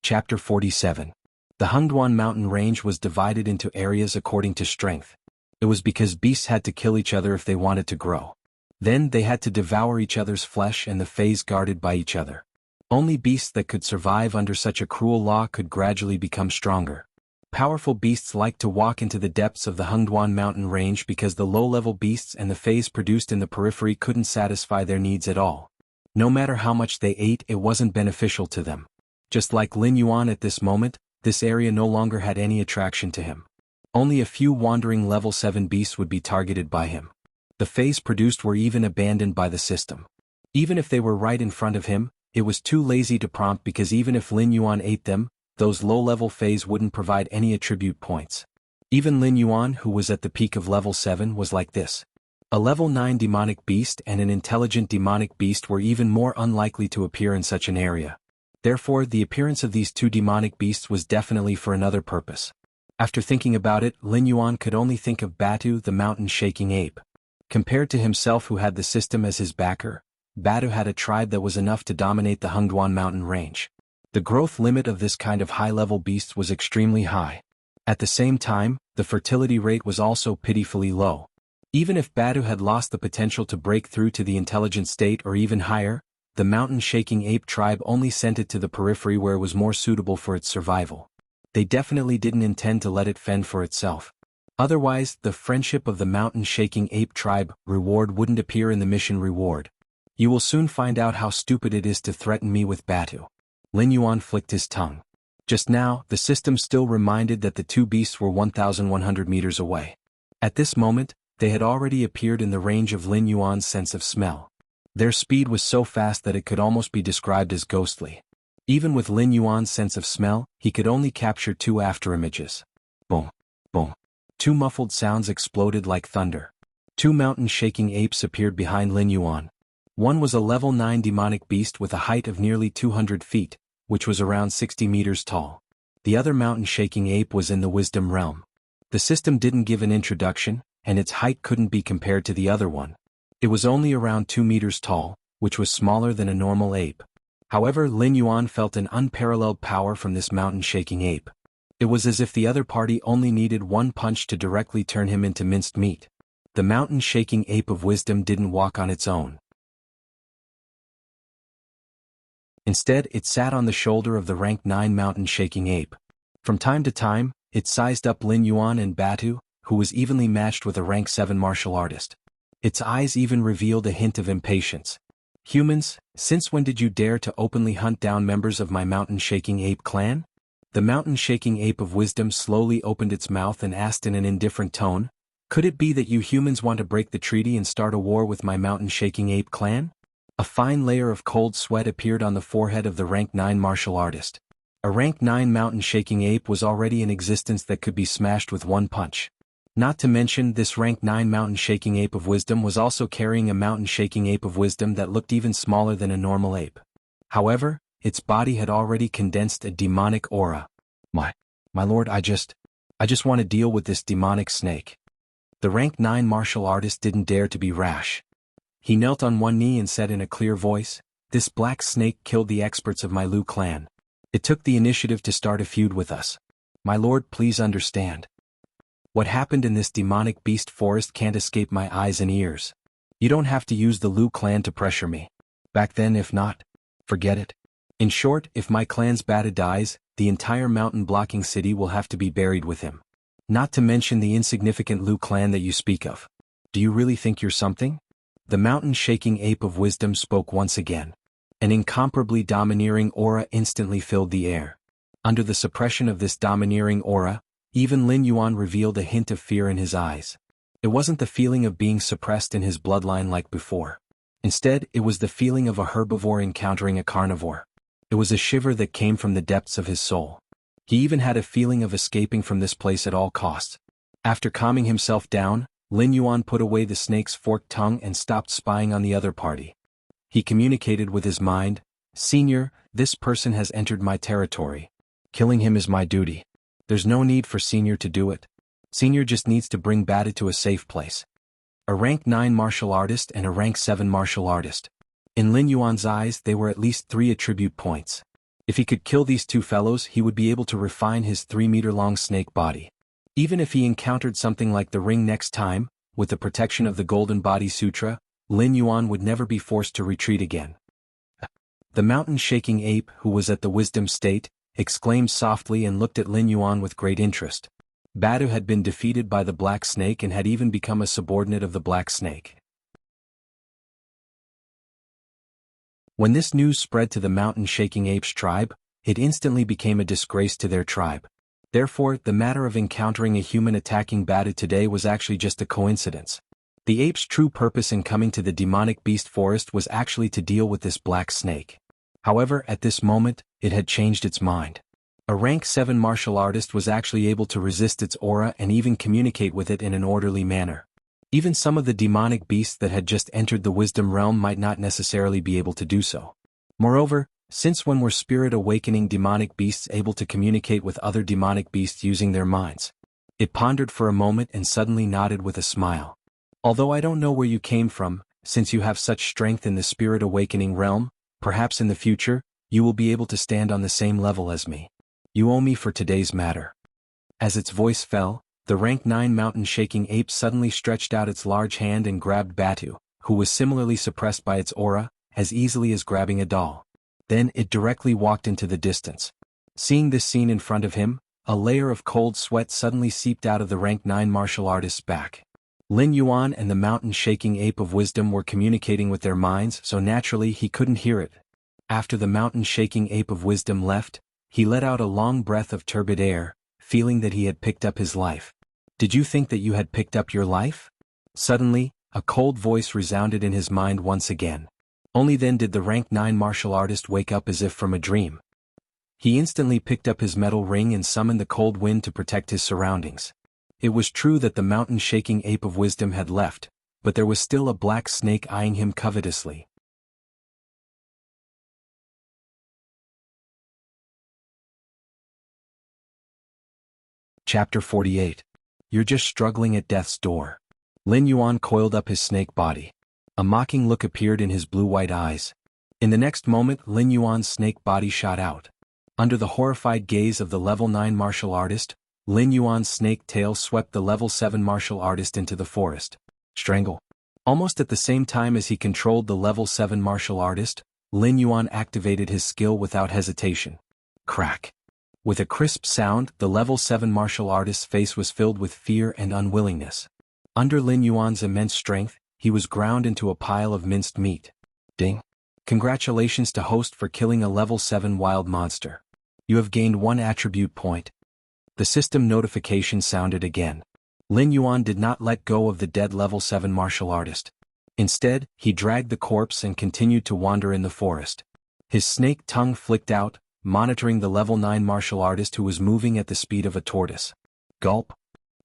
Chapter 47. The Hengduan mountain range was divided into areas according to strength. It was because beasts had to kill each other if they wanted to grow. Then they had to devour each other's flesh and the phase guarded by each other. Only beasts that could survive under such a cruel law could gradually become stronger. Powerful beasts liked to walk into the depths of the Hengduan mountain range because the low-level beasts and the phase produced in the periphery couldn't satisfy their needs at all. No matter how much they ate, it wasn't beneficial to them. Just like Lin Yuan at this moment, this area no longer had any attraction to him. Only a few wandering level 7 beasts would be targeted by him. The phase produced were even abandoned by the system. Even if they were right in front of him, it was too lazy to prompt because even if Lin Yuan ate them, those low-level phase wouldn't provide any attribute points. Even Lin Yuan, who was at the peak of level 7, was like this. A level 9 demonic beast and an intelligent demonic beast were even more unlikely to appear in such an area. Therefore, the appearance of these two demonic beasts was definitely for another purpose. After thinking about it, Lin Yuan could only think of Batu, the mountain-shaking ape. Compared to himself, who had the system as his backer, Batu had a tribe that was enough to dominate the Hengduan mountain range. The growth limit of this kind of high-level beast was extremely high. At the same time, the fertility rate was also pitifully low. Even if Batu had lost the potential to break through to the intelligent state or even higher, the mountain-shaking ape tribe only sent it to the periphery where it was more suitable for its survival. They definitely didn't intend to let it fend for itself. Otherwise, the friendship of the mountain-shaking ape tribe reward wouldn't appear in the mission reward. You will soon find out how stupid it is to threaten me with Batu. Lin Yuan flicked his tongue. Just now, the system still reminded that the two beasts were 1,100 meters away. At this moment, they had already appeared in the range of Lin Yuan's sense of smell. Their speed was so fast that it could almost be described as ghostly. Even with Lin Yuan's sense of smell, he could only capture two afterimages. Boom, boom. Two muffled sounds exploded like thunder. Two mountain-shaking apes appeared behind Lin Yuan. One was a level 9 demonic beast with a height of nearly 200 feet, which was around 60 meters tall. The other mountain-shaking ape was in the wisdom realm. The system didn't give an introduction, and its height couldn't be compared to the other one. It was only around 2 meters tall, which was smaller than a normal ape. However, Lin Yuan felt an unparalleled power from this mountain-shaking ape. It was as if the other party only needed one punch to directly turn him into minced meat. The mountain-shaking ape of wisdom didn't walk on its own. Instead, it sat on the shoulder of the rank 9 mountain-shaking ape. From time to time, it sized up Lin Yuan and Batu, who was evenly matched with a rank 7 martial artist. Its eyes even revealed a hint of impatience. Humans, since when did you dare to openly hunt down members of my mountain-shaking ape clan? The mountain-shaking ape of wisdom slowly opened its mouth and asked in an indifferent tone, "Could it be that you humans want to break the treaty and start a war with my mountain-shaking ape clan?" A fine layer of cold sweat appeared on the forehead of the rank 9 martial artist. A rank 9 mountain-shaking ape was already in existence that could be smashed with one punch. Not to mention, this rank 9 mountain-shaking ape of wisdom was also carrying a mountain-shaking ape of wisdom that looked even smaller than a normal ape. However, its body had already condensed a demonic aura. My lord, I just want to deal with this demonic snake. The rank 9 martial artist didn't dare to be rash. He knelt on one knee and said in a clear voice, "This black snake killed the experts of my Lu clan. It took the initiative to start a feud with us. My lord, please understand. What happened in this demonic beast forest can't escape my eyes and ears. You don't have to use the Lu clan to pressure me. Back then, if not, forget it. In short, if my clan's Bata dies, the entire mountain-blocking city will have to be buried with him. Not to mention the insignificant Lu clan that you speak of. Do you really think you're something?" The mountain-shaking ape of wisdom spoke once again. An incomparably domineering aura instantly filled the air. Under the suppression of this domineering aura, even Lin Yuan revealed a hint of fear in his eyes. It wasn't the feeling of being suppressed in his bloodline like before. Instead, it was the feeling of a herbivore encountering a carnivore. It was a shiver that came from the depths of his soul. He even had a feeling of escaping from this place at all costs. After calming himself down, Lin Yuan put away the snake's forked tongue and stopped spying on the other party. He communicated with his mind, "Senior, this person has entered my territory. Killing him is my duty. There's no need for Senior to do it. Senior just needs to bring Bata to a safe place." A rank 9 martial artist and a rank 7 martial artist. In Lin Yuan's eyes, they were at least 3 attribute points. If he could kill these two fellows, he would be able to refine his 3-meter-long snake body. Even if he encountered something like the ring next time, with the protection of the Golden Body Sutra, Lin Yuan would never be forced to retreat again. The mountain-shaking ape, who was at the wisdom state, exclaimed softly and looked at Lin Yuan with great interest. Batu had been defeated by the Black Snake and had even become a subordinate of the Black Snake. When this news spread to the mountain-shaking apes tribe, it instantly became a disgrace to their tribe. Therefore, the matter of encountering a human attacking Batu today was actually just a coincidence. The ape's true purpose in coming to the demonic beast forest was actually to deal with this Black Snake. However, at this moment, it had changed its mind. A rank 7 martial artist was actually able to resist its aura and even communicate with it in an orderly manner. Even some of the demonic beasts that had just entered the wisdom realm might not necessarily be able to do so. Moreover, since when were spirit awakening demonic beasts able to communicate with other demonic beasts using their minds? It pondered for a moment and suddenly nodded with a smile. "Although I don't know where you came from, since you have such strength in the spirit awakening realm, perhaps in the future, you will be able to stand on the same level as me. You owe me for today's matter." As its voice fell, the rank 9 mountain-shaking ape suddenly stretched out its large hand and grabbed Batu, who was similarly suppressed by its aura, as easily as grabbing a doll. Then it directly walked into the distance. Seeing this scene in front of him, a layer of cold sweat suddenly seeped out of the rank 9 martial artist's back. Lin Yuan and the mountain-shaking ape of wisdom were communicating with their minds, so naturally he couldn't hear it. After the mountain-shaking ape of wisdom left, he let out a long breath of turbid air, feeling that he had picked up his life. "Did you think that you had picked up your life?" Suddenly, a cold voice resounded in his mind once again. Only then did the rank 9 martial artist wake up as if from a dream. He instantly picked up his metal ring and summoned the cold wind to protect his surroundings. It was true that the mountain-shaking ape of wisdom had left, but there was still a Black Snake eyeing him covetously. Chapter 48. You're just struggling at death's door. Lin Yuan coiled up his snake body. A mocking look appeared in his blue-white eyes. In the next moment, Lin Yuan's snake body shot out. Under the horrified gaze of the level 9 martial artist, Lin Yuan's snake tail swept the level 7 martial artist into the forest. Strangle. Almost at the same time as he controlled the level 7 martial artist, Lin Yuan activated his skill without hesitation. Crack. With a crisp sound, the level 7 martial artist's face was filled with fear and unwillingness. Under Lin Yuan's immense strength, he was ground into a pile of minced meat. Ding. Congratulations to host for killing a level 7 wild monster. You have gained 1 attribute point. The system notification sounded again. Lin Yuan did not let go of the dead level 7 martial artist. Instead, he dragged the corpse and continued to wander in the forest. His snake tongue flicked out, monitoring the level 9 martial artist who was moving at the speed of a tortoise. Gulp.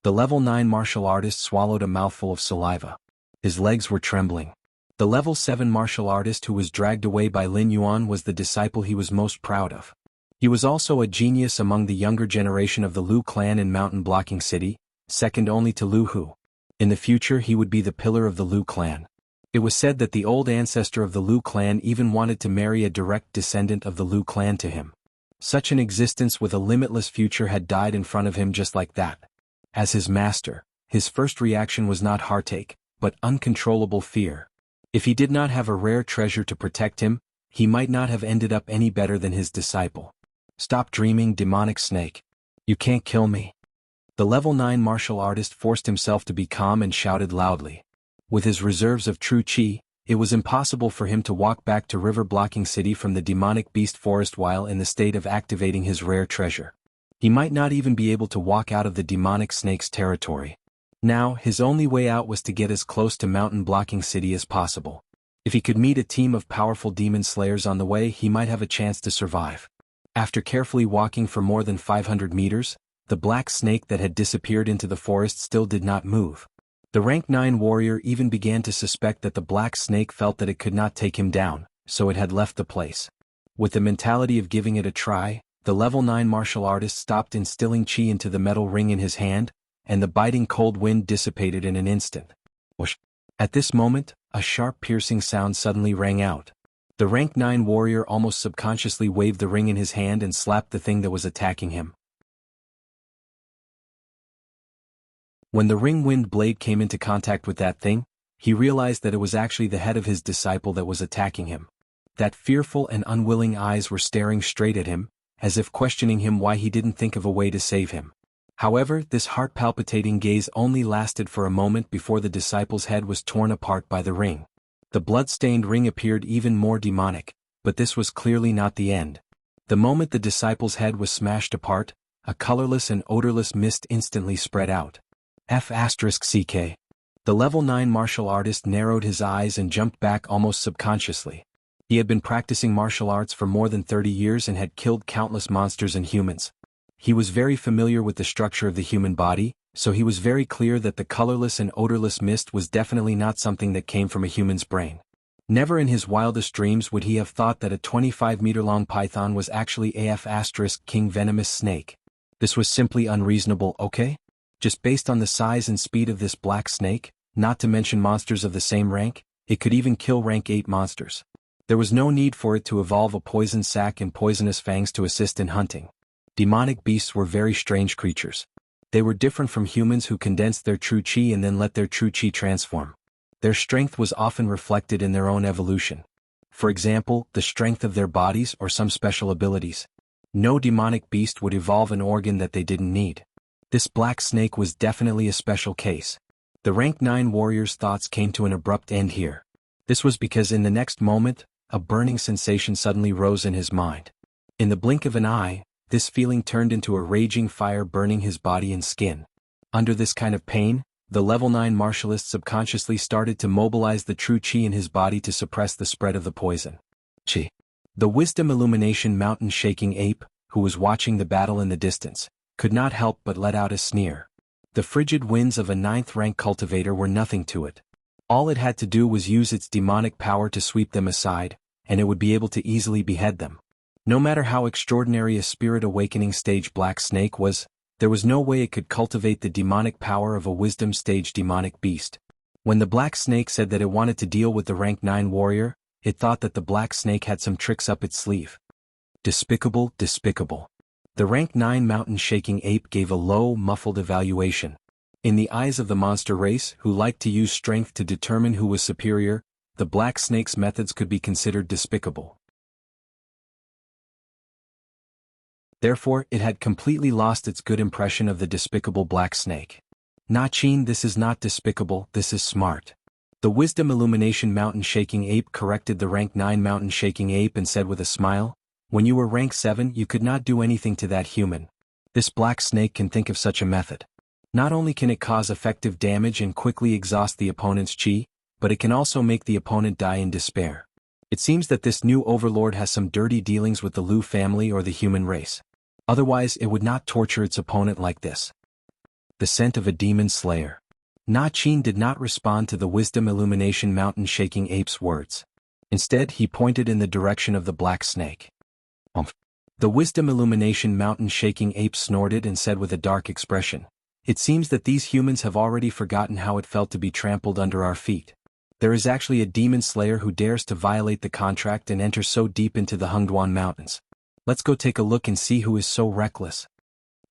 The level 9 martial artist swallowed a mouthful of saliva. His legs were trembling. The level 7 martial artist who was dragged away by Lin Yuan was the disciple he was most proud of. He was also a genius among the younger generation of the Lu clan in Mountain Blocking City, second only to Lu Hu. In the future he would be the pillar of the Lu clan. It was said that the old ancestor of the Lu clan even wanted to marry a direct descendant of the Lu clan to him. Such an existence with a limitless future had died in front of him just like that. As his master, his first reaction was not heartache, but uncontrollable fear. If he did not have a rare treasure to protect him, he might not have ended up any better than his disciple. Stop dreaming, demonic snake. You can't kill me. The level 9 martial artist forced himself to be calm and shouted loudly. With his reserves of true chi, it was impossible for him to walk back to River Blocking City from the demonic beast forest while in the state of activating his rare treasure. He might not even be able to walk out of the demonic snake's territory. Now, his only way out was to get as close to Mountain Blocking City as possible. If he could meet a team of powerful demon slayers on the way, he might have a chance to survive. After carefully walking for more than 500 meters, the black snake that had disappeared into the forest still did not move. The rank 9 warrior even began to suspect that the black snake felt that it could not take him down, so it had left the place. With the mentality of giving it a try, the level 9 martial artist stopped instilling chi into the metal ring in his hand, and the biting cold wind dissipated in an instant. Whoosh! At this moment, a sharp piercing sound suddenly rang out. The rank 9 warrior almost subconsciously waved the ring in his hand and slapped the thing that was attacking him. When the ring wind blade came into contact with that thing, he realized that it was actually the head of his disciple that was attacking him. That fearful and unwilling eyes were staring straight at him, as if questioning him why he didn't think of a way to save him. However, this heart-palpitating gaze only lasted for a moment before the disciple's head was torn apart by the ring. The blood-stained ring appeared even more demonic, but this was clearly not the end. The moment the disciple's head was smashed apart, a colorless and odorless mist instantly spread out. F***CK. The level 9 martial artist narrowed his eyes and jumped back almost subconsciously. He had been practicing martial arts for more than 30 years and had killed countless monsters and humans. He was very familiar with the structure of the human body, so he was very clear that the colorless and odorless mist was definitely not something that came from a human's brain. Never in his wildest dreams would he have thought that a 25-meter-long python was actually King venomous snake. This was simply unreasonable, okay? Just based on the size and speed of this black snake, not to mention monsters of the same rank, it could even kill rank 8 monsters. There was no need for it to evolve a poison sac and poisonous fangs to assist in hunting. Demonic beasts were very strange creatures. They were different from humans who condensed their true chi and then let their true chi transform. Their strength was often reflected in their own evolution. For example, the strength of their bodies or some special abilities. No demonic beast would evolve an organ that they didn't need. This black snake was definitely a special case. The rank 9 warrior's thoughts came to an abrupt end here. This was because in the next moment, a burning sensation suddenly rose in his mind. In the blink of an eye, this feeling turned into a raging fire burning his body and skin. Under this kind of pain, the level 9 martialist subconsciously started to mobilize the true chi in his body to suppress the spread of the poison. Chi. The wisdom illumination mountain shaking ape, who was watching the battle in the distance, could not help but let out a sneer. The frigid winds of a 9th rank cultivator were nothing to it. All it had to do was use its demonic power to sweep them aside, and it would be able to easily behead them. No matter how extraordinary a spirit awakening stage black snake was, there was no way it could cultivate the demonic power of a wisdom stage demonic beast. When the black snake said that it wanted to deal with the rank 9 warrior, it thought that the black snake had some tricks up its sleeve. Despicable, despicable. The rank 9 mountain shaking ape gave a low, muffled evaluation. In the eyes of the monster race, who liked to use strength to determine who was superior, the black snake's methods could be considered despicable. Therefore, it had completely lost its good impression of the despicable black snake. Nachin, this is not despicable, this is smart. The wisdom illumination mountain shaking ape corrected the rank 9 mountain shaking ape and said with a smile, when you were rank 7 you could not do anything to that human. This black snake can think of such a method. Not only can it cause effective damage and quickly exhaust the opponent's chi, but it can also make the opponent die in despair. It seems that this new overlord has some dirty dealings with the Liu family or the human race. Otherwise it would not torture its opponent like this. The scent of a demon slayer. Na Qin did not respond to the Wisdom Illumination Mountain Shaking Ape's words. Instead, he pointed in the direction of the black snake. Umph. The Wisdom Illumination Mountain Shaking Ape snorted and said with a dark expression, "It seems that these humans have already forgotten how it felt to be trampled under our feet. There is actually a demon slayer who dares to violate the contract and enter so deep into the Hengduan Mountains. Let's go take a look and see who is so reckless."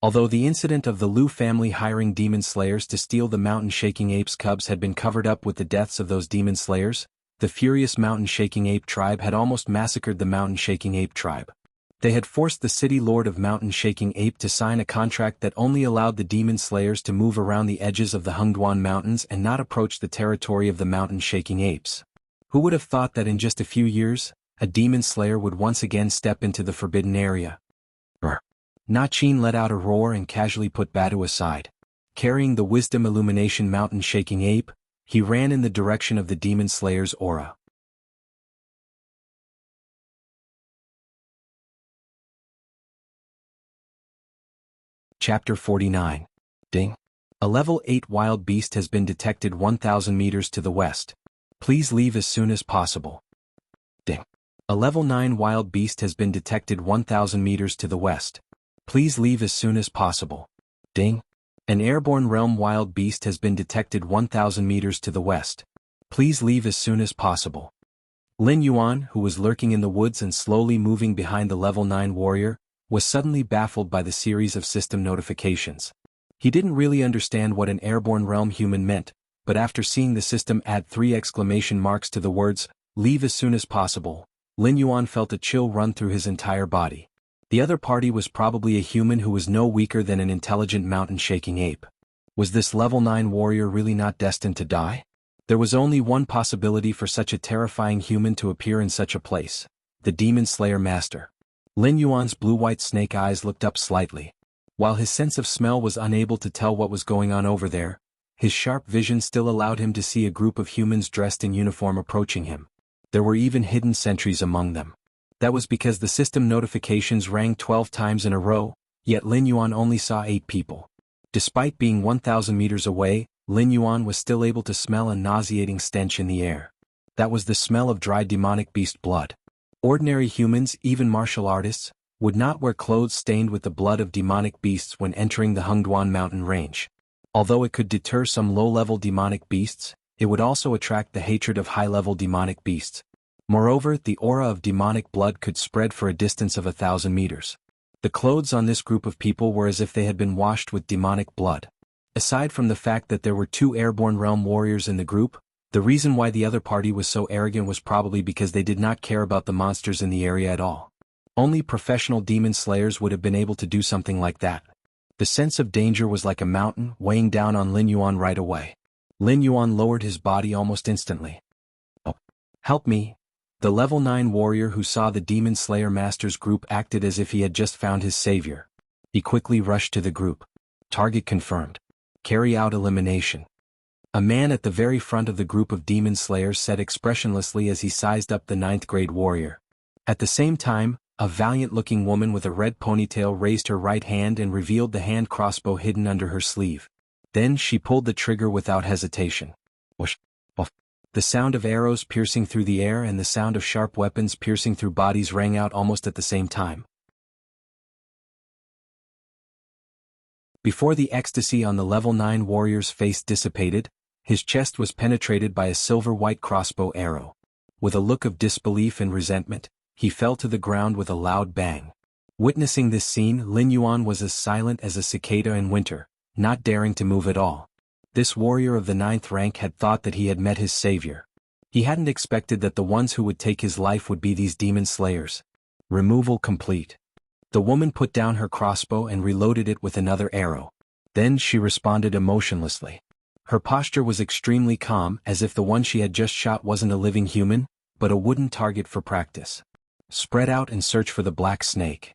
Although the incident of the Liu family hiring demon slayers to steal the mountain shaking ape's cubs had been covered up with the deaths of those demon slayers, the furious mountain shaking ape tribe had almost massacred the mountain shaking ape tribe. They had forced the city lord of Mountain Shaking Ape to sign a contract that only allowed the demon slayers to move around the edges of the Hengduan Mountains and not approach the territory of the Mountain Shaking Apes. Who would have thought that in just a few years, a demon slayer would once again step into the forbidden area? Na Qin let out a roar and casually put Badu aside. Carrying the Wisdom Illumination Mountain Shaking Ape, he ran in the direction of the demon slayer's aura. Chapter 49. Ding. A level 8 wild beast has been detected 1,000 meters to the west. Please leave as soon as possible. Ding. A level 9 wild beast has been detected 1,000 meters to the west. Please leave as soon as possible. Ding. An airborne realm wild beast has been detected 1,000 meters to the west. Please leave as soon as possible. Lin Yuan, who was lurking in the woods and slowly moving behind the level 9 warrior, was suddenly baffled by the series of system notifications. He didn't really understand what an airborne realm human meant, but after seeing the system add 3 exclamation marks to the words, "Leave as soon as possible," Lin Yuan felt a chill run through his entire body. The other party was probably a human who was no weaker than an intelligent mountain shaking ape. Was this level 9 warrior really not destined to die? There was only one possibility for such a terrifying human to appear in such a place: the Demon Slayer Master. Lin Yuan's blue-white snake eyes looked up slightly. While his sense of smell was unable to tell what was going on over there, his sharp vision still allowed him to see a group of humans dressed in uniform approaching him. There were even hidden sentries among them. That was because the system notifications rang 12 times in a row, yet Lin Yuan only saw 8 people. Despite being 1,000 meters away, Lin Yuan was still able to smell a nauseating stench in the air. That was the smell of dried demonic beast blood. Ordinary humans, even martial artists, would not wear clothes stained with the blood of demonic beasts when entering the Hengduan mountain range. Although it could deter some low-level demonic beasts, it would also attract the hatred of high-level demonic beasts. Moreover, the aura of demonic blood could spread for a distance of 1,000 meters. The clothes on this group of people were as if they had been washed with demonic blood. Aside from the fact that there were 2 airborne realm warriors in the group, the reason why the other party was so arrogant was probably because they did not care about the monsters in the area at all. Only professional demon slayers would have been able to do something like that. The sense of danger was like a mountain weighing down on Lin Yuan right away. Lin Yuan lowered his body almost instantly. "Oh, help me." The level 9 warrior who saw the demon slayer master's group acted as if he had just found his savior. He quickly rushed to the group. Target confirmed. Carry out elimination. A man at the very front of the group of demon slayers said expressionlessly as he sized up the 9th grade warrior. At the same time, a valiant-looking woman with a red ponytail raised her right hand and revealed the hand crossbow hidden under her sleeve. Then she pulled the trigger without hesitation. Whoosh! Woof! The sound of arrows piercing through the air and the sound of sharp weapons piercing through bodies rang out almost at the same time. Before the ecstasy on the level 9 warrior's face dissipated, his chest was penetrated by a silver-white crossbow arrow. With a look of disbelief and resentment, he fell to the ground with a loud bang. Witnessing this scene, Lin Yuan was as silent as a cicada in winter, not daring to move at all. This warrior of the 9th rank had thought that he had met his savior. He hadn't expected that the ones who would take his life would be these demon slayers. Removal complete. The woman put down her crossbow and reloaded it with another arrow. Then she responded emotionlessly. Her posture was extremely calm, as if the one she had just shot wasn't a living human, but a wooden target for practice. Spread out and search for the black snake.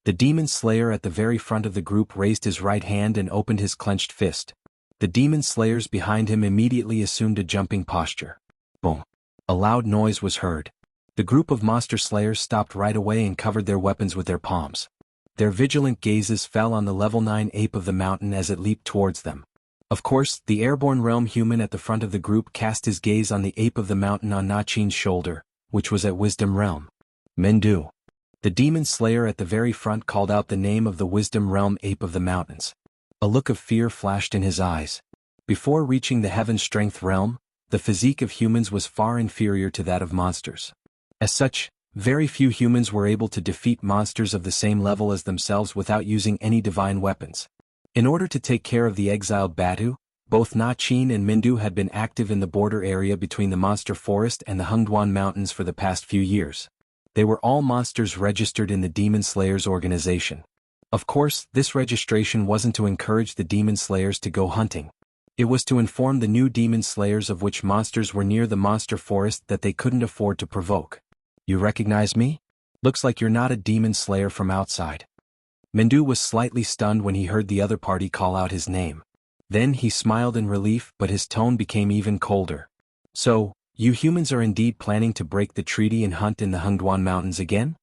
The demon slayer at the very front of the group raised his right hand and opened his clenched fist. The demon slayers behind him immediately assumed a jumping posture. Boom! A loud noise was heard. The group of monster slayers stopped right away and covered their weapons with their palms. Their vigilant gazes fell on the level 9 ape of the mountain as it leaped towards them. Of course, the airborne realm human at the front of the group cast his gaze on the ape of the mountain on Na Qin's shoulder, which was at Wisdom Realm. Mengdu. The demon slayer at the very front called out the name of the Wisdom Realm ape of the mountains. A look of fear flashed in his eyes. Before reaching the Heaven Strength realm, the physique of humans was far inferior to that of monsters. As such, very few humans were able to defeat monsters of the same level as themselves without using any divine weapons. In order to take care of the exiled Batu, both Na Qin and Mengdu had been active in the border area between the monster forest and the Hengduan Mountains for the past few years. They were all monsters registered in the Demon Slayers organization. Of course, this registration wasn't to encourage the Demon Slayers to go hunting. It was to inform the new Demon Slayers of which monsters were near the monster forest that they couldn't afford to provoke. You recognize me? Looks like you're not a Demon Slayer from outside. Mengdu was slightly stunned when he heard the other party call out his name. Then he smiled in relief, but his tone became even colder. So, you humans are indeed planning to break the treaty and hunt in the Hengduan Mountains again?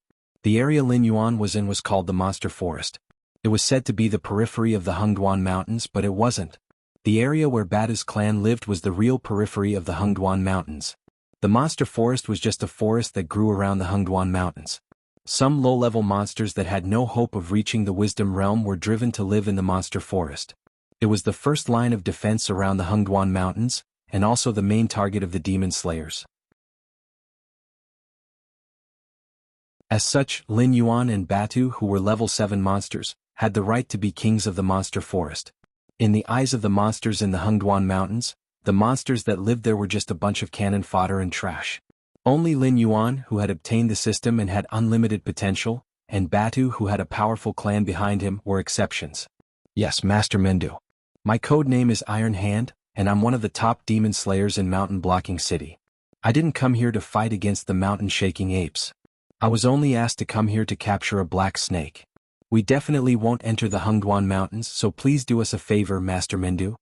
The area Lin Yuan was in was called the Monster Forest. It was said to be the periphery of the Hengduan Mountains, but it wasn't. The area where Batu's clan lived was the real periphery of the Hengduan Mountains. The Monster Forest was just a forest that grew around the Hengduan Mountains. Some low-level monsters that had no hope of reaching the Wisdom Realm were driven to live in the Monster Forest. It was the first line of defense around the Hengduan Mountains, and also the main target of the Demon Slayers. As such, Lin Yuan and Batu, who were level 7 monsters, had the right to be kings of the Monster Forest. In the eyes of the monsters in the Hengduan Mountains, the monsters that lived there were just a bunch of cannon fodder and trash. Only Lin Yuan, who had obtained the system and had unlimited potential, and Batu, who had a powerful clan behind him, were exceptions. Yes, Master Mengdu. My code name is Iron Hand, and I'm one of the top demon slayers in Mountain Blocking City. I didn't come here to fight against the mountain-shaking apes. I was only asked to come here to capture a black snake. We definitely won't enter the Hengduan Mountains, so please do us a favor, Master Mengdu.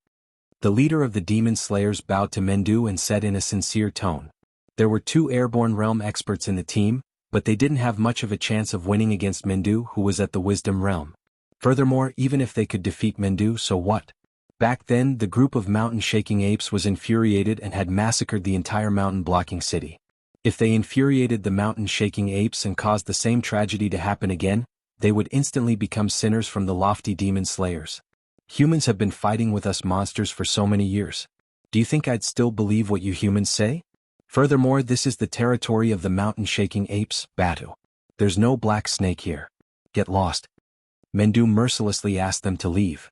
The leader of the demon slayers bowed to Mengdu and said in a sincere tone. There were 2 airborne realm experts in the team, but they didn't have much of a chance of winning against Mengdu, who was at the Wisdom Realm. Furthermore, even if they could defeat Mengdu, so what? Back then, the group of mountain-shaking apes was infuriated and had massacred the entire mountain-blocking city. If they infuriated the mountain-shaking apes and caused the same tragedy to happen again, they would instantly become sinners from the lofty demon slayers. Humans have been fighting with us monsters for so many years. Do you think I'd still believe what you humans say? Furthermore, this is the territory of the mountain-shaking apes, Batu. There's no black snake here. Get lost. Mengdu mercilessly asked them to leave.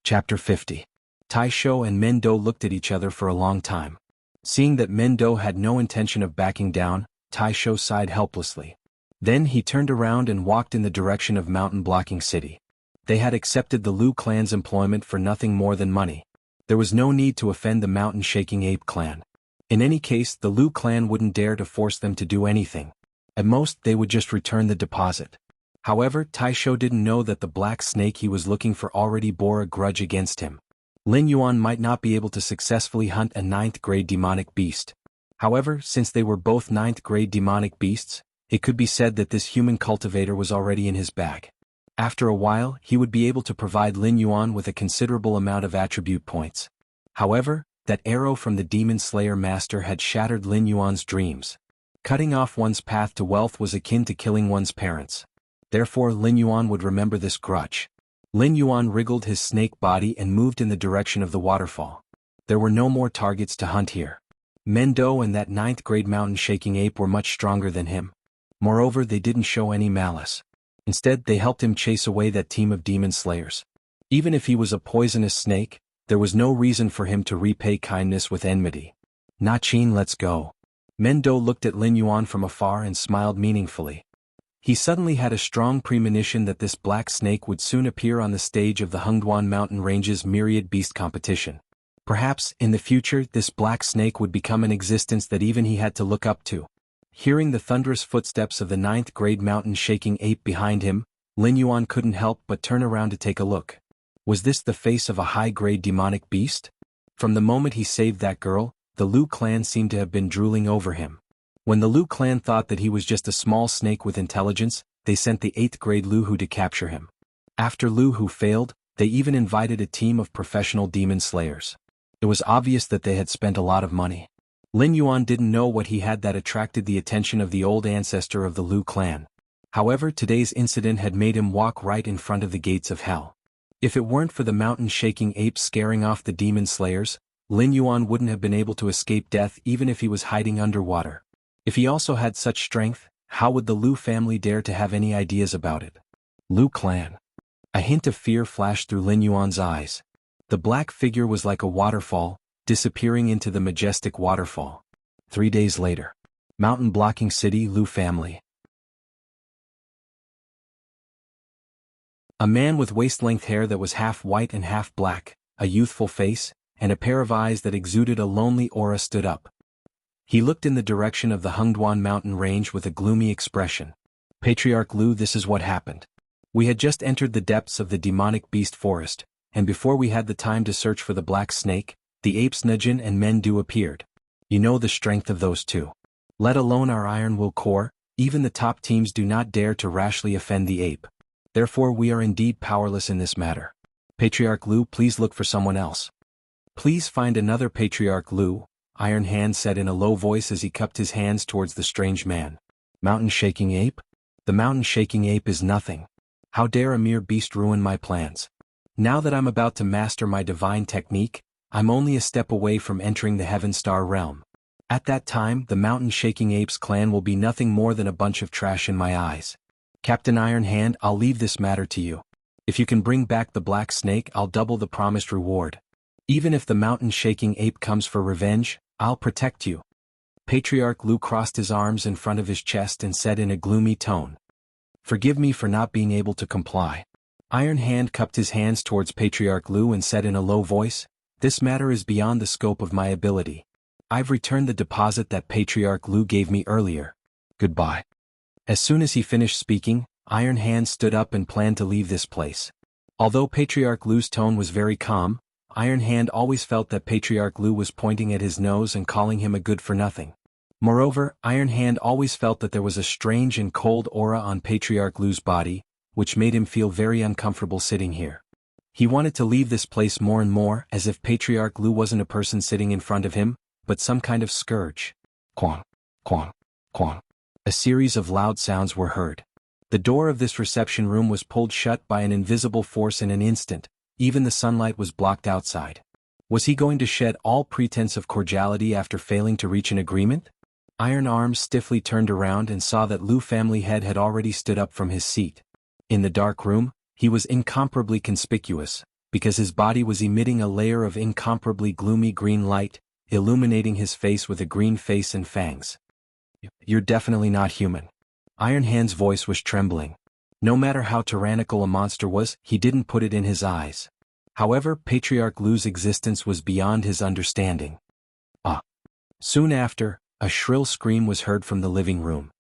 Chapter 50. Taisho and Mengdu looked at each other for a long time. Seeing that Mengdu had no intention of backing down, Taisho sighed helplessly. Then he turned around and walked in the direction of Mountain Blocking City. They had accepted the Lu clan's employment for nothing more than money. There was no need to offend the mountain-shaking ape clan. In any case, the Lu clan wouldn't dare to force them to do anything. At most, they would just return the deposit. However, Taisho didn't know that the black snake he was looking for already bore a grudge against him. Lin Yuan might not be able to successfully hunt a 9th-grade demonic beast. However, since they were both 9th-grade demonic beasts, it could be said that this human cultivator was already in his bag. After a while, he would be able to provide Lin Yuan with a considerable amount of attribute points. However, that arrow from the Demon Slayer Master had shattered Lin Yuan's dreams. Cutting off one's path to wealth was akin to killing one's parents. Therefore, Lin Yuan would remember this grudge. Lin Yuan wriggled his snake body and moved in the direction of the waterfall. There were no more targets to hunt here. Mengdu and that 9th-grade mountain-shaking ape were much stronger than him. Moreover, they didn't show any malice. Instead, they helped him chase away that team of demon slayers. Even if he was a poisonous snake, there was no reason for him to repay kindness with enmity. Na Qin, let's go. Mengdu looked at Lin Yuan from afar and smiled meaningfully. He suddenly had a strong premonition that this black snake would soon appear on the stage of the Hengduan Mountain Range's myriad beast competition. Perhaps, in the future, this black snake would become an existence that even he had to look up to. Hearing the thunderous footsteps of the 9th-grade mountain-shaking ape behind him, Lin Yuan couldn't help but turn around to take a look. Was this the face of a high-grade demonic beast? From the moment he saved that girl, the Lu clan seemed to have been drooling over him. When the Lu clan thought that he was just a small snake with intelligence, they sent the 8th grade Lu Hu to capture him. After Lu Hu failed, they even invited a team of professional demon slayers. It was obvious that they had spent a lot of money. Lin Yuan didn't know what he had that attracted the attention of the old ancestor of the Lu clan. However, today's incident had made him walk right in front of the gates of hell. If it weren't for the mountain-shaking apes scaring off the demon slayers, Lin Yuan wouldn't have been able to escape death even if he was hiding underwater. If he also had such strength, how would the Lu family dare to have any ideas about it? Lu clan. A hint of fear flashed through Lin Yuan's eyes. The black figure was like a waterfall, disappearing into the majestic waterfall. 3 days later. Mountain-blocking city Lu family. A man with waist-length hair that was half white and half black, a youthful face, and a pair of eyes that exuded a lonely aura stood up. He looked in the direction of the Hengduan mountain range with a gloomy expression. Patriarch Lu, this is what happened. We had just entered the depths of the demonic beast forest, and before we had the time to search for the black snake, the apes Nejin and Mendu appeared. You know the strength of those two. Let alone our Iron Will Corps, even the top teams do not dare to rashly offend the ape. Therefore we are indeed powerless in this matter. Patriarch Lu, please look for someone else. Please find another Patriarch Lu, Iron Hand said in a low voice as he cupped his hands towards the strange man. Mountain-shaking ape? The mountain-shaking ape is nothing. How dare a mere beast ruin my plans? Now that I'm about to master my divine technique, I'm only a step away from entering the Heaven Star realm. At that time, the mountain-shaking apes clan will be nothing more than a bunch of trash in my eyes. Captain Iron Hand, I'll leave this matter to you. If you can bring back the black snake, I'll double the promised reward. Even if the mountain-shaking ape comes for revenge, I'll protect you. Patriarch Lu crossed his arms in front of his chest and said in a gloomy tone. Forgive me for not being able to comply. Iron Hand cupped his hands towards Patriarch Lu and said in a low voice, this matter is beyond the scope of my ability. I've returned the deposit that Patriarch Lu gave me earlier. Goodbye. As soon as he finished speaking, Iron Hand stood up and planned to leave this place. Although Patriarch Lu's tone was very calm, Iron Hand always felt that Patriarch Lu was pointing at his nose and calling him a good-for-nothing. Moreover, Iron Hand always felt that there was a strange and cold aura on Patriarch Lu's body, which made him feel very uncomfortable sitting here. He wanted to leave this place more and more, as if Patriarch Lu wasn't a person sitting in front of him, but some kind of scourge. Quang, quang, quang. A series of loud sounds were heard. The door of this reception room was pulled shut by an invisible force in an instant. Even the sunlight was blocked outside. Was he going to shed all pretense of cordiality after failing to reach an agreement? Iron Arms stiffly turned around and saw that Lu family head had already stood up from his seat. In the dark room, he was incomparably conspicuous, because his body was emitting a layer of incomparably gloomy green light, illuminating his face with a green face and fangs. You're definitely not human. Iron Hand's voice was trembling. No matter how tyrannical a monster was, he didn't put it in his eyes. However, Patriarch Lu's existence was beyond his understanding. Soon after, a shrill scream was heard from the living room.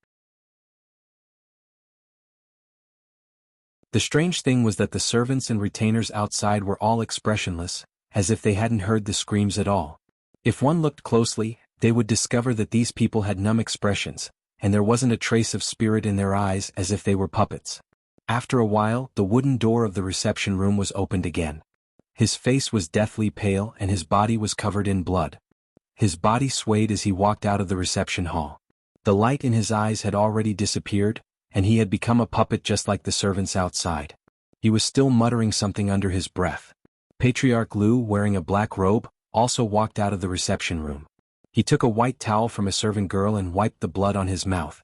The strange thing was that the servants and retainers outside were all expressionless, as if they hadn't heard the screams at all. If one looked closely, they would discover that these people had numb expressions, and there wasn't a trace of spirit in their eyes, as if they were puppets. After a while, the wooden door of the reception room was opened again. His face was deathly pale and his body was covered in blood. His body swayed as he walked out of the reception hall. The light in his eyes had already disappeared, and he had become a puppet just like the servants outside. He was still muttering something under his breath. Patriarch Lu, wearing a black robe, also walked out of the reception room. He took a white towel from a servant girl and wiped the blood on his mouth.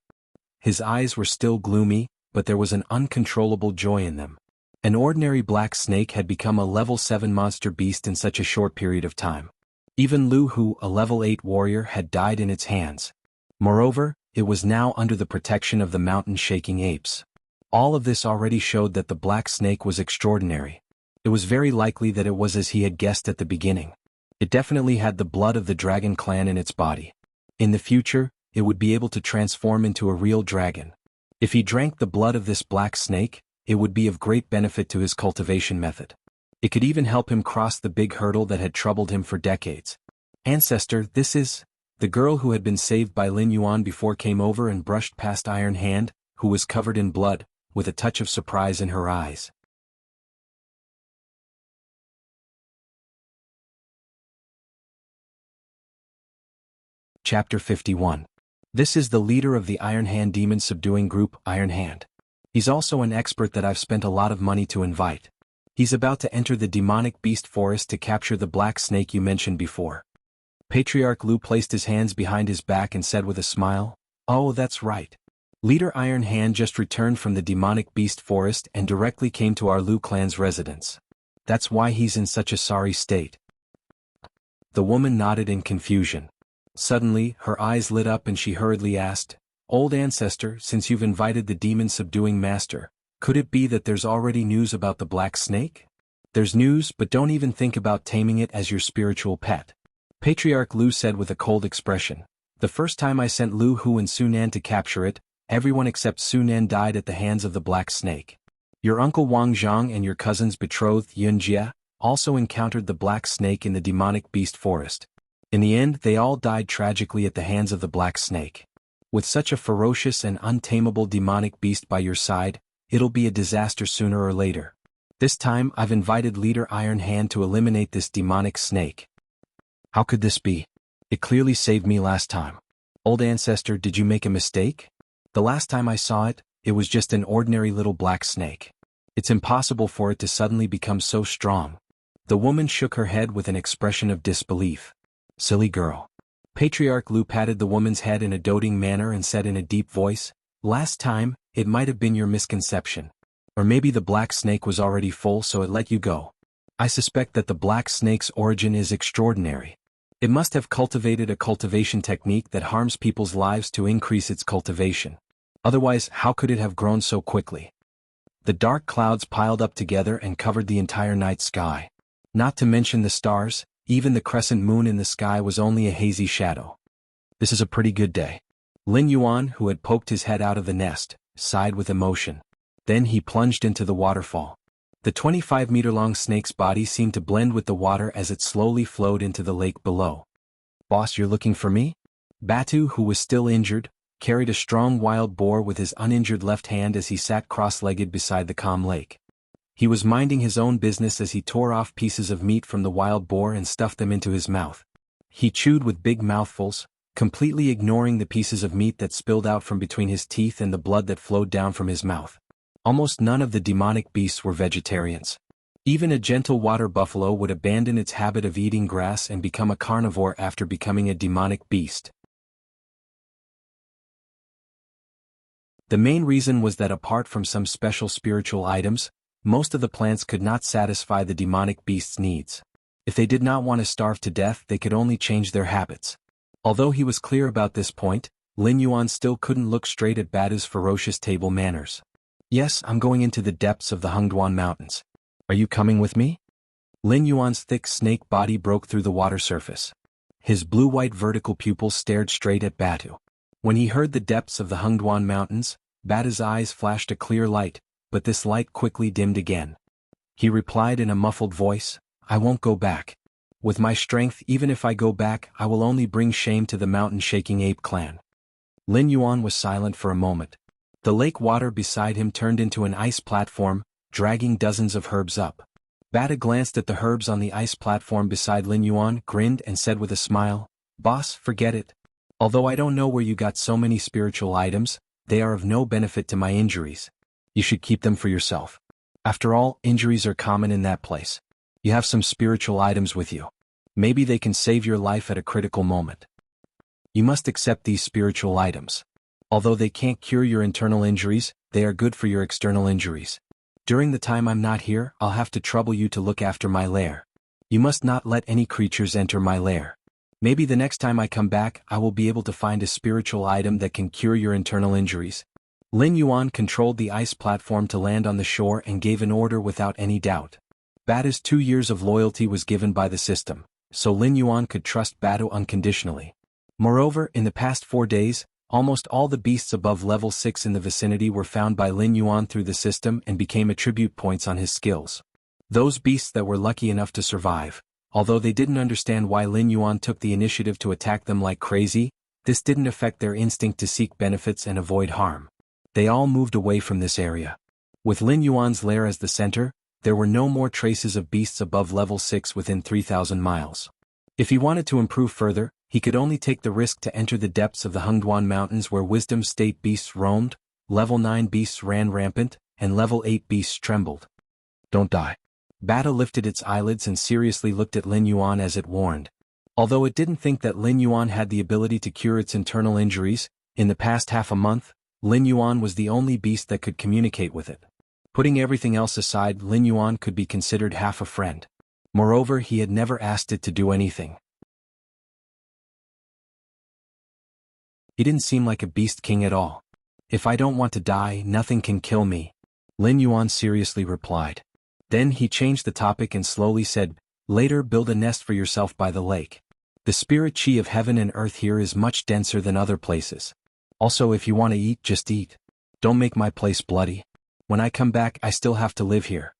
His eyes were still gloomy, but there was an uncontrollable joy in them. An ordinary black snake had become a level 7 monster beast in such a short period of time. Even Lu Hu, a level 8 warrior, had died in its hands. Moreover, it was now under the protection of the mountain-shaking apes. All of this already showed that the black snake was extraordinary. It was very likely that it was as he had guessed at the beginning. It definitely had the blood of the dragon clan in its body. In the future, it would be able to transform into a real dragon. If he drank the blood of this black snake, it would be of great benefit to his cultivation method. It could even help him cross the big hurdle that had troubled him for decades. Ancestor, this is... The girl who had been saved by Lin Yuan before came over and brushed past Iron Hand, who was covered in blood, with a touch of surprise in her eyes. Chapter 51. This is the leader of the Iron Hand demon subduing group, Iron Hand. He's also an expert that I've spent a lot of money to invite. He's about to enter the demonic beast forest to capture the black snake you mentioned before. Patriarch Lu placed his hands behind his back and said with a smile, "Oh, that's right. Leader Iron Hand just returned from the demonic beast forest and directly came to our Lu clan's residence. That's why he's in such a sorry state." The woman nodded in confusion. Suddenly, her eyes lit up and she hurriedly asked, "Old ancestor, since you've invited the demon-subduing master, could it be that there's already news about the black snake?" "There's news, but don't even think about taming it as your spiritual pet," Patriarch Lu said with a cold expression. "The first time I sent Lu Hu and Sunan to capture it, everyone except Sunan died at the hands of the black snake. Your uncle Wang Zhang and your cousin's betrothed Yun Jie also encountered the black snake in the demonic beast forest. In the end, they all died tragically at the hands of the black snake. With such a ferocious and untamable demonic beast by your side, it'll be a disaster sooner or later. This time I've invited Leader Iron Hand to eliminate this demonic snake." "How could this be? It clearly saved me last time. Old ancestor, did you make a mistake? The last time I saw it, it was just an ordinary little black snake. It's impossible for it to suddenly become so strong." The woman shook her head with an expression of disbelief. "Silly girl." Patriarch Lu patted the woman's head in a doting manner and said in a deep voice, "Last time, it might have been your misconception. Or maybe the black snake was already full so it let you go. I suspect that the black snake's origin is extraordinary. It must have cultivated a cultivation technique that harms people's lives to increase its cultivation. Otherwise, how could it have grown so quickly?" The dark clouds piled up together and covered the entire night sky. Not to mention the stars, even the crescent moon in the sky was only a hazy shadow. "This is a pretty good day." Lin Yuan, who had poked his head out of the nest, sighed with emotion. Then he plunged into the waterfall. The 25-meter-long snake's body seemed to blend with the water as it slowly flowed into the lake below. "Boss, you're looking for me?" Batu, who was still injured, carried a strong wild boar with his uninjured left hand as he sat cross-legged beside the calm lake. He was minding his own business as he tore off pieces of meat from the wild boar and stuffed them into his mouth. He chewed with big mouthfuls, completely ignoring the pieces of meat that spilled out from between his teeth and the blood that flowed down from his mouth. Almost none of the demonic beasts were vegetarians. Even a gentle water buffalo would abandon its habit of eating grass and become a carnivore after becoming a demonic beast. The main reason was that apart from some special spiritual items, most of the plants could not satisfy the demonic beast's needs. If they did not want to starve to death, they could only change their habits. Although he was clear about this point, Lin Yuan still couldn't look straight at Batu's ferocious table manners. "Yes, I'm going into the depths of the Hengduan Mountains. Are you coming with me?" Lin Yuan's thick snake body broke through the water surface. His blue-white vertical pupils stared straight at Batu. When he heard the depths of the Hengduan Mountains, Batu's eyes flashed a clear light, but this light quickly dimmed again. He replied in a muffled voice, "I won't go back. With my strength, even if I go back, I will only bring shame to the mountain-shaking ape clan." Lin Yuan was silent for a moment. The lake water beside him turned into an ice platform, dragging dozens of herbs up. Batu glanced at the herbs on the ice platform beside Lin Yuan, grinned and said with a smile, "Boss, forget it. Although I don't know where you got so many spiritual items, they are of no benefit to my injuries. You should keep them for yourself. After all, injuries are common in that place. You have some spiritual items with you. Maybe they can save your life at a critical moment. You must accept these spiritual items. Although they can't cure your internal injuries, they are good for your external injuries. During the time I'm not here, I'll have to trouble you to look after my lair. You must not let any creatures enter my lair. Maybe the next time I come back, I will be able to find a spiritual item that can cure your internal injuries." Lin Yuan controlled the ice platform to land on the shore and gave an order without any doubt. Batu's 2 years of loyalty was given by the system, so Lin Yuan could trust Batu unconditionally. Moreover, in the past 4 days, almost all the beasts above level 6 in the vicinity were found by Lin Yuan through the system and became attribute points on his skills. Those beasts that were lucky enough to survive, Although they didn't understand why Lin Yuan took the initiative to attack them like crazy, this didn't affect their instinct to seek benefits and avoid harm. They all moved away from this area. With Lin Yuan's lair as the center, there were no more traces of beasts above level 6 within 3,000 miles. If he wanted to improve further, he could only take the risk to enter the depths of the Hengduan Mountains where Wisdom State beasts roamed, level 9 beasts ran rampant, and level 8 beasts trembled. Don't die. Bata lifted its eyelids and seriously looked at Lin Yuan as it warned. Although it didn't think that Lin Yuan had the ability to cure its internal injuries, in the past half a month, Lin Yuan was the only beast that could communicate with it. Putting everything else aside, Lin Yuan could be considered half a friend. Moreover, he had never asked it to do anything. He didn't seem like a beast king at all. If I don't want to die, nothing can kill me, Lin Yuan seriously replied. Then he changed the topic and slowly said, later build a nest for yourself by the lake. The spirit chi of heaven and earth here is much denser than other places. Also, if you want to eat, just eat. Don't make my place bloody. When I come back, I still have to live here.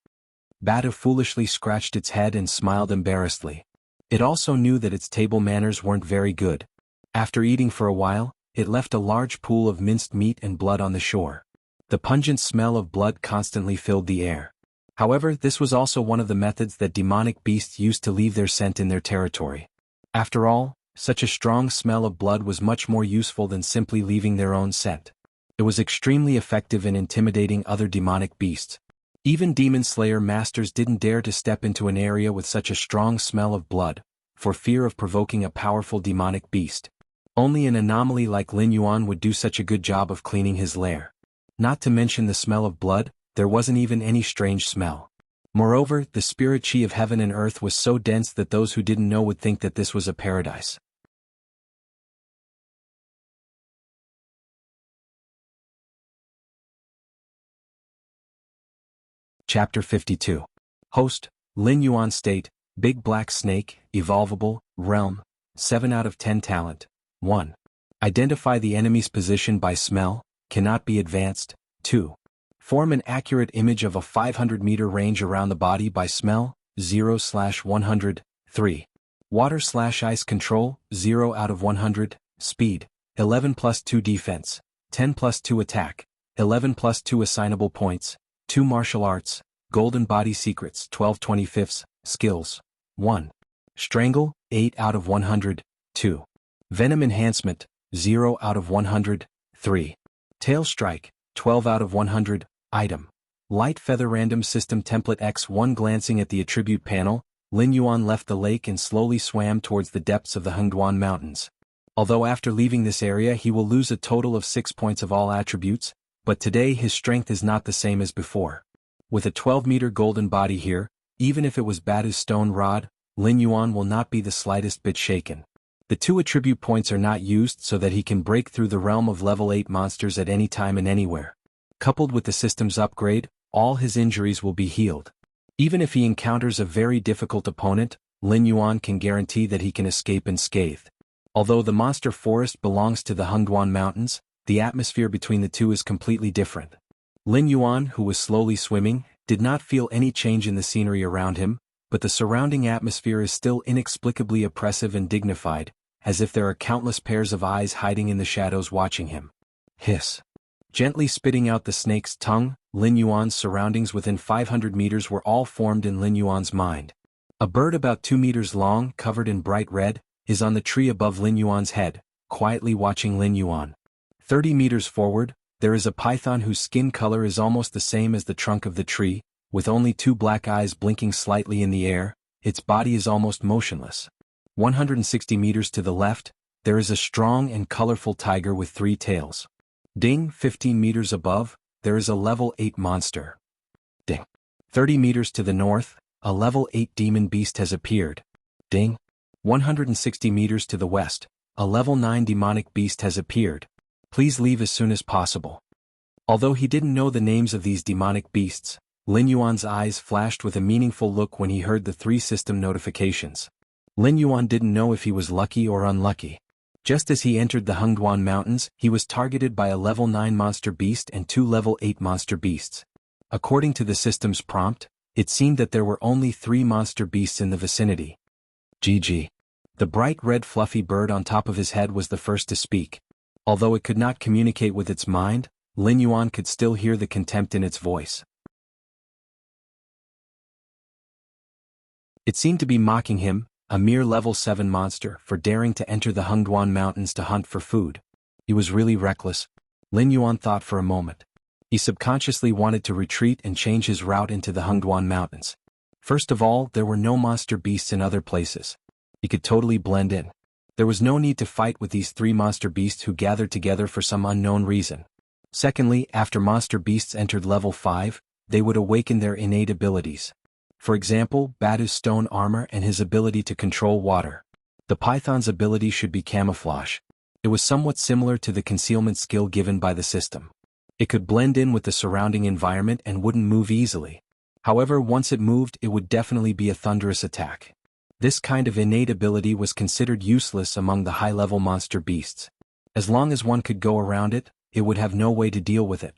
Bata foolishly scratched its head and smiled embarrassedly. It also knew that its table manners weren't very good. After eating for a while, it left a large pool of minced meat and blood on the shore. The pungent smell of blood constantly filled the air. However, this was also one of the methods that demonic beasts used to leave their scent in their territory. After all, such a strong smell of blood was much more useful than simply leaving their own scent. It was extremely effective in intimidating other demonic beasts. Even demon slayer masters didn't dare to step into an area with such a strong smell of blood, for fear of provoking a powerful demonic beast. Only an anomaly like Lin Yuan would do such a good job of cleaning his lair. Not to mention the smell of blood, there wasn't even any strange smell. Moreover, the spirit chi of heaven and earth was so dense that those who didn't know would think that this was a paradise. Chapter 52. Host, Lin Yuan State, Big Black Snake, Evolvable, Realm, 7 out of 10 Talent. 1. Identify the enemy's position by smell, cannot be advanced. 2. Form an accurate image of a 500-meter range around the body by smell, 0/100. 3. Water/ice control, 0 out of 100. Speed, 11+2 defense, 10+2 attack, 11+2 assignable points. 2 Martial arts, Golden Body Secrets 12/25. Skills 1. Strangle, 8 out of 100. 2. Venom Enhancement, 0 out of 100. 3. Tail Strike, 12 out of 100. Item. Light Feather Random System Template X1. Glancing at the attribute panel, Lin Yuan left the lake and slowly swam towards the depths of the Hengduan Mountains. Although after leaving this area he will lose a total of 6 points of all attributes, but today his strength is not the same as before. With a 12-meter golden body here, even if it was Bata's stone rod, Lin Yuan will not be the slightest bit shaken. The 2 attribute points are not used so that he can break through the realm of level 8 monsters at any time and anywhere. Coupled with the system's upgrade, all his injuries will be healed. Even if he encounters a very difficult opponent, Lin Yuan can guarantee that he can escape unscathed. Although the monster forest belongs to the Hengduan Mountains, the atmosphere between the two is completely different. Lin Yuan, who was slowly swimming, did not feel any change in the scenery around him, but the surrounding atmosphere is still inexplicably oppressive and dignified, as if there are countless pairs of eyes hiding in the shadows watching him. Hiss. Gently spitting out the snake's tongue, Lin Yuan's surroundings within 500 meters were all formed in Lin Yuan's mind. A bird about 2 meters long, covered in bright red, is on the tree above Lin Yuan's head, quietly watching Lin Yuan. 30 meters forward, there is a python whose skin color is almost the same as the trunk of the tree, with only 2 black eyes blinking slightly in the air. Its body is almost motionless. 160 meters to the left, there is a strong and colorful tiger with 3 tails. Ding. 15 meters above, there is a level 8 monster. Ding. 30 meters to the north, a level 8 demon beast has appeared. Ding. 160 meters to the west, a level 9 demonic beast has appeared. Please leave as soon as possible. Although he didn't know the names of these demonic beasts, Lin Yuan's eyes flashed with a meaningful look when he heard the 3 system notifications. Lin Yuan didn't know if he was lucky or unlucky. Just as he entered the Hengduan Mountains, he was targeted by a level 9 monster beast and 2 level 8 monster beasts. According to the system's prompt, it seemed that there were only 3 monster beasts in the vicinity. GG. The bright red fluffy bird on top of his head was the first to speak. Although it could not communicate with its mind, Lin Yuan could still hear the contempt in its voice. It seemed to be mocking him, a mere level 7 monster, for daring to enter the Hengduan Mountains to hunt for food. He was really reckless. Lin Yuan thought for a moment. He subconsciously wanted to retreat and change his route into the Hengduan Mountains. First of all, there were no monster beasts in other places. He could totally blend in. There was no need to fight with these 3 monster beasts who gathered together for some unknown reason. Secondly, after monster beasts entered level 5, they would awaken their innate abilities. For example, Badu's stone armor and his ability to control water. The python's ability should be camouflage. It was somewhat similar to the concealment skill given by the system. It could blend in with the surrounding environment and wouldn't move easily. However, once it moved, it would definitely be a thunderous attack. This kind of innate ability was considered useless among the high-level monster beasts. As long as one could go around it, it would have no way to deal with it.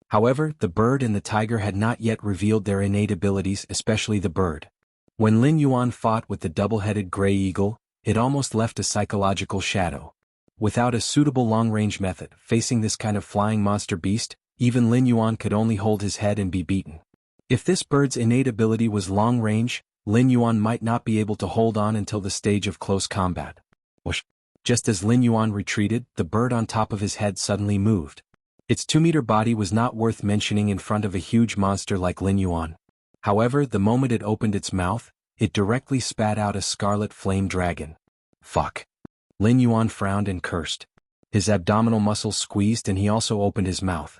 However, the bird and the tiger had not yet revealed their innate abilities, especially the bird. When Lin Yuan fought with the double-headed gray eagle, it almost left a psychological shadow. Without a suitable long-range method, facing this kind of flying monster beast, even Lin Yuan could only hold his head and be beaten. If this bird's innate ability was long-range, Lin Yuan might not be able to hold on until the stage of close combat. Whoosh! Just as Lin Yuan retreated, the bird on top of his head suddenly moved. Its 2-meter body was not worth mentioning in front of a huge monster like Lin Yuan. However, the moment it opened its mouth, it directly spat out a scarlet flame dragon. Fuck. Lin Yuan frowned and cursed. His abdominal muscles squeezed and he also opened his mouth.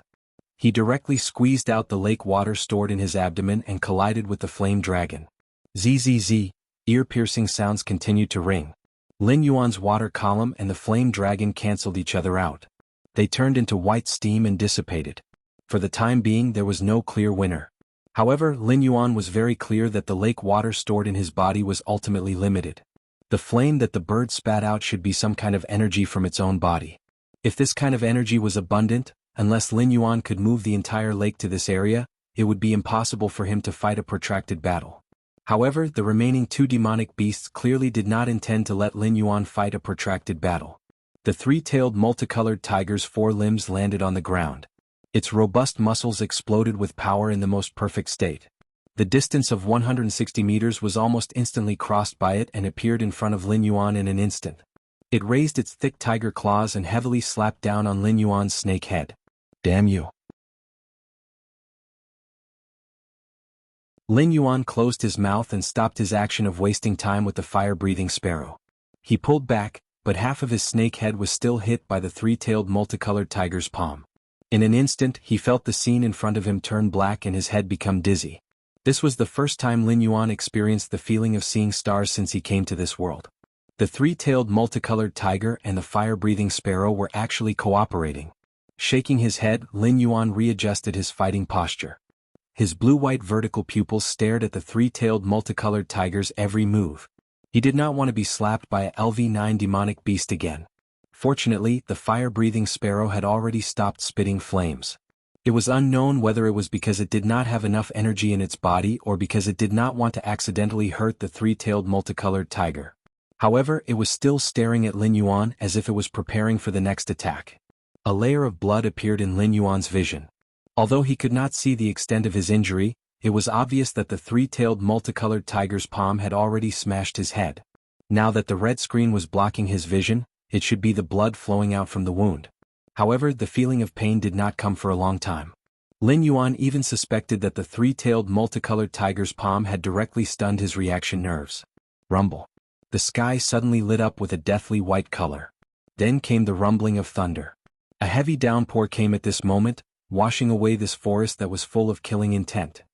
He directly squeezed out the lake water stored in his abdomen and collided with the flame dragon. Zzz, ear-piercing sounds continued to ring. Lin Yuan's water column and the flame dragon cancelled each other out. They turned into white steam and dissipated. For the time being, there was no clear winner. However, Lin Yuan was very clear that the lake water stored in his body was ultimately limited. The flame that the bird spat out should be some kind of energy from its own body. If this kind of energy was abundant, unless Lin Yuan could move the entire lake to this area, it would be impossible for him to fight a protracted battle. However, the remaining 2 demonic beasts clearly did not intend to let Lin Yuan fight a protracted battle. The 3-tailed multicolored tiger's 4 limbs landed on the ground. Its robust muscles exploded with power in the most perfect state. The distance of 160 meters was almost instantly crossed by it and appeared in front of Lin Yuan in an instant. It raised its thick tiger claws and heavily slapped down on Lin Yuan's snake head. Damn you. Lin Yuan closed his mouth and stopped his action of wasting time with the fire-breathing sparrow. He pulled back, but half of his snake head was still hit by the 3-tailed multicolored tiger's palm. In an instant, he felt the scene in front of him turn black and his head become dizzy. This was the first time Lin Yuan experienced the feeling of seeing stars since he came to this world. The 3-tailed multicolored tiger and the fire-breathing sparrow were actually cooperating. Shaking his head, Lin Yuan readjusted his fighting posture. His blue-white vertical pupils stared at the 3-tailed multicolored tiger's every move. He did not want to be slapped by a LV9 demonic beast again. Fortunately, the fire-breathing sparrow had already stopped spitting flames. It was unknown whether it was because it did not have enough energy in its body or because it did not want to accidentally hurt the 3-tailed multicolored tiger. However, it was still staring at Lin Yuan as if it was preparing for the next attack. A layer of blood appeared in Lin Yuan's vision. Although he could not see the extent of his injury, it was obvious that the 3-tailed multicolored tiger's palm had already smashed his head. Now that the red screen was blocking his vision, it should be the blood flowing out from the wound. However, the feeling of pain did not come for a long time. Lin Yuan even suspected that the 3-tailed multicolored tiger's palm had directly stunned his reaction nerves. Rumble. The sky suddenly lit up with a deathly white color. Then came the rumbling of thunder. A heavy downpour came at this moment, washing away this forest that was full of killing intent.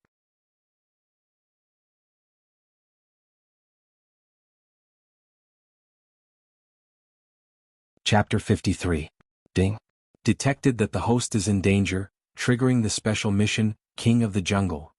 Chapter 53. Ding. Detected that the host is in danger, triggering the special mission, King of the Jungle.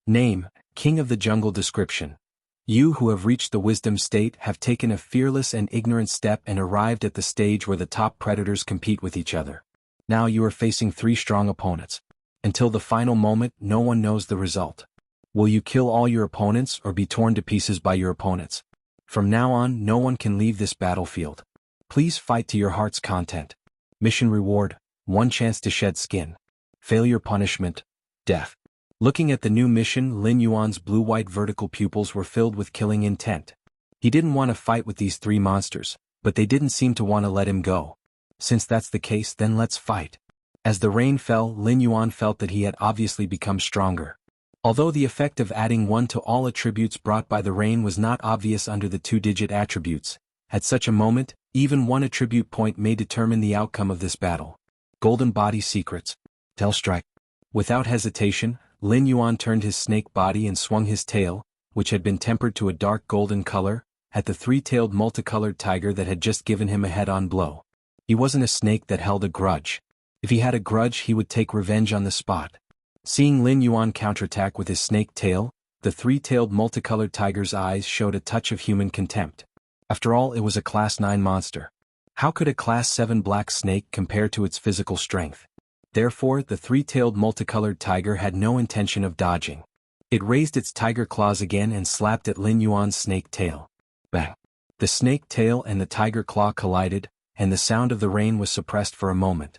Name, King of the Jungle. Description. You who have reached the wisdom state have taken a fearless and ignorant step and arrived at the stage where the top predators compete with each other. Now you are facing 3 strong opponents. Until the final moment, no one knows the result. Will you kill all your opponents or be torn to pieces by your opponents? From now on, no one can leave this battlefield. Please fight to your heart's content. Mission reward, 1 chance to shed skin. Failure punishment, death. Looking at the new mission, Lin Yuan's blue-white vertical pupils were filled with killing intent. He didn't want to fight with these 3 monsters, but they didn't seem to want to let him go. Since that's the case, then let's fight. As the rain fell, Lin Yuan felt that he had obviously become stronger. Although the effect of adding 1 to all attributes brought by the rain was not obvious under the 2-digit attributes, at such a moment, even 1 attribute point may determine the outcome of this battle. Golden Body Secrets. Tail Strike. Without hesitation, Lin Yuan turned his snake body and swung his tail, which had been tempered to a dark golden color, at the 3-tailed multicolored tiger that had just given him a head-on blow. He wasn't a snake that held a grudge. If he had a grudge, he would take revenge on the spot. Seeing Lin Yuan counterattack with his snake tail, the 3-tailed multicolored tiger's eyes showed a touch of human contempt. After all, it was a Class 9 monster. How could a Class 7 black snake compare to its physical strength? Therefore, the 3-tailed multicolored tiger had no intention of dodging. It raised its tiger claws again and slapped at Lin Yuan's snake tail. Bang! The snake tail and the tiger claw collided, and the sound of the rain was suppressed for a moment.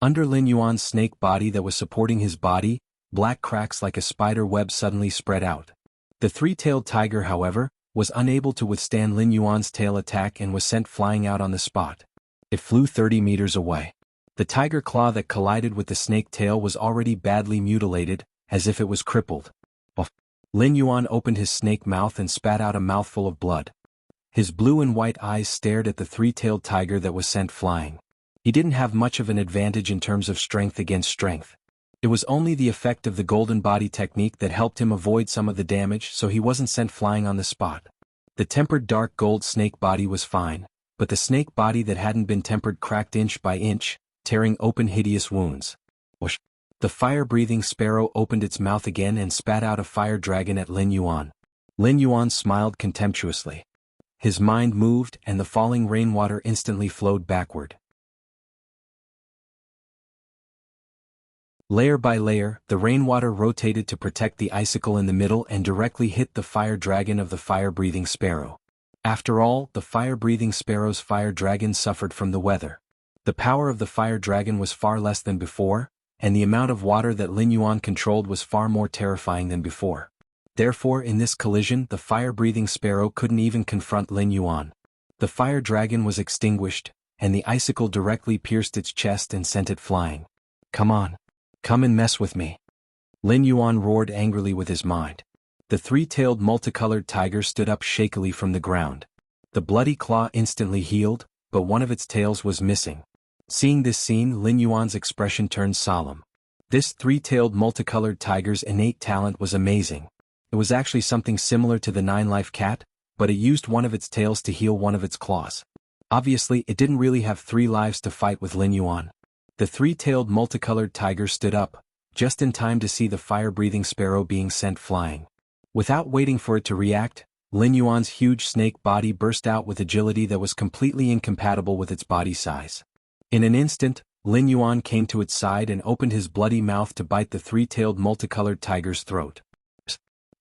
Under Lin Yuan's snake body that was supporting his body, black cracks like a spider web suddenly spread out. The 3-tailed tiger, however, was unable to withstand Lin Yuan's tail attack and was sent flying out on the spot. It flew 30 meters away. The tiger claw that collided with the snake tail was already badly mutilated, as if it was crippled. Lin Yuan opened his snake mouth and spat out a mouthful of blood. His blue and white eyes stared at the 3-tailed tiger that was sent flying. He didn't have much of an advantage in terms of strength against strength. It was only the effect of the golden body technique that helped him avoid some of the damage, so he wasn't sent flying on the spot. The tempered dark gold snake body was fine, but the snake body that hadn't been tempered cracked inch by inch, tearing open hideous wounds. Whoosh! The fire-breathing sparrow opened its mouth again and spat out a fire dragon at Lin Yuan. Lin Yuan smiled contemptuously. His mind moved and the falling rainwater instantly flowed backward. Layer by layer, the rainwater rotated to protect the icicle in the middle and directly hit the fire dragon of the fire-breathing sparrow. After all, the fire-breathing sparrow's fire dragon suffered from the weather. The power of the fire dragon was far less than before, and the amount of water that Lin Yuan controlled was far more terrifying than before. Therefore, in this collision, the fire-breathing sparrow couldn't even confront Lin Yuan. The fire dragon was extinguished, and the icicle directly pierced its chest and sent it flying. Come on. Come and mess with me. Lin Yuan roared angrily with his mind. The 3-tailed multicolored tiger stood up shakily from the ground. The bloody claw instantly healed, but one of its tails was missing. Seeing this scene, Lin Yuan's expression turned solemn. This 3-tailed multicolored tiger's innate talent was amazing. It was actually something similar to the 9-life cat, but it used one of its tails to heal one of its claws. Obviously, it didn't really have 3 lives to fight with Lin Yuan. The 3-tailed multicolored tiger stood up, just in time to see the fire-breathing sparrow being sent flying. Without waiting for it to react, Lin Yuan's huge snake body burst out with agility that was completely incompatible with its body size. In an instant, Lin Yuan came to its side and opened his bloody mouth to bite the 3-tailed multicolored tiger's throat.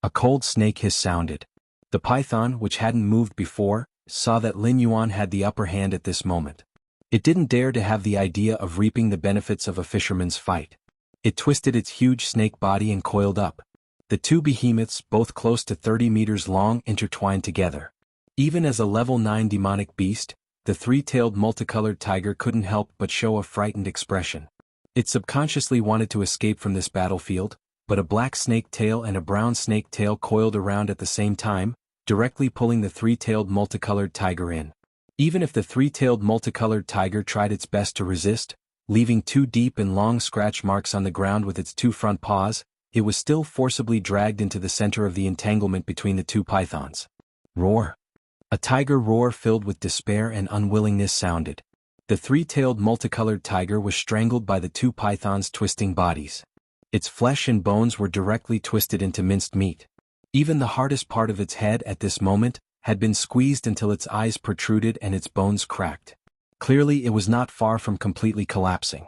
A cold snake hiss sounded. The python, which hadn't moved before, saw that Lin Yuan had the upper hand at this moment. It didn't dare to have the idea of reaping the benefits of a fisherman's fight. It twisted its huge snake body and coiled up. The 2 behemoths, both close to 30 meters long, intertwined together. Even as a level 9 demonic beast, the 3-tailed multicolored tiger couldn't help but show a frightened expression. It subconsciously wanted to escape from this battlefield, but a black snake tail and a brown snake tail coiled around at the same time, directly pulling the 3-tailed multicolored tiger in. Even if the 3-tailed multicolored tiger tried its best to resist, leaving 2 deep and long scratch marks on the ground with its 2 front paws, it was still forcibly dragged into the center of the entanglement between the 2 pythons. Roar! A tiger roar filled with despair and unwillingness sounded. The 3-tailed multicolored tiger was strangled by the 2 pythons' twisting bodies. Its flesh and bones were directly twisted into minced meat. Even the hardest part of its head at this moment had been squeezed until its eyes protruded and its bones cracked. Clearly, it was not far from completely collapsing.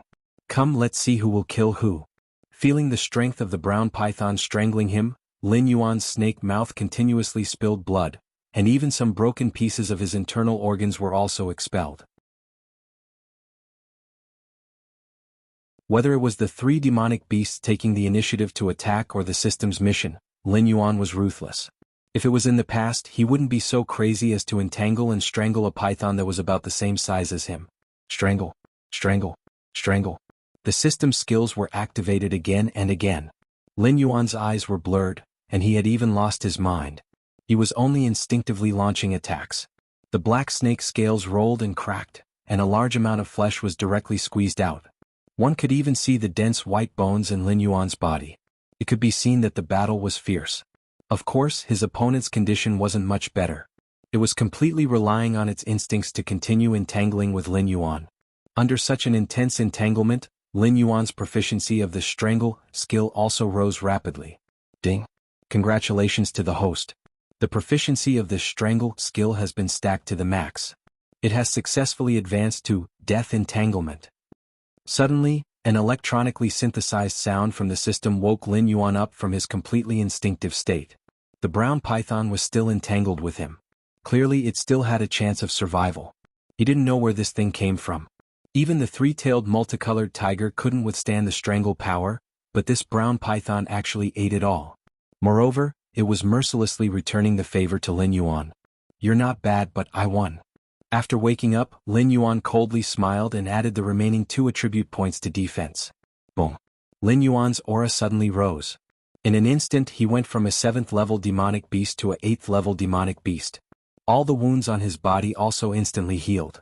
Come, let's see who will kill who. Feeling the strength of the brown python strangling him, Lin Yuan's snake mouth continuously spilled blood, and even some broken pieces of his internal organs were also expelled. Whether it was the three demonic beasts taking the initiative to attack or the system's mission, Lin Yuan was ruthless. If it was in the past, he wouldn't be so crazy as to entangle and strangle a python that was about the same size as him. Strangle, strangle, strangle. The system's skills were activated again and again. Lin Yuan's eyes were blurred, and he had even lost his mind. He was only instinctively launching attacks. The black snake scales rolled and cracked, and a large amount of flesh was directly squeezed out. One could even see the dense white bones in Lin Yuan's body. It could be seen that the battle was fierce. Of course, his opponent's condition wasn't much better. It was completely relying on its instincts to continue entangling with Lin Yuan. Under such an intense entanglement, Lin Yuan's proficiency of the strangle skill also rose rapidly. Ding! Congratulations to the host. The proficiency of the strangle skill has been stacked to the max. It has successfully advanced to death entanglement. Suddenly, an electronically synthesized sound from the system woke Lin Yuan up from his completely instinctive state. The brown python was still entangled with him. Clearly it still had a chance of survival. He didn't know where this thing came from. Even the three-tailed multicolored tiger couldn't withstand the strangle power, but this brown python actually ate it all. Moreover, it was mercilessly returning the favor to Lin Yuan. You're not bad, but I won. After waking up, Lin Yuan coldly smiled and added the remaining 2 attribute points to defense. Boom. Lin Yuan's aura suddenly rose. In an instant he went from a 7th-level demonic beast to a 8th-level demonic beast. All the wounds on his body also instantly healed.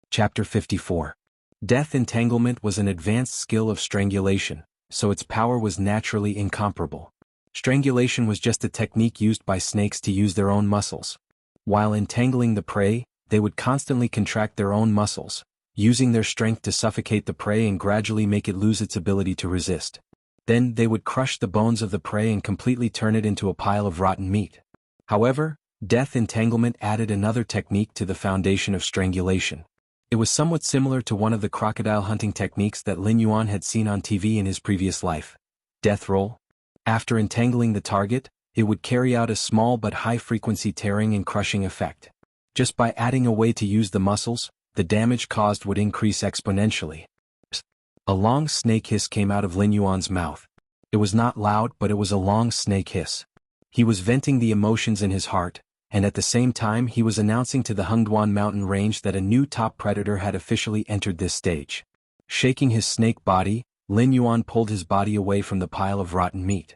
Chapter 54. Death entanglement was an advanced skill of strangulation, so its power was naturally incomparable. Strangulation was just a technique used by snakes to use their own muscles. While entangling the prey, they would constantly contract their own muscles, using their strength to suffocate the prey and gradually make it lose its ability to resist. Then they would crush the bones of the prey and completely turn it into a pile of rotten meat. However, death entanglement added another technique to the foundation of strangulation. It was somewhat similar to one of the crocodile hunting techniques that Lin Yuan had seen on TV in his previous life. Death roll. After entangling the target, it would carry out a small but high-frequency tearing and crushing effect. Just by adding a way to use the muscles, the damage caused would increase exponentially. A long snake hiss came out of Lin Yuan's mouth. It was not loud, but it was a long snake hiss. He was venting the emotions in his heart, and at the same time he was announcing to the Hengduan mountain range that a new top predator had officially entered this stage. Shaking his snake body, Lin Yuan pulled his body away from the pile of rotten meat.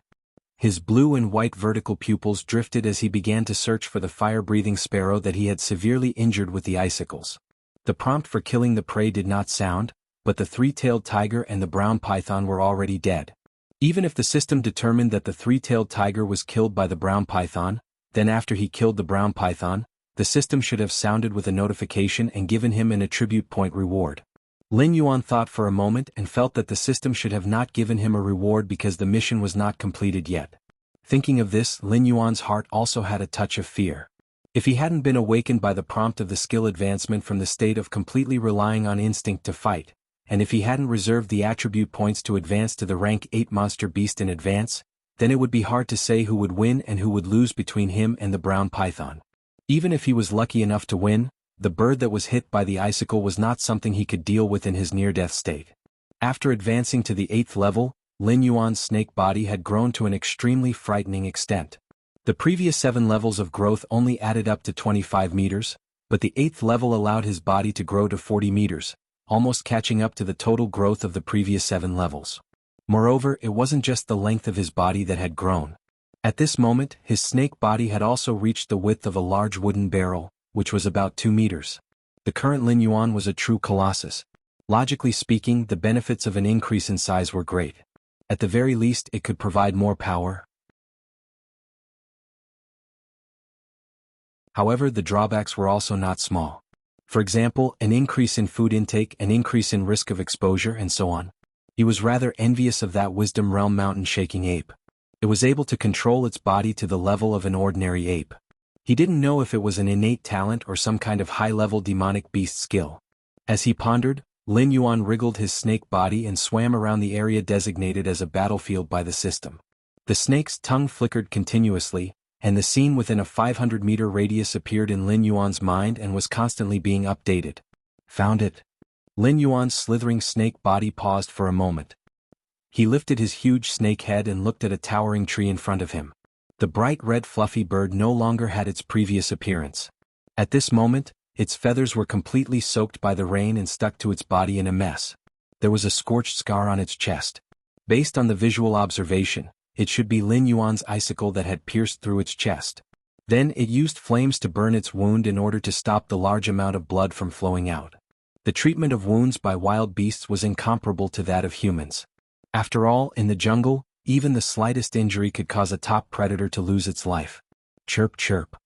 His blue and white vertical pupils drifted as he began to search for the fire-breathing sparrow that he had severely injured with the icicles. The prompt for killing the prey did not sound, but the three-tailed tiger and the brown python were already dead. Even if the system determined that the three-tailed tiger was killed by the brown python, then after he killed the brown python, the system should have sounded with a notification and given him an attribute point reward. Lin Yuan thought for a moment and felt that the system should have not given him a reward because the mission was not completed yet. Thinking of this, Lin Yuan's heart also had a touch of fear. If he hadn't been awakened by the prompt of the skill advancement from the state of completely relying on instinct to fight, and if he hadn't reserved the attribute points to advance to the rank 8 monster beast in advance, then it would be hard to say who would win and who would lose between him and the brown python. Even if he was lucky enough to win, the bird that was hit by the icicle was not something he could deal with in his near-death state. After advancing to the 8th level, Lin Yuan's snake body had grown to an extremely frightening extent. The previous 7 levels of growth only added up to 25 meters, but the 8th level allowed his body to grow to 40 meters, almost catching up to the total growth of the previous 7 levels. Moreover, it wasn't just the length of his body that had grown. At this moment, his snake body had also reached the width of a large wooden barrel, which was about 2 meters. The current Lin Yuan was a true colossus. Logically speaking, the benefits of an increase in size were great. At the very least, it could provide more power. However, the drawbacks were also not small. For example, an increase in food intake, an increase in risk of exposure, and so on. He was rather envious of that Wisdom Realm mountain-shaking ape. It was able to control its body to the level of an ordinary ape. He didn't know if it was an innate talent or some kind of high-level demonic beast skill. As he pondered, Lin Yuan wriggled his snake body and swam around the area designated as a battlefield by the system. The snake's tongue flickered continuously, and the scene within a 500-meter radius appeared in Lin Yuan's mind and was constantly being updated. Found it. Lin Yuan's slithering snake body paused for a moment. He lifted his huge snake head and looked at a towering tree in front of him. The bright red fluffy bird no longer had its previous appearance. At this moment, its feathers were completely soaked by the rain and stuck to its body in a mess. There was a scorched scar on its chest. Based on the visual observation, it should be Lin Yuan's icicle that had pierced through its chest. Then it used flames to burn its wound in order to stop the large amount of blood from flowing out. The treatment of wounds by wild beasts was incomparable to that of humans. After all, in the jungle, even the slightest injury could cause a top predator to lose its life. Chirp chirp.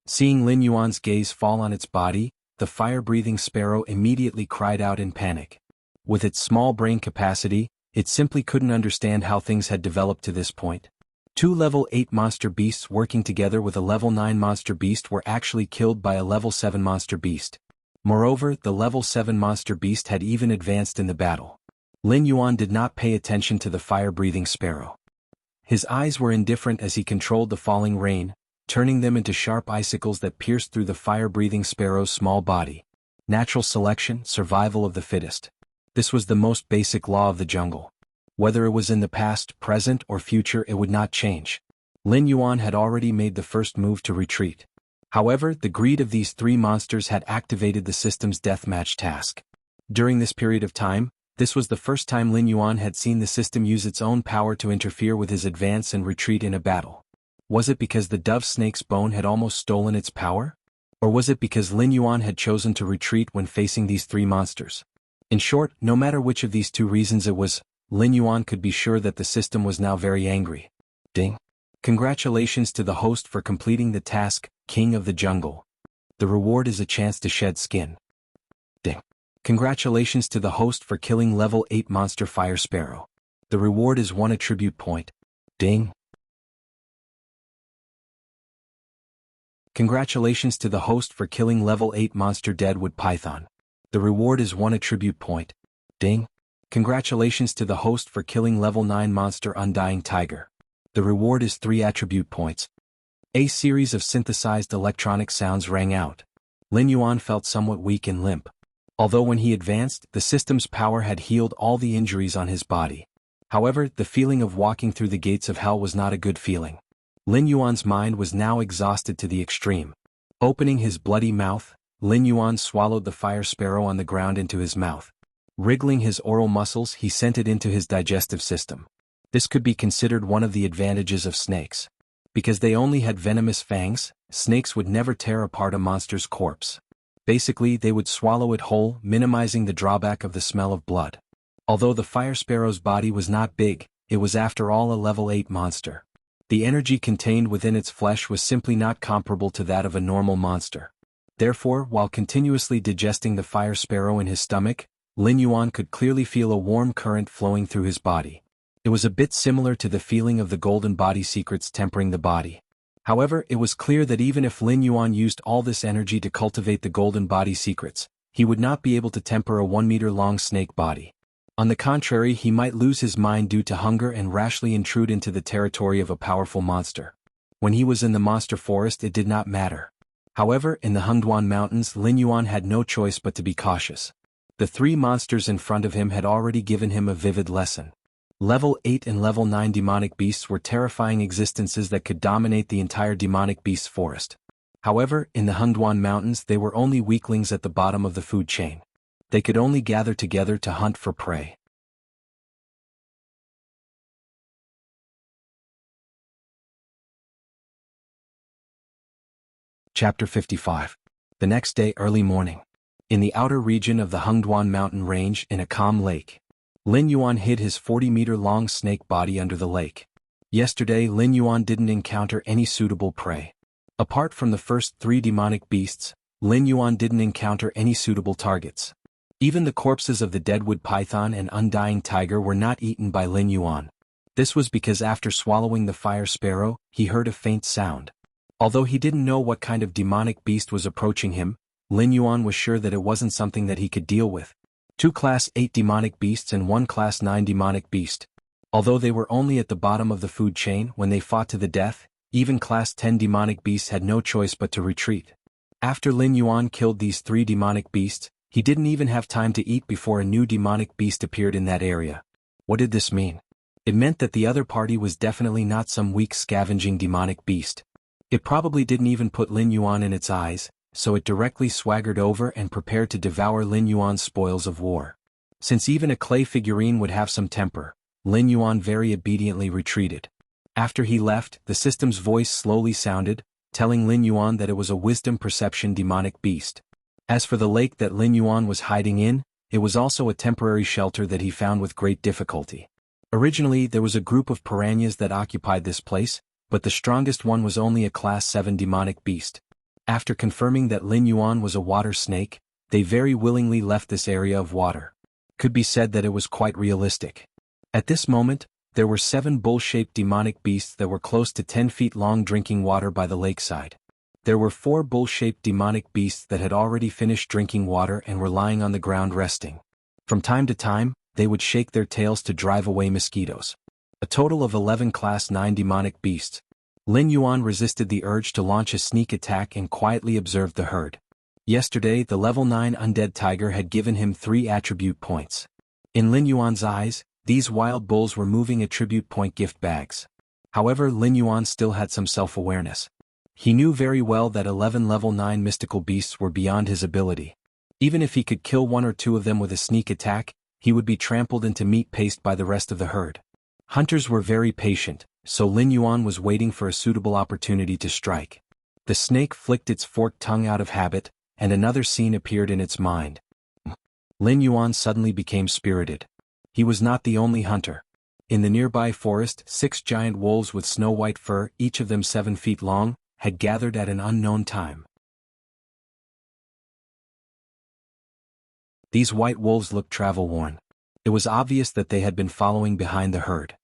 Seeing Lin Yuan's gaze fall on its body, the fire-breathing sparrow immediately cried out in panic. With its small brain capacity, it simply couldn't understand how things had developed to this point. Two level 8 monster beasts working together with a level 9 monster beast were actually killed by a level 7 monster beast. Moreover, the level 7 monster beast had even advanced in the battle. Lin Yuan did not pay attention to the fire-breathing sparrow. His eyes were indifferent as he controlled the falling rain, turning them into sharp icicles that pierced through the fire-breathing sparrow's small body. Natural selection, survival of the fittest. This was the most basic law of the jungle. Whether it was in the past, present, or future, it would not change. Lin Yuan had already made the first move to retreat. However, the greed of these three monsters had activated the system's deathmatch task. During this period of time, this was the first time Lin Yuan had seen the system use its own power to interfere with his advance and retreat in a battle. Was it because the dove snake's bone had almost stolen its power? Or was it because Lin Yuan had chosen to retreat when facing these three monsters? In short, no matter which of these two reasons it was, Lin Yuan could be sure that the system was now very angry. Ding. Congratulations to the host for completing the task, King of the Jungle. The reward is a chance to shed skin. Ding. Congratulations to the host for killing level 8 monster Fire Sparrow. The reward is 1 attribute point. Ding. Congratulations to the host for killing level 8 monster Deadwood Python. The reward is 1 attribute point. Ding. Congratulations to the host for killing level 9 monster Undying Tiger. The reward is 3 attribute points. A series of synthesized electronic sounds rang out. Lin Yuan felt somewhat weak and limp. Although when he advanced, the system's power had healed all the injuries on his body. However, the feeling of walking through the gates of hell was not a good feeling. Lin Yuan's mind was now exhausted to the extreme. Opening his bloody mouth, Lin Yuan swallowed the fire sparrow on the ground into his mouth. Wriggling his oral muscles, he sent it into his digestive system. This could be considered one of the advantages of snakes. Because they only had venomous fangs, snakes would never tear apart a monster's corpse. Basically, they would swallow it whole, minimizing the drawback of the smell of blood. Although the fire sparrow's body was not big, it was after all a level 8 monster. The energy contained within its flesh was simply not comparable to that of a normal monster. Therefore, while continuously digesting the fire sparrow in his stomach, Lin Yuan could clearly feel a warm current flowing through his body. It was a bit similar to the feeling of the golden body secrets tempering the body. However, it was clear that even if Lin Yuan used all this energy to cultivate the golden body secrets, he would not be able to temper a 1-meter-long snake body. On the contrary, he might lose his mind due to hunger and rashly intrude into the territory of a powerful monster. When he was in the monster forest, it did not matter. However, in the Hengduan Mountains, Lin Yuan had no choice but to be cautious. The three monsters in front of him had already given him a vivid lesson. Level 8 and Level 9 demonic beasts were terrifying existences that could dominate the entire demonic beast forest. However, in the Hengduan Mountains, they were only weaklings at the bottom of the food chain. They could only gather together to hunt for prey. Chapter 55. The next day early morning. In the outer region of the Hengduan mountain range in a calm lake, Lin Yuan hid his 40-meter-long snake body under the lake. Yesterday, Lin Yuan didn't encounter any suitable prey. Apart from the first 3 demonic beasts, Lin Yuan didn't encounter any suitable targets. Even the corpses of the Deadwood Python and Undying Tiger were not eaten by Lin Yuan. This was because after swallowing the fire sparrow, he heard a faint sound. Although he didn't know what kind of demonic beast was approaching him, Lin Yuan was sure that it wasn't something that he could deal with. 2 Class 8 demonic beasts and 1 Class 9 demonic beast. Although they were only at the bottom of the food chain when they fought to the death, even Class 10 demonic beasts had no choice but to retreat. After Lin Yuan killed these 3 demonic beasts, he didn't even have time to eat before a new demonic beast appeared in that area. What did this mean? It meant that the other party was definitely not some weak scavenging demonic beast. It probably didn't even put Lin Yuan in its eyes, so it directly swaggered over and prepared to devour Lin Yuan's spoils of war. Since even a clay figurine would have some temper, Lin Yuan very obediently retreated. After he left, the system's voice slowly sounded, telling Lin Yuan that it was a wisdom perception demonic beast. As for the lake that Lin Yuan was hiding in, it was also a temporary shelter that he found with great difficulty. Originally there was a group of piranhas that occupied this place, but the strongest one was only a Class 7 demonic beast. After confirming that Lin Yuan was a water snake, they very willingly left this area of water. Could be said that it was quite realistic. At this moment, there were 7 bull-shaped demonic beasts that were close to 10 feet long drinking water by the lakeside. There were 4 bull-shaped demonic beasts that had already finished drinking water and were lying on the ground resting. From time to time, they would shake their tails to drive away mosquitoes. A total of 11 Class 9 demonic beasts. Lin Yuan resisted the urge to launch a sneak attack and quietly observed the herd. Yesterday the level 9 undead tiger had given him 3 attribute points. In Lin Yuan's eyes, these wild bulls were moving attribute point gift bags. However, Lin Yuan still had some self-awareness. He knew very well that 11 level 9 mystical beasts were beyond his ability. Even if he could kill 1 or 2 of them with a sneak attack, he would be trampled into meat paste by the rest of the herd. Hunters were very patient, so Lin Yuan was waiting for a suitable opportunity to strike. The snake flicked its forked tongue out of habit, and another scene appeared in its mind. Lin Yuan suddenly became spirited. He was not the only hunter. In the nearby forest, 6 giant wolves with snow-white fur, each of them 7 feet long, had gathered at an unknown time. These white wolves looked travel-worn. It was obvious that they had been following behind the herd.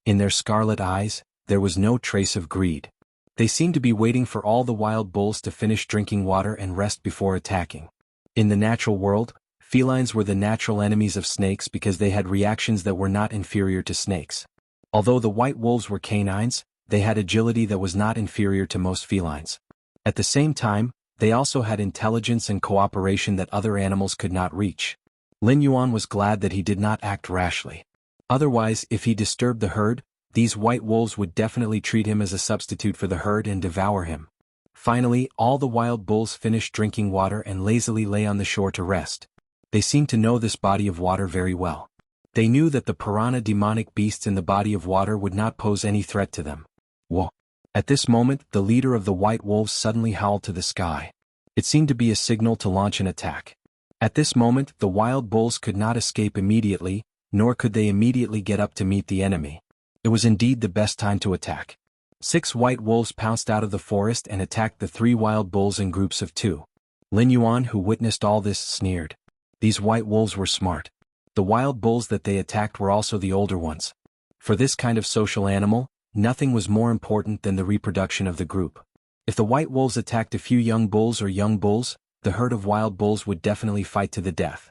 In their scarlet eyes, there was no trace of greed. They seemed to be waiting for all the wild bulls to finish drinking water and rest before attacking. In the natural world, felines were the natural enemies of snakes because they had reactions that were not inferior to snakes. Although the white wolves were canines, they had agility that was not inferior to most felines. At the same time, they also had intelligence and cooperation that other animals could not reach. Lin Yuan was glad that he did not act rashly. Otherwise, if he disturbed the herd, these white wolves would definitely treat him as a substitute for the herd and devour him. Finally, all the wild bulls finished drinking water and lazily lay on the shore to rest. They seemed to know this body of water very well. They knew that the piranha demonic beasts in the body of water would not pose any threat to them. Whoa! At this moment, the leader of the white wolves suddenly howled to the sky. It seemed to be a signal to launch an attack. At this moment, the wild bulls could not escape immediately, nor could they immediately get up to meet the enemy. It was indeed the best time to attack. 6 white wolves pounced out of the forest and attacked the 3 wild bulls in groups of 2. Lin Yuan, who witnessed all this, sneered. These white wolves were smart. The wild bulls that they attacked were also the older ones. For this kind of social animal, nothing was more important than the reproduction of the group. If the white wolves attacked a few young bulls, the herd of wild bulls would definitely fight to the death.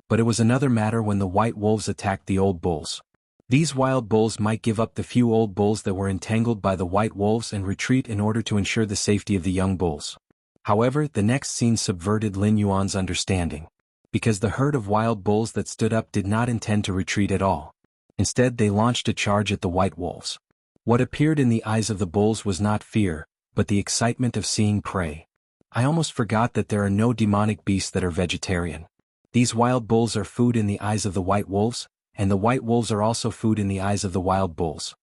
But it was another matter when the white wolves attacked the old bulls. These wild bulls might give up the few old bulls that were entangled by the white wolves and retreat in order to ensure the safety of the young bulls. However, the next scene subverted Lin Yuan's understanding. Because the herd of wild bulls that stood up did not intend to retreat at all. Instead, they launched a charge at the white wolves. What appeared in the eyes of the bulls was not fear, but the excitement of seeing prey. I almost forgot that there are no demonic beasts that are vegetarian. These wild bulls are food in the eyes of the white wolves, and the white wolves are also food in the eyes of the wild bulls.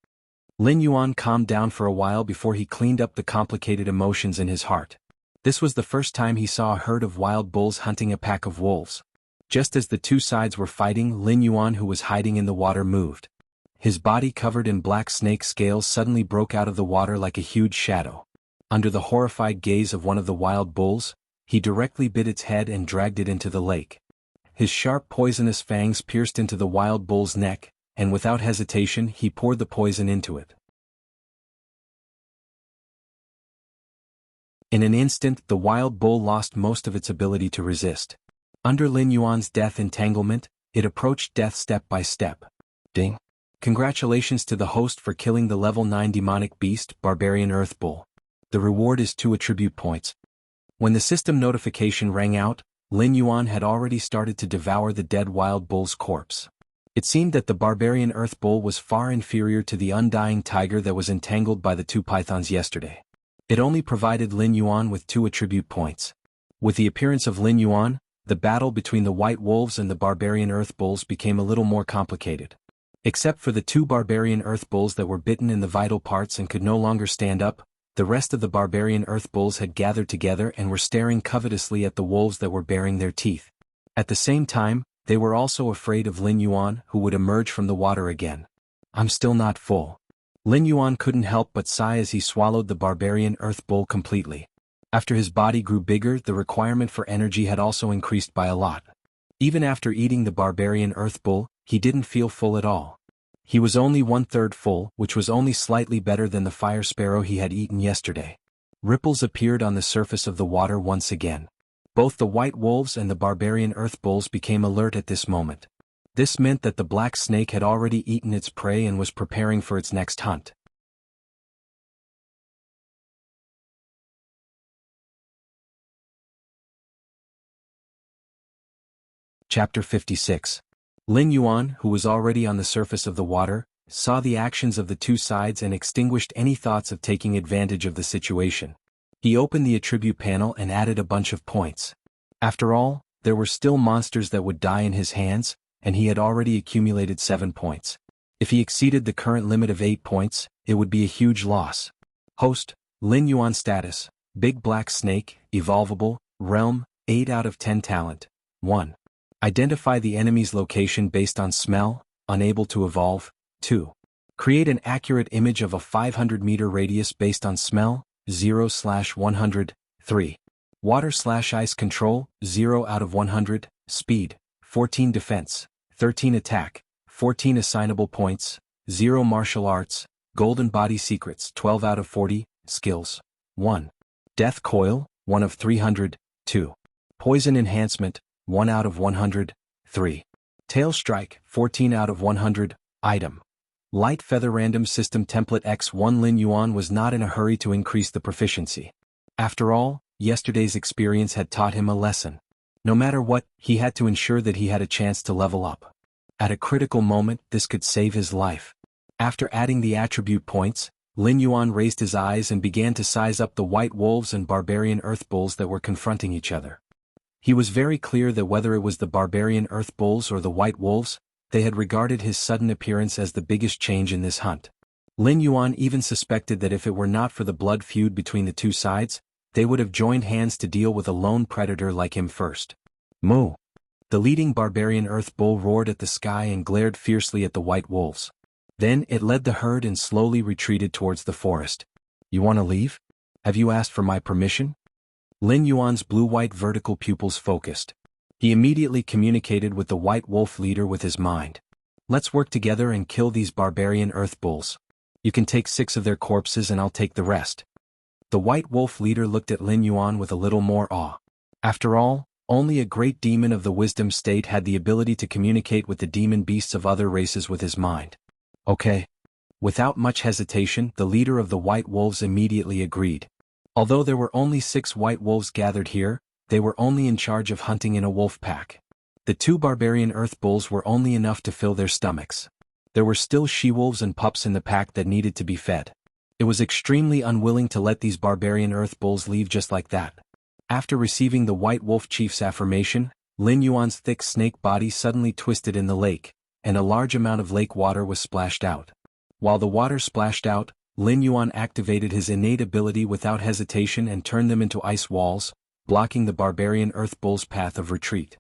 Lin Yuan calmed down for a while before he cleaned up the complicated emotions in his heart. This was the first time he saw a herd of wild bulls hunting a pack of wolves. Just as the 2 sides were fighting, Lin Yuan, who was hiding in the water, moved. His body covered in black snake scales suddenly broke out of the water like a huge shadow. Under the horrified gaze of one of the wild bulls, he directly bit its head and dragged it into the lake. His sharp poisonous fangs pierced into the wild bull's neck, and without hesitation he poured the poison into it. In an instant, the wild bull lost most of its ability to resist. Under Lin Yuan's death entanglement, It approached death step by step. Ding. Congratulations to the host for killing the level 9 demonic beast, Barbarian Earth Bull. The reward is 2 attribute points. When the system notification rang out, Lin Yuan had already started to devour the dead wild bull's corpse. It seemed that the Barbarian Earth Bull was far inferior to the undying tiger that was entangled by the 2 pythons yesterday. It only provided Lin Yuan with 2 attribute points. With the appearance of Lin Yuan, the battle between the white wolves and the Barbarian Earth Bulls became a little more complicated. Except for the 2 Barbarian Earth Bulls that were bitten in the vital parts and could no longer stand up, the rest of the Barbarian Earth Bulls had gathered together and were staring covetously at the wolves that were baring their teeth. At the same time, they were also afraid of Lin Yuan, who would emerge from the water again. I'm still not full. Lin Yuan couldn't help but sigh as he swallowed the Barbarian Earth Bull completely. After his body grew bigger, the requirement for energy had also increased by a lot. Even after eating the Barbarian Earth Bull, he didn't feel full at all. He was only 1/3 full, which was only slightly better than the fire sparrow he had eaten yesterday. Ripples appeared on the surface of the water once again. Both the white wolves and the Barbarian Earth Bulls became alert at this moment. This meant that the black snake had already eaten its prey and was preparing for its next hunt. Chapter 56. Lin Yuan, who was already on the surface of the water, saw the actions of the 2 sides and extinguished any thoughts of taking advantage of the situation. He opened the attribute panel and added a bunch of points. After all, there were still monsters that would die in his hands, and he had already accumulated 7 points. If he exceeded the current limit of 8 points, it would be a huge loss. Host, Lin Yuan status, Big Black Snake, Evolvable, Realm, 8 out of 10 Talent. 1. Identify the enemy's location based on smell, unable to evolve. 2. Create an accurate image of a 500-meter radius based on smell, 0/100. 3. Water/ice control, 0 out of 100, speed, 14 defense, 13 attack, 14 assignable points, 0 martial arts, golden body secrets, 12 out of 40, skills. 1. Death coil, 1 of 300, 2. Poison enhancement, 1 out of 100, 3. Tail strike, 14 out of 100, item. Light feather random system template X1. Lin Yuan was not in a hurry to increase the proficiency. After all, yesterday's experience had taught him a lesson. No matter what, he had to ensure that he had a chance to level up. At a critical moment, this could save his life. After adding the attribute points, Lin Yuan raised his eyes and began to size up the white wolves and Barbarian Earth Bulls that were confronting each other. He was very clear that whether it was the Barbarian Earth Bulls or the white wolves, they had regarded his sudden appearance as the biggest change in this hunt. Lin Yuan even suspected that if it were not for the blood feud between the 2 sides, they would have joined hands to deal with a lone predator like him first. Moo! The leading Barbarian Earth Bull roared at the sky and glared fiercely at the white wolves. Then it led the herd and slowly retreated towards the forest. You want to leave? Have you asked for my permission? Lin Yuan's blue-white vertical pupils focused. He immediately communicated with the white wolf leader with his mind. Let's work together and kill these Barbarian Earth Bulls. You can take 6 of their corpses and I'll take the rest. The white wolf leader looked at Lin Yuan with a little more awe. After all, only a great demon of the wisdom state had the ability to communicate with the demon beasts of other races with his mind. Okay. Without much hesitation, the leader of the white wolves immediately agreed. Although there were only 6 white wolves gathered here, they were only in charge of hunting in a wolf pack. The 2 Barbarian Earth Bulls were only enough to fill their stomachs. There were still she-wolves and pups in the pack that needed to be fed. It was extremely unwilling to let these Barbarian Earth Bulls leave just like that. After receiving the White Wolf Chief's affirmation, Lin Yuan's thick snake body suddenly twisted in the lake, and a large amount of lake water was splashed out. While the water splashed out, Lin Yuan activated his innate ability without hesitation and turned them into ice walls, blocking the Barbarian Earth Bull's path of retreat.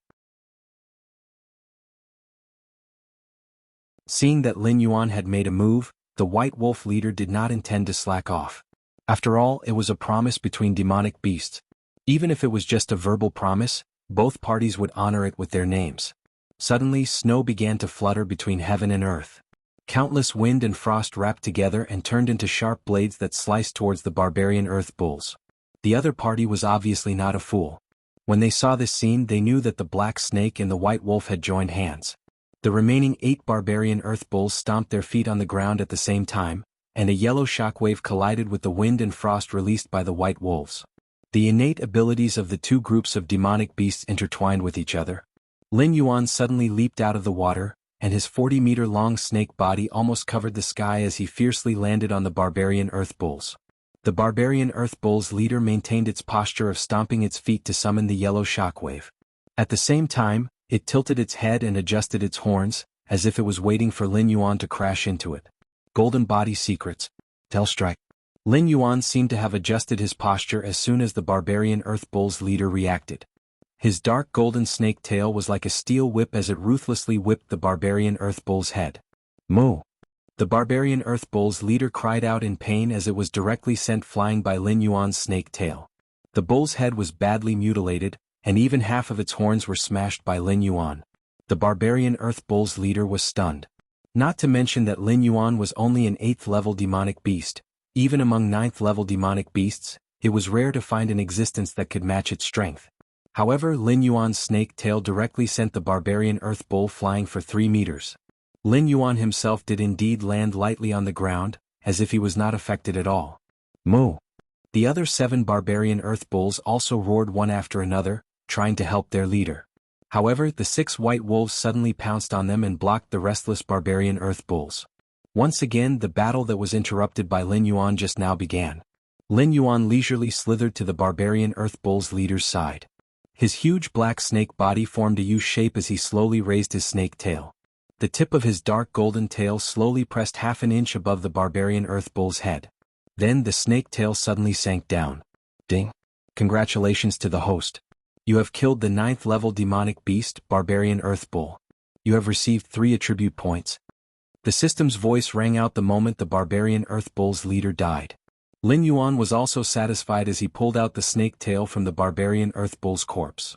Seeing that Lin Yuan had made a move, the White Wolf leader did not intend to slack off. After all, it was a promise between demonic beasts. Even if it was just a verbal promise, both parties would honor it with their names. Suddenly, snow began to flutter between heaven and earth. Countless wind and frost wrapped together and turned into sharp blades that sliced towards the Barbarian Earth Bulls. The other party was obviously not a fool. When they saw this scene, they knew that the Black Snake and the White Wolf had joined hands. The remaining 8 barbarian earth bulls stomped their feet on the ground at the same time, and a yellow shockwave collided with the wind and frost released by the white wolves. The innate abilities of the two groups of demonic beasts intertwined with each other. Lin Yuan suddenly leaped out of the water, and his 40-meter-long snake body almost covered the sky as he fiercely landed on the barbarian earth bulls. The barbarian earth bull's leader maintained its posture of stomping its feet to summon the yellow shockwave. At the same time, it tilted its head and adjusted its horns, as if it was waiting for Lin Yuan to crash into it. Golden Body Secrets. Tail Strike. Lin Yuan seemed to have adjusted his posture as soon as the barbarian earth bull's leader reacted. His dark golden snake tail was like a steel whip as it ruthlessly whipped the barbarian earth bull's head. Moo! The barbarian earth bull's leader cried out in pain as it was directly sent flying by Lin Yuan's snake tail. The bull's head was badly mutilated, and even half of its horns were smashed by Lin Yuan. The barbarian earth bull's leader was stunned. Not to mention that Lin Yuan was only an 8th-level demonic beast. Even among 9th-level demonic beasts, it was rare to find an existence that could match its strength. However, Lin Yuan's snake tail directly sent the barbarian earth bull flying for 3 meters. Lin Yuan himself did indeed land lightly on the ground, as if he was not affected at all. Moo! The other 7 barbarian earth bulls also roared one after another, trying to help their leader. However, the 6 white wolves suddenly pounced on them and blocked the restless barbarian earth bulls. Once again, the battle that was interrupted by Lin Yuan just now began. Lin Yuan leisurely slithered to the barbarian earth bull's leader's side. His huge black snake body formed a U shape as he slowly raised his snake tail. The tip of his dark golden tail slowly pressed half an inch above the barbarian earth bull's head. Then the snake tail suddenly sank down. Ding! Congratulations to the host. You have killed the 9th-level demonic beast, barbarian earth bull. You have received 3 attribute points. The system's voice rang out the moment the barbarian earth bull's leader died. Lin Yuan was also satisfied as he pulled out the snake tail from the barbarian earth bull's corpse.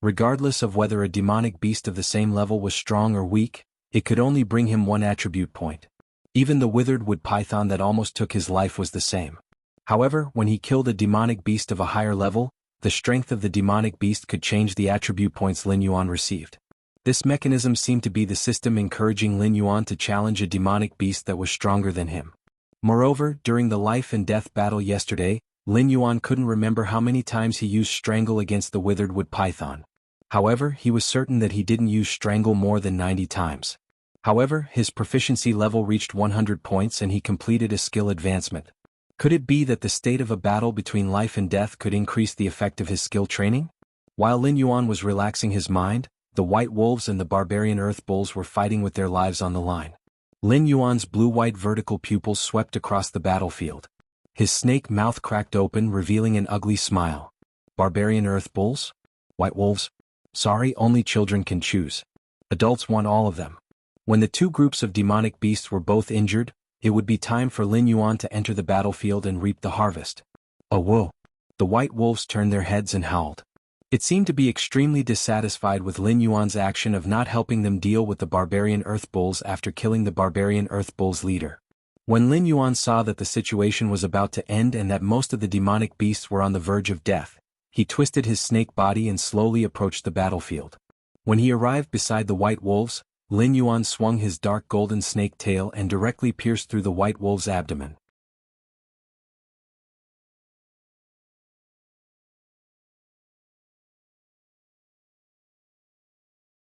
Regardless of whether a demonic beast of the same level was strong or weak, it could only bring him 1 attribute point. Even the withered wood python that almost took his life was the same. However, when he killed a demonic beast of a higher level, the strength of the demonic beast could change the attribute points Lin Yuan received. This mechanism seemed to be the system encouraging Lin Yuan to challenge a demonic beast that was stronger than him. Moreover, during the life and death battle yesterday, Lin Yuan couldn't remember how many times he used strangle against the withered wood python. However, he was certain that he didn't use strangle more than 90 times. However, his proficiency level reached 100 points and he completed a skill advancement. Could it be that the state of a battle between life and death could increase the effect of his skill training? While Lin Yuan was relaxing his mind, the white wolves and the barbarian earth bulls were fighting with their lives on the line. Lin Yuan's blue-white vertical pupils swept across the battlefield. His snake mouth cracked open, revealing an ugly smile. Barbarian earth bulls? White wolves? Sorry, only children can choose. Adults want all of them. When the 2 groups of demonic beasts were both injured, it would be time for Lin Yuan to enter the battlefield and reap the harvest. Oh whoa! The white wolves turned their heads and howled. It seemed to be extremely dissatisfied with Lin Yuan's action of not helping them deal with the barbarian earth bulls after killing the barbarian earth bull's leader. When Lin Yuan saw that the situation was about to end and that most of the demonic beasts were on the verge of death, he twisted his snake body and slowly approached the battlefield. When he arrived beside the white wolves, Lin Yuan swung his dark golden snake tail and directly pierced through the white wolf's abdomen.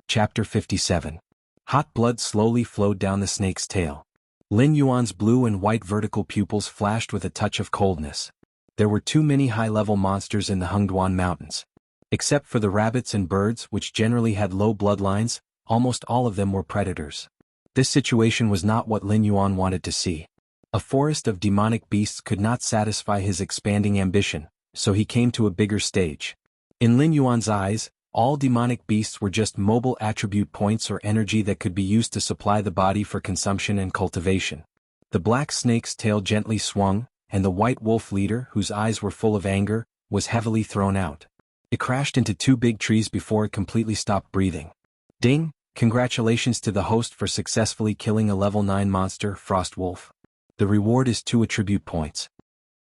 Chapter 57. Hot blood slowly flowed down the snake's tail. Lin Yuan's blue and white vertical pupils flashed with a touch of coldness. There were too many high-level monsters in the Hengduan Mountains. Except for the rabbits and birds, which generally had low bloodlines, almost all of them were predators. This situation was not what Lin Yuan wanted to see. A forest of demonic beasts could not satisfy his expanding ambition, so he came to a bigger stage. In Lin Yuan's eyes, all demonic beasts were just mobile attribute points or energy that could be used to supply the body for consumption and cultivation. The black snake's tail gently swung, and the white wolf leader, whose eyes were full of anger, was heavily thrown out. It crashed into 2 big trees before it completely stopped breathing. Ding! Congratulations to the host for successfully killing a level 9 monster, Frost Wolf. The reward is 2 attribute points.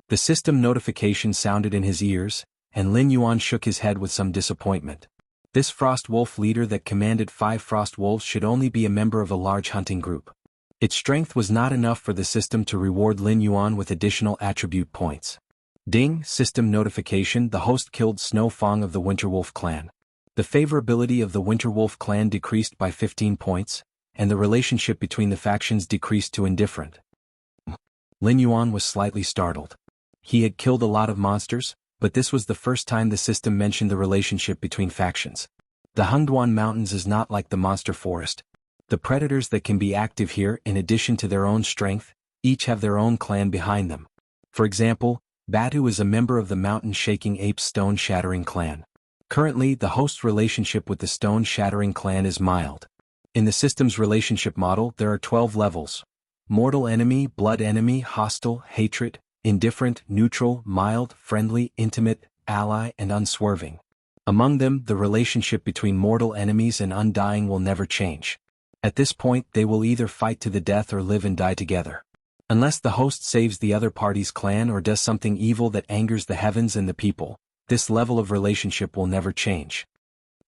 The system notification sounded in his ears, and Lin Yuan shook his head with some disappointment. This Frost Wolf leader that commanded 5 Frost Wolves should only be a member of a large hunting group. Its strength was not enough for the system to reward Lin Yuan with additional attribute points. Ding! System notification: the host killed Snow Fong of the Winterwolf clan. The favorability of the Winterwolf clan decreased by 15 points, and the relationship between the factions decreased to indifferent. Lin Yuan was slightly startled. He had killed a lot of monsters, but this was the first time the system mentioned the relationship between factions. The Hengduan Mountains is not like the monster forest. The predators that can be active here, in addition to their own strength, each have their own clan behind them. For example, Batu is a member of the mountain-shaking ape stone-shattering clan. Currently, the host's relationship with the stone-shattering clan is mild. In the system's relationship model, there are 12 levels: mortal enemy, blood enemy, hostile, hatred, indifferent, neutral, mild, friendly, intimate, ally, and unswerving. Among them, the relationship between mortal enemies and undying will never change. At this point, they will either fight to the death or live and die together. Unless the host saves the other party's clan or does something evil that angers the heavens and the people, this level of relationship will never change.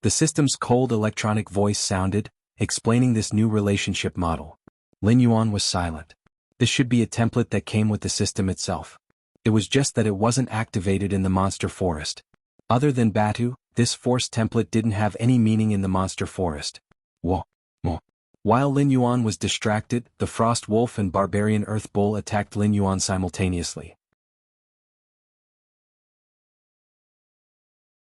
The system's cold electronic voice sounded, explaining this new relationship model. Lin Yuan was silent. This should be a template that came with the system itself. It was just that it wasn't activated in the monster forest. Other than Batu, this force template didn't have any meaning in the monster forest. While Lin Yuan was distracted, the Frost Wolf and Barbarian Earth Bull attacked Lin Yuan simultaneously.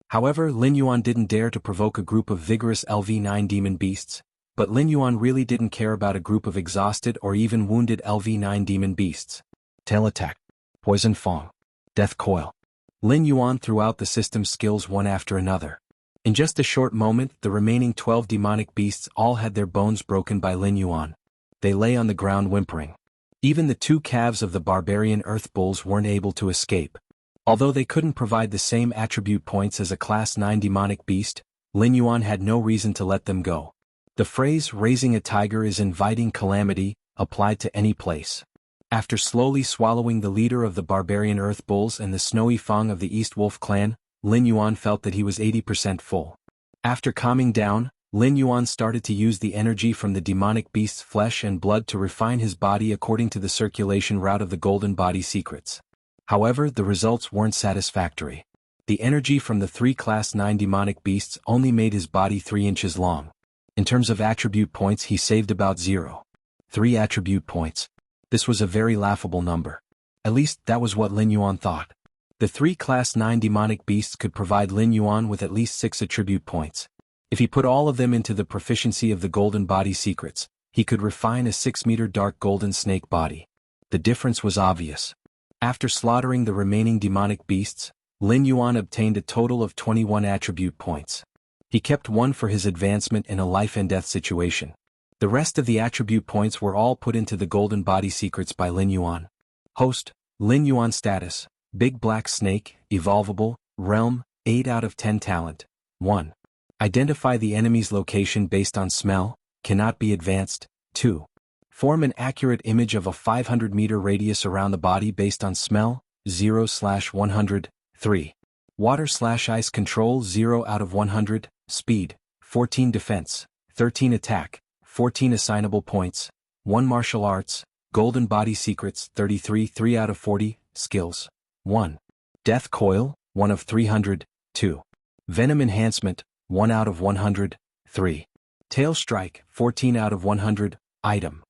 However, Lin Yuan didn't dare to provoke a group of vigorous LV9 demon beasts, but Lin Yuan really didn't care about a group of exhausted or even wounded LV9 demon beasts. Tail attack, poison fang, death coil. Lin Yuan threw out the system's skills one after another. In just a short moment, the remaining 12 demonic beasts all had their bones broken by Lin Yuan. They lay on the ground whimpering. Even the 2 calves of the barbarian earth bulls weren't able to escape. Although they couldn't provide the same attribute points as a Class 9 demonic beast, Lin Yuan had no reason to let them go. The phrase "raising a tiger is inviting calamity" applied to any place. After slowly swallowing the leader of the barbarian earth bulls and the snowy Fang of the East Wolf clan, Lin Yuan felt that he was 80% full. After calming down, Lin Yuan started to use the energy from the demonic beast's flesh and blood to refine his body according to the circulation route of the golden body secrets. However, the results weren't satisfactory. The energy from the 3 Class 9 demonic beasts only made his body 3 inches long. In terms of attribute points, he saved about 0.3 attribute points. This was a very laughable number. At least, that was what Lin Yuan thought. The 3 Class 9 demonic beasts could provide Lin Yuan with at least 6 attribute points. If he put all of them into the proficiency of the golden body secrets, he could refine a 6-meter dark golden snake body. The difference was obvious. After slaughtering the remaining demonic beasts, Lin Yuan obtained a total of 21 attribute points. He kept 1 for his advancement in a life-and-death situation. The rest of the attribute points were all put into the golden body secrets by Lin Yuan. Host, Lin Yuan status, Big Black Snake, Evolvable, Realm, 8 out of 10 Talent, 1. Identify the enemy's location based on smell, cannot be advanced, 2. Form an accurate image of a 500-meter radius around the body based on smell, 0/100, 3. Water/ice control 0 out of 100, speed, 14 defense, 13 attack, 14 assignable points, 1 martial arts, golden body secrets 33 3 out of 40, skills, 1. Death coil, 1 of 300, 2. Venom enhancement, 1 out of 100, 3. Tail strike, 14 out of 100, item.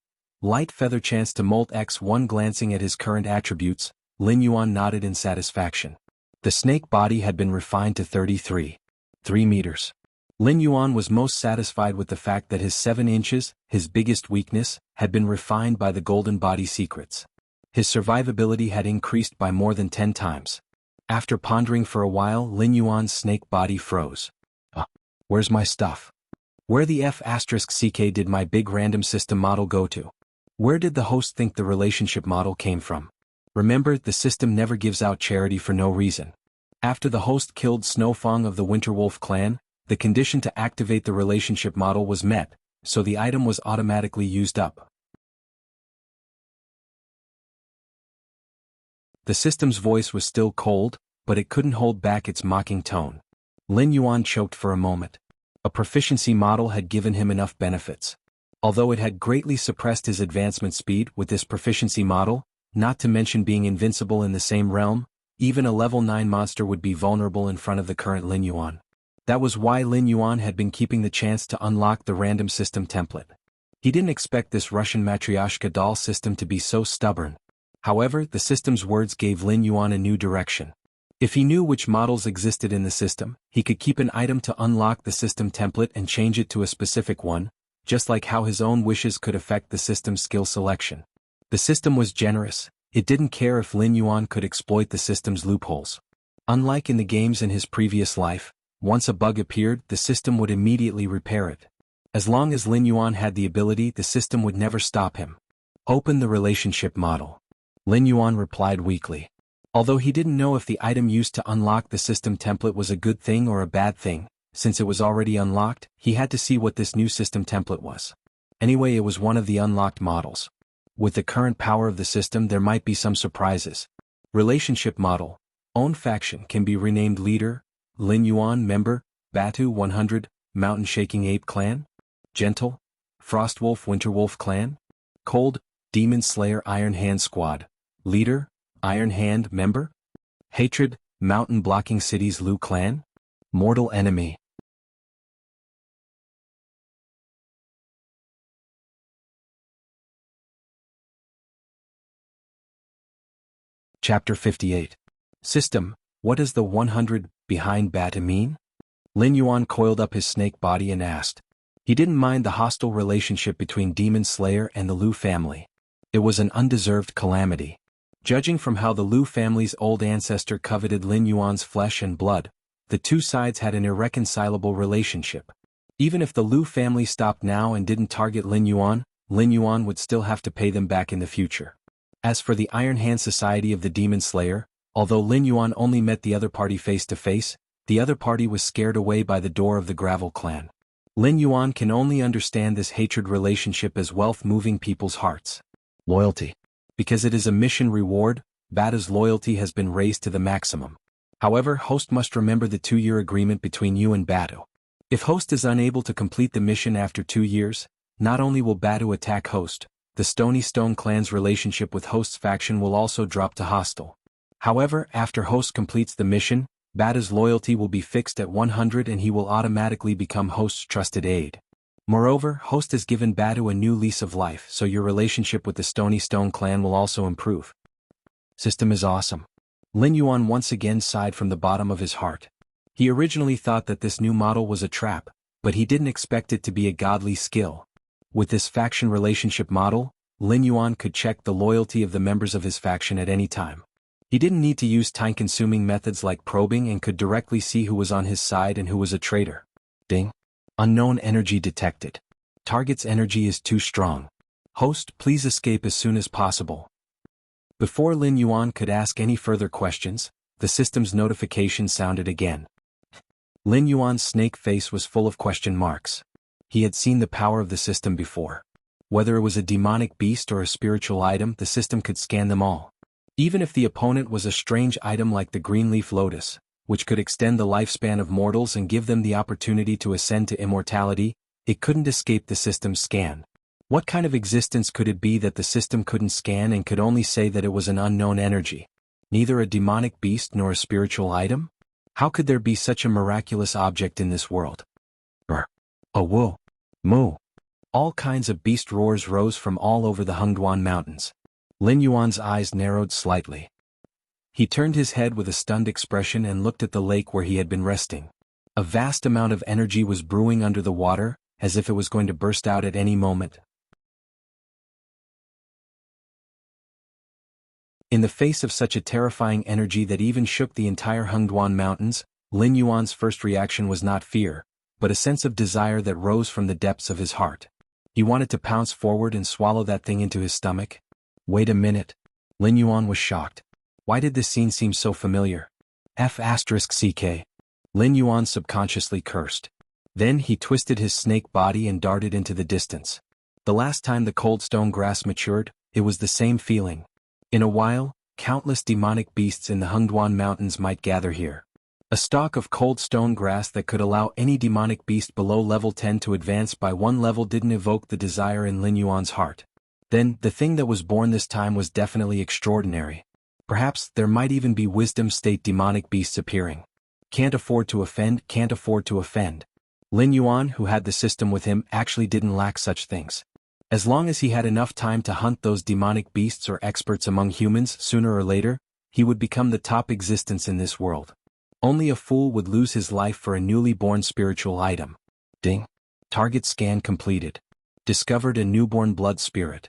Light feather chance to molt X1. Glancing at his current attributes, Lin Yuan nodded in satisfaction. The snake body had been refined to 33.3 meters. Lin Yuan was most satisfied with the fact that his 7 inches, his biggest weakness, had been refined by the golden body secrets. His survivability had increased by more than 10 times. After pondering for a while, Lin Yuan's snake body froze. Where's my stuff? Where the F***ck did my big random system model go to? Where did the host think the relationship model came from? Remember, the system never gives out charity for no reason. After the host killed Snowfang of the Winterwolf clan, the condition to activate the relationship model was met, so the item was automatically used up. The system's voice was still cold, but it couldn't hold back its mocking tone. Lin Yuan choked for a moment. A proficiency model had given him enough benefits. Although it had greatly suppressed his advancement speed with this proficiency model, not to mention being invincible in the same realm, even a level 9 monster would be vulnerable in front of the current Lin Yuan. That was why Lin Yuan had been keeping the chance to unlock the random system template. He didn't expect this Russian Matryoshka doll system to be so stubborn. However, the system's words gave Lin Yuan a new direction. If he knew which models existed in the system, he could keep an item to unlock the system template and change it to a specific one, just like how his own wishes could affect the system's skill selection. The system was generous. It didn't care if Lin Yuan could exploit the system's loopholes. Unlike in the games in his previous life, once a bug appeared, the system would immediately repair it. As long as Lin Yuan had the ability, the system would never stop him. Open the relationship model. Lin Yuan replied weakly. Although he didn't know if the item used to unlock the system template was a good thing or a bad thing, since it was already unlocked, he had to see what this new system template was. Anyway, it was one of the unlocked models. With the current power of the system, there might be some surprises. Relationship model. Own faction can be renamed leader, Lin Yuan member, Batu 100, Mountain Shaking Ape Clan. Gentle, Frostwolf Winterwolf Clan. Cold, Demon Slayer Iron Hand Squad. Leader, Iron Hand member. Hatred, Mountain Blocking Cities Lu Clan. Mortal enemy. Chapter 58. System, what does the 100 behind Batu mean? Lin Yuan coiled up his snake body and asked. He didn't mind the hostile relationship between Demon Slayer and the Lu family. It was an undeserved calamity. Judging from how the Lu family's old ancestor coveted Lin Yuan's flesh and blood, the two sides had an irreconcilable relationship. Even if the Lu family stopped now and didn't target Lin Yuan would still have to pay them back in the future. As for the Iron Hand Society of the Demon Slayer, although Lin Yuan only met the other party face to face, the other party was scared away by the door of the Gravel clan. Lin Yuan can only understand this hatred relationship as wealth moving people's hearts. Loyalty. Because it is a mission reward, Batu's loyalty has been raised to the maximum. However, host must remember the 2-year agreement between you and Batu. If host is unable to complete the mission after 2 years, not only will Batu attack host, the Stony Stone clan's relationship with host's faction will also drop to hostile. However, after host completes the mission, Batu's loyalty will be fixed at 100 and he will automatically become host's trusted aide. Moreover, host has given Batu a new lease of life, so your relationship with the Stony Stone clan will also improve. System is awesome. Lin Yuan once again sighed from the bottom of his heart. He originally thought that this new model was a trap, but he didn't expect it to be a godly skill. With this faction relationship model, Lin Yuan could check the loyalty of the members of his faction at any time. He didn't need to use time-consuming methods like probing and could directly see who was on his side and who was a traitor. Ding. Unknown energy detected. Target's energy is too strong. Host, please escape as soon as possible. Before Lin Yuan could ask any further questions, the system's notification sounded again. Lin Yuan's snake face was full of question marks. He had seen the power of the system before. Whether it was a demonic beast or a spiritual item, the system could scan them all. Even if the opponent was a strange item like the green leaf lotus, which could extend the lifespan of mortals and give them the opportunity to ascend to immortality, it couldn't escape the system's scan. What kind of existence could it be that the system couldn't scan and could only say that it was an unknown energy? Neither a demonic beast nor a spiritual item? How could there be such a miraculous object in this world? Oh whoa. Moo. All kinds of beast roars rose from all over the Hengduan Mountains. Lin Yuan's eyes narrowed slightly. He turned his head with a stunned expression and looked at the lake where he had been resting. A vast amount of energy was brewing under the water, as if it was going to burst out at any moment. In the face of such a terrifying energy that even shook the entire Hengduan Mountains, Lin Yuan's first reaction was not fear, but a sense of desire that rose from the depths of his heart. He wanted to pounce forward and swallow that thing into his stomach. Wait a minute. Lin Yuan was shocked. Why did this scene seem so familiar? F***ck. Lin Yuan subconsciously cursed. Then he twisted his snake body and darted into the distance. The last time the cold stone grass matured, it was the same feeling. In a while, countless demonic beasts in the Hengduan Mountains might gather here. A stalk of cold stone grass that could allow any demonic beast below level 10 to advance by one level didn't evoke the desire in Lin Yuan's heart. Then, the thing that was born this time was definitely extraordinary. Perhaps there might even be wisdom state demonic beasts appearing. Can't afford to offend, can't afford to offend. Lin Yuan, who had the system with him, actually didn't lack such things. As long as he had enough time to hunt those demonic beasts or experts among humans, sooner or later, he would become the top existence in this world. Only a fool would lose his life for a newly born spiritual item. Ding. Target scan completed. Discovered a newborn blood spirit.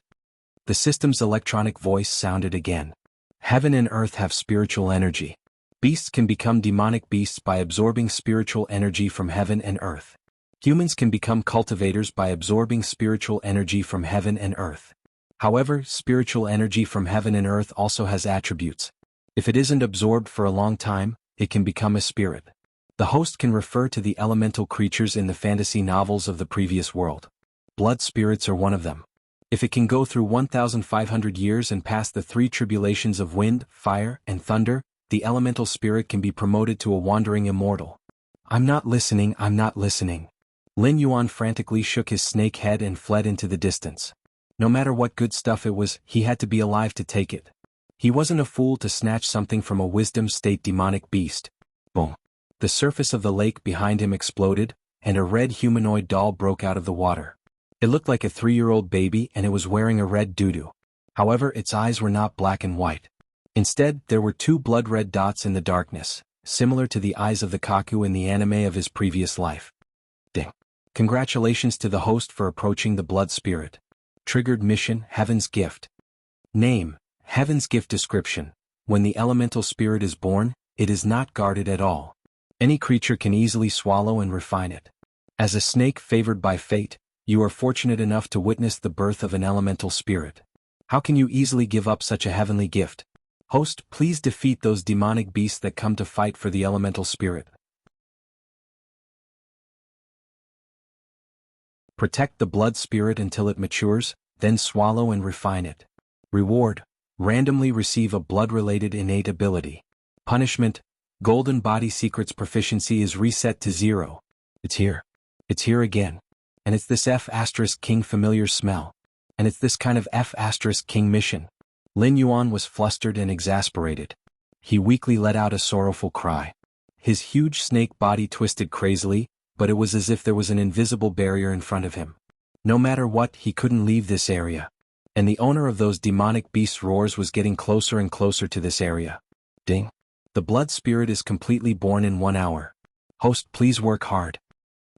The system's electronic voice sounded again. Heaven and earth have spiritual energy. Beasts can become demonic beasts by absorbing spiritual energy from heaven and earth. Humans can become cultivators by absorbing spiritual energy from heaven and earth. However, spiritual energy from heaven and earth also has attributes. If it isn't absorbed for a long time, it can become a spirit. The host can refer to the elemental creatures in the fantasy novels of the previous world. Blood spirits are one of them. If it can go through 1,500 years and pass the three tribulations of wind, fire, and thunder, the elemental spirit can be promoted to a wandering immortal. I'm not listening, I'm not listening. Lin Yuan frantically shook his snake head and fled into the distance. No matter what good stuff it was, he had to be alive to take it. He wasn't a fool to snatch something from a wisdom state demonic beast. Boom. The surface of the lake behind him exploded, and a red humanoid doll broke out of the water. It looked like a 3-year-old baby and it was wearing a red doo-doo. However, its eyes were not black and white. Instead, there were two blood-red dots in the darkness, similar to the eyes of the Kaku in the anime of his previous life. Ding. Congratulations to the host for approaching the blood spirit. Triggered mission, Heaven's Gift. Name, Heaven's Gift. Description. When the elemental spirit is born, it is not guarded at all. Any creature can easily swallow and refine it. As a snake favored by fate, you are fortunate enough to witness the birth of an elemental spirit. How can you easily give up such a heavenly gift? Host, please defeat those demonic beasts that come to fight for the elemental spirit. Protect the blood spirit until it matures, then swallow and refine it. Reward. Randomly receive a blood-related innate ability. Punishment. Golden Body Secrets proficiency is reset to 0. It's here. It's here again. And it's this F*King familiar smell. And it's this kind of F*King mission. Lin Yuan was flustered and exasperated. He weakly let out a sorrowful cry. His huge snake body twisted crazily, but it was as if there was an invisible barrier in front of him. No matter what, he couldn't leave this area. And the owner of those demonic beasts' roars was getting closer and closer to this area. Ding. The blood spirit is completely born in 1 hour. Host, please work hard.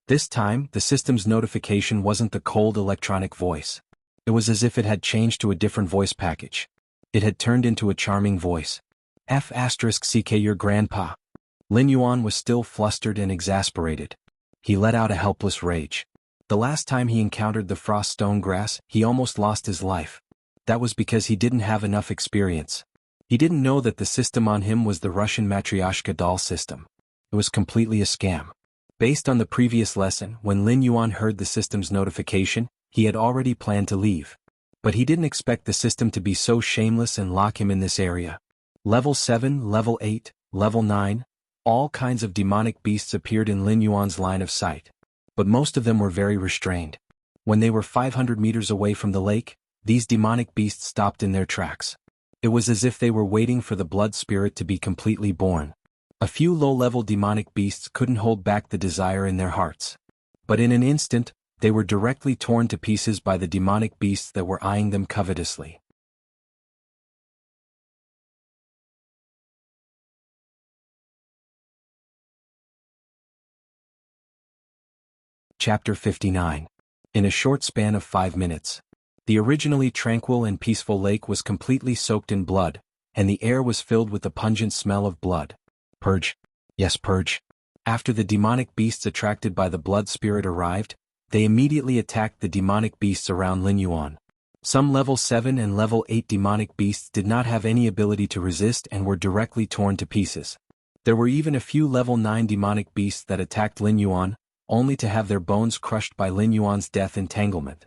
This time, the system's notification wasn't the cold electronic voice. It was as if it had changed to a different voice package. It had turned into a charming voice. F*CK your grandpa. Lin Yuan was still flustered and exasperated. He let out a helpless rage. The last time he encountered the frost stone grass, he almost lost his life. That was because he didn't have enough experience. He didn't know that the system on him was the Russian Matryoshka doll system. It was completely a scam. Based on the previous lesson, when Lin Yuan heard the system's notification, he had already planned to leave. But he didn't expect the system to be so shameless and lock him in this area. Level 7, Level 8, Level 9, all kinds of demonic beasts appeared in Lin Yuan's line of sight. But most of them were very restrained. When they were 500 meters away from the lake, these demonic beasts stopped in their tracks. It was as if they were waiting for the blood spirit to be completely born. A few low-level demonic beasts couldn't hold back the desire in their hearts. But in an instant, they were directly torn to pieces by the demonic beasts that were eyeing them covetously. Chapter 59. In a short span of 5 minutes, the originally tranquil and peaceful lake was completely soaked in blood, and the air was filled with the pungent smell of blood. Purge. Yes, purge. After the demonic beasts attracted by the blood spirit arrived, they immediately attacked the demonic beasts around Lin Yuan. Some level 7 and level 8 demonic beasts did not have any ability to resist and were directly torn to pieces. There were even a few level 9 demonic beasts that attacked Lin Yuan, only to have their bones crushed by Lin Yuan's death entanglement.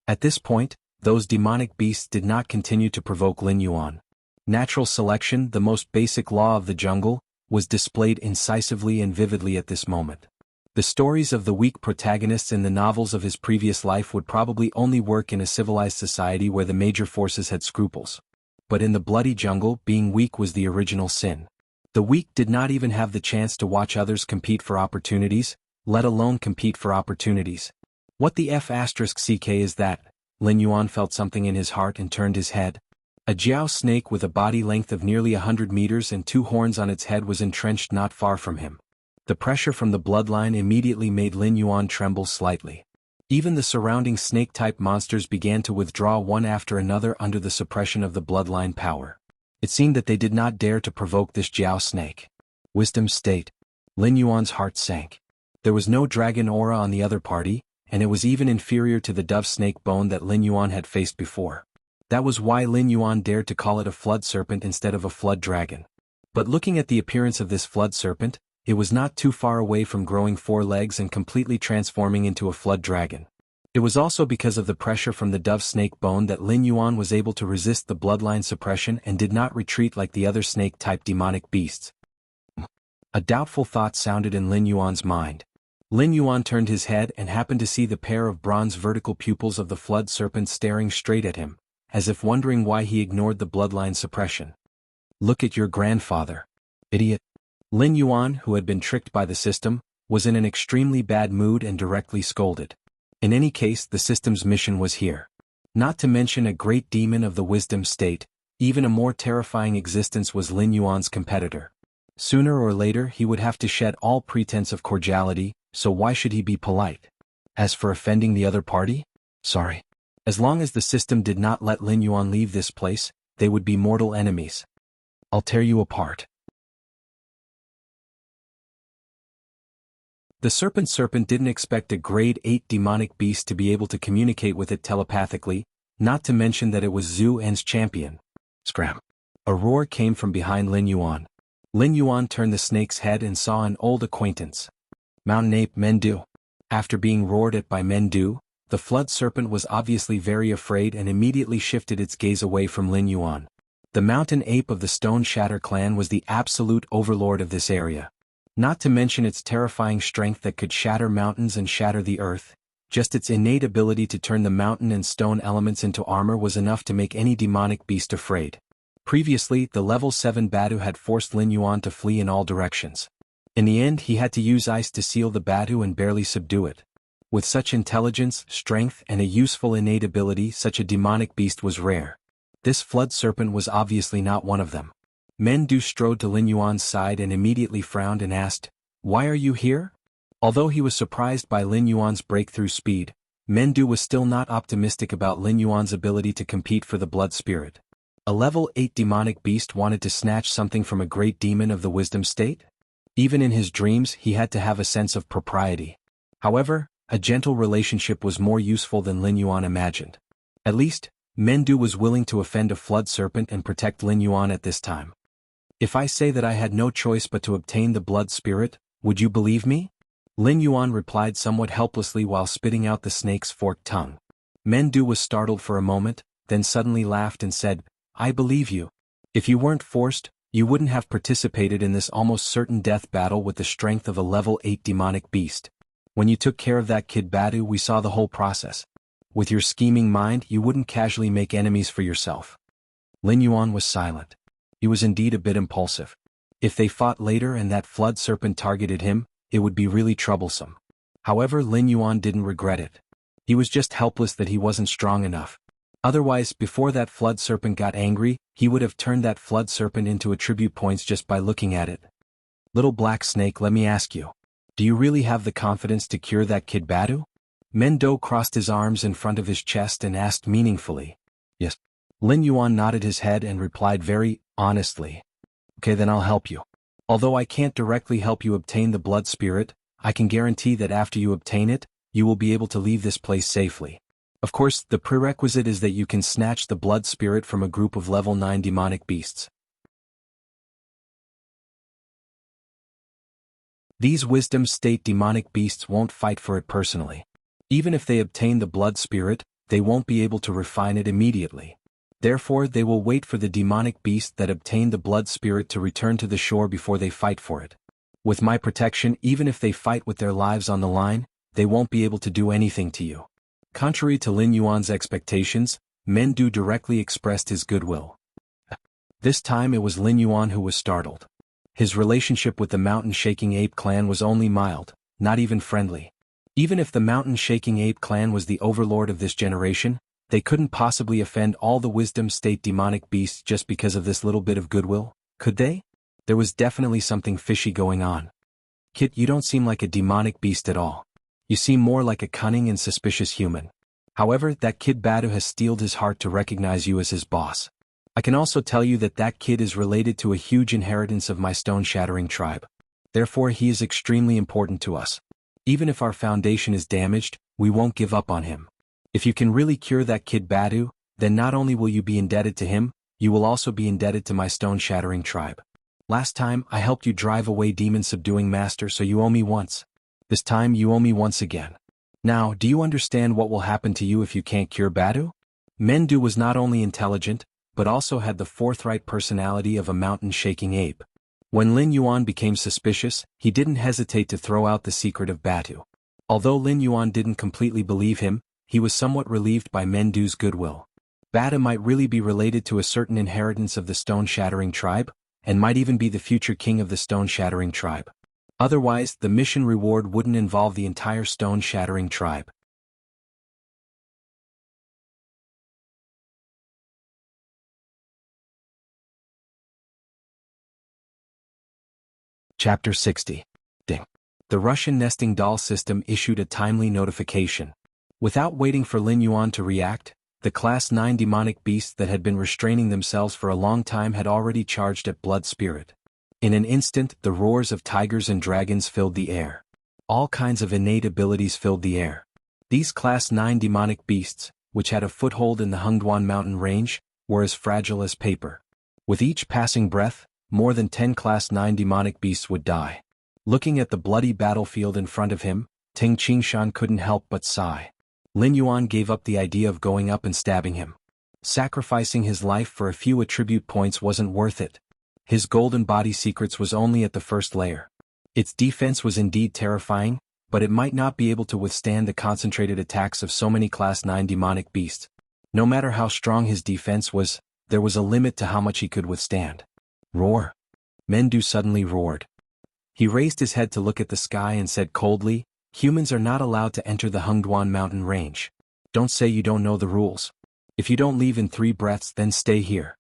At this point, those demonic beasts did not continue to provoke Lin Yuan. Natural selection, the most basic law of the jungle, was displayed incisively and vividly at this moment. The stories of the weak protagonists in the novels of his previous life would probably only work in a civilized society where the major forces had scruples. But in the bloody jungle, being weak was the original sin. The weak did not even have the chance to watch others compete for opportunities, let alone compete for opportunities. What the F***ck is that? Lin Yuan felt something in his heart and turned his head. A jiao snake with a body length of nearly 100 meters and 2 horns on its head was entrenched not far from him. The pressure from the bloodline immediately made Lin Yuan tremble slightly. Even the surrounding snake-type monsters began to withdraw one after another under the suppression of the bloodline power. It seemed that they did not dare to provoke this jiao snake. Wisdom state. Lin Yuan's heart sank. There was no dragon aura on the other party, and it was even inferior to the dove snake bone that Lin Yuan had faced before. That was why Lin Yuan dared to call it a flood serpent instead of a flood dragon. But looking at the appearance of this flood serpent, it was not too far away from growing 4 legs and completely transforming into a flood dragon. It was also because of the pressure from the dove snake bone that Lin Yuan was able to resist the bloodline suppression and did not retreat like the other snake-type demonic beasts. A doubtful thought sounded in Lin Yuan's mind. Lin Yuan turned his head and happened to see the pair of bronze vertical pupils of the flood serpent staring straight at him, as if wondering why he ignored the bloodline suppression. Look at your grandfather. Idiot. Lin Yuan, who had been tricked by the system, was in an extremely bad mood and directly scolded. In any case, the system's mission was here. Not to mention a great demon of the wisdom state, even a more terrifying existence was Lin Yuan's competitor. Sooner or later he would have to shed all pretense of cordiality, so why should he be polite? As for offending the other party? Sorry. As long as the system did not let Lin Yuan leave this place, they would be mortal enemies. I'll tear you apart. The serpent didn't expect a grade 8 demonic beast to be able to communicate with it telepathically, not to mention that it was Zhu En's champion. Scram. A roar came from behind Lin Yuan. Lin Yuan turned the snake's head and saw an old acquaintance. Mountain ape Mendu. After being roared at by Mendu, the flood serpent was obviously very afraid and immediately shifted its gaze away from Lin Yuan. The mountain ape of the Stone Shatter clan was the absolute overlord of this area. Not to mention its terrifying strength that could shatter mountains and shatter the earth, just its innate ability to turn the mountain and stone elements into armor was enough to make any demonic beast afraid. Previously, the level 7 Badu had forced Lin Yuan to flee in all directions. In the end, he had to use ice to seal the Badu and barely subdue it. With such intelligence, strength, and a useful innate ability, such a demonic beast was rare. This flood serpent was obviously not one of them. Mendu strode to Lin Yuan's side and immediately frowned and asked, "Why are you here?" Although he was surprised by Lin Yuan's breakthrough speed, Mendu was still not optimistic about Lin Yuan's ability to compete for the blood spirit. A level 8 demonic beast wanted to snatch something from a great demon of the wisdom state? Even in his dreams he had to have a sense of propriety. However, a gentle relationship was more useful than Lin Yuan imagined. At least, Mendu was willing to offend a flood serpent and protect Lin Yuan at this time. If I say that I had no choice but to obtain the blood spirit, would you believe me? Lin Yuan replied somewhat helplessly while spitting out the snake's forked tongue. Mendu was startled for a moment, then suddenly laughed and said, "I believe you. If you weren't forced, you wouldn't have participated in this almost certain death battle with the strength of a level 8 demonic beast. When you took care of that kid Badu, we saw the whole process. With your scheming mind, you wouldn't casually make enemies for yourself." Lin Yuan was silent. He was indeed a bit impulsive. If they fought later and that flood serpent targeted him, it would be really troublesome. However, Lin Yuan didn't regret it. He was just helpless that he wasn't strong enough. Otherwise, before that flood serpent got angry, he would have turned that flood serpent into attribute points just by looking at it. "Little black snake, let me ask you. Do you really have the confidence to cure that kid Badu?" Mendo crossed his arms in front of his chest and asked meaningfully. "Yes." Lin Yuan nodded his head and replied very honestly. "Okay, then I'll help you. Although I can't directly help you obtain the blood spirit, I can guarantee that after you obtain it, you will be able to leave this place safely. Of course, the prerequisite is that you can snatch the blood spirit from a group of level 9 demonic beasts. These wisdom state demonic beasts won't fight for it personally. Even if they obtain the blood spirit, they won't be able to refine it immediately. Therefore they will wait for the demonic beast that obtained the blood spirit to return to the shore before they fight for it. With my protection, even if they fight with their lives on the line, they won't be able to do anything to you." Contrary to Lin Yuan's expectations, Men Du directly expressed his goodwill. This time it was Lin Yuan who was startled. His relationship with the mountain-shaking ape clan was only mild, not even friendly. Even if the mountain-shaking ape clan was the overlord of this generation, they couldn't possibly offend all the wisdom state demonic beasts just because of this little bit of goodwill, could they? There was definitely something fishy going on. "Kit, you don't seem like a demonic beast at all. You seem more like a cunning and suspicious human. However, that kid Badu has steeled his heart to recognize you as his boss. I can also tell you that that kid is related to a huge inheritance of my stone-shattering tribe. Therefore he is extremely important to us. Even if our foundation is damaged, we won't give up on him. If you can really cure that kid Badu, then not only will you be indebted to him, you will also be indebted to my stone-shattering tribe. Last time, I helped you drive away demon-subduing master, so you owe me once. This time you owe me once again. Now, do you understand what will happen to you if you can't cure Badu?" Men Du was not only intelligent, but also had the forthright personality of a mountain-shaking ape. When Lin Yuan became suspicious, he didn't hesitate to throw out the secret of Badu. Although Lin Yuan didn't completely believe him, he was somewhat relieved by Men Du's goodwill. Badu might really be related to a certain inheritance of the stone-shattering tribe, and might even be the future king of the stone-shattering tribe. Otherwise, the mission reward wouldn't involve the entire stone-shattering tribe. Chapter 60. Ding. The Russian nesting doll system issued a timely notification. Without waiting for Lin Yuan to react, the Class 9 demonic beasts that had been restraining themselves for a long time had already charged at blood spirit. In an instant, the roars of tigers and dragons filled the air. All kinds of innate abilities filled the air. These Class 9 demonic beasts, which had a foothold in the Hengduan mountain range, were as fragile as paper. With each passing breath, more than 10 Class 9 demonic beasts would die. Looking at the bloody battlefield in front of him, Ting Qingshan couldn't help but sigh. Lin Yuan gave up the idea of going up and stabbing him. Sacrificing his life for a few attribute points wasn't worth it. His golden body secrets was only at the first layer. Its defense was indeed terrifying, but it might not be able to withstand the concentrated attacks of so many Class 9 demonic beasts. No matter how strong his defense was, there was a limit to how much he could withstand. Roar! Men Du suddenly roared. He raised his head to look at the sky and said coldly, "Humans are not allowed to enter the Hengduan mountain range. Don't say you don't know the rules. If you don't leave in 3 breaths, then stay here."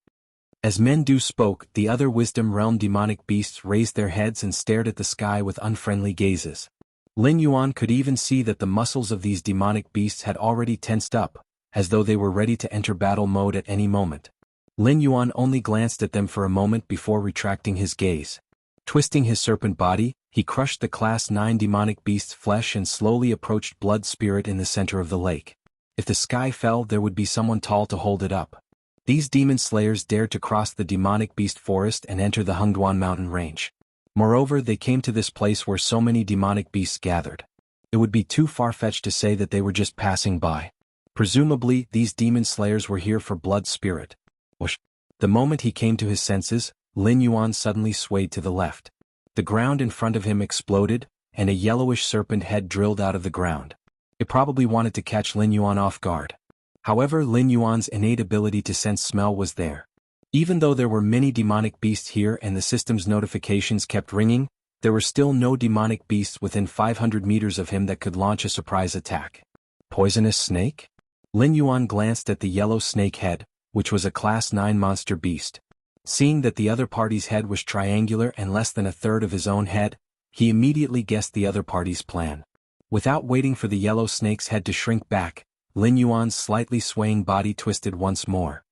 As Men Du spoke, the other Wisdom Realm demonic beasts raised their heads and stared at the sky with unfriendly gazes. Lin Yuan could even see that the muscles of these demonic beasts had already tensed up, as though they were ready to enter battle mode at any moment. Lin Yuan only glanced at them for a moment before retracting his gaze. Twisting his serpent body, he crushed the Class 9 demonic beast's flesh and slowly approached Blood Spirit in the center of the lake. If the sky fell, there would be someone tall to hold it up. These demon slayers dared to cross the demonic beast forest and enter the Hengduan mountain range. Moreover, they came to this place where so many demonic beasts gathered. It would be too far-fetched to say that they were just passing by. Presumably, these demon slayers were here for Blood Spirit. Whoosh! The moment he came to his senses, Lin Yuan suddenly swayed to the left. The ground in front of him exploded, and a yellowish serpent head drilled out of the ground. It probably wanted to catch Lin Yuan off guard. However, Lin Yuan's innate ability to sense smell was there. Even though there were many demonic beasts here and the system's notifications kept ringing, there were still no demonic beasts within 500 meters of him that could launch a surprise attack. Poisonous snake? Lin Yuan glanced at the yellow snake head, which was a Class 9 monster beast. Seeing that the other party's head was triangular and less than a third of his own head, he immediately guessed the other party's plan. Without waiting for the yellow snake's head to shrink back, Lin Yuan's slightly swaying body twisted once more.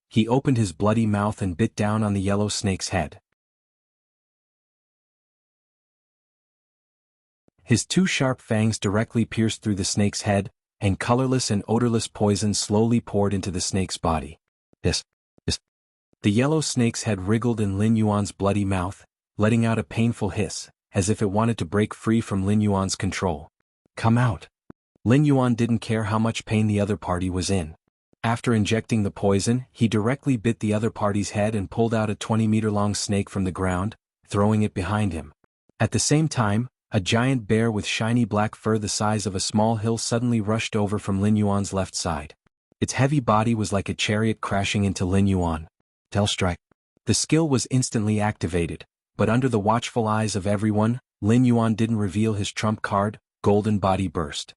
He opened his bloody mouth and bit down on the yellow snake's head. His 2 sharp fangs directly pierced through the snake's head, and colorless and odorless poison slowly poured into the snake's body. Hiss! Hiss! The yellow snake's head wriggled in Lin Yuan's bloody mouth, letting out a painful hiss, as if it wanted to break free from Lin Yuan's control. Come out! Lin Yuan didn't care how much pain the other party was in. After injecting the poison, he directly bit the other party's head and pulled out a 20-meter-long snake from the ground, throwing it behind him. At the same time, a giant bear with shiny black fur the size of a small hill suddenly rushed over from Lin Yuan's left side. Its heavy body was like a chariot crashing into Lin Yuan. Tail strike. The skill was instantly activated, but under the watchful eyes of everyone, Lin Yuan didn't reveal his trump card, Golden Body Burst.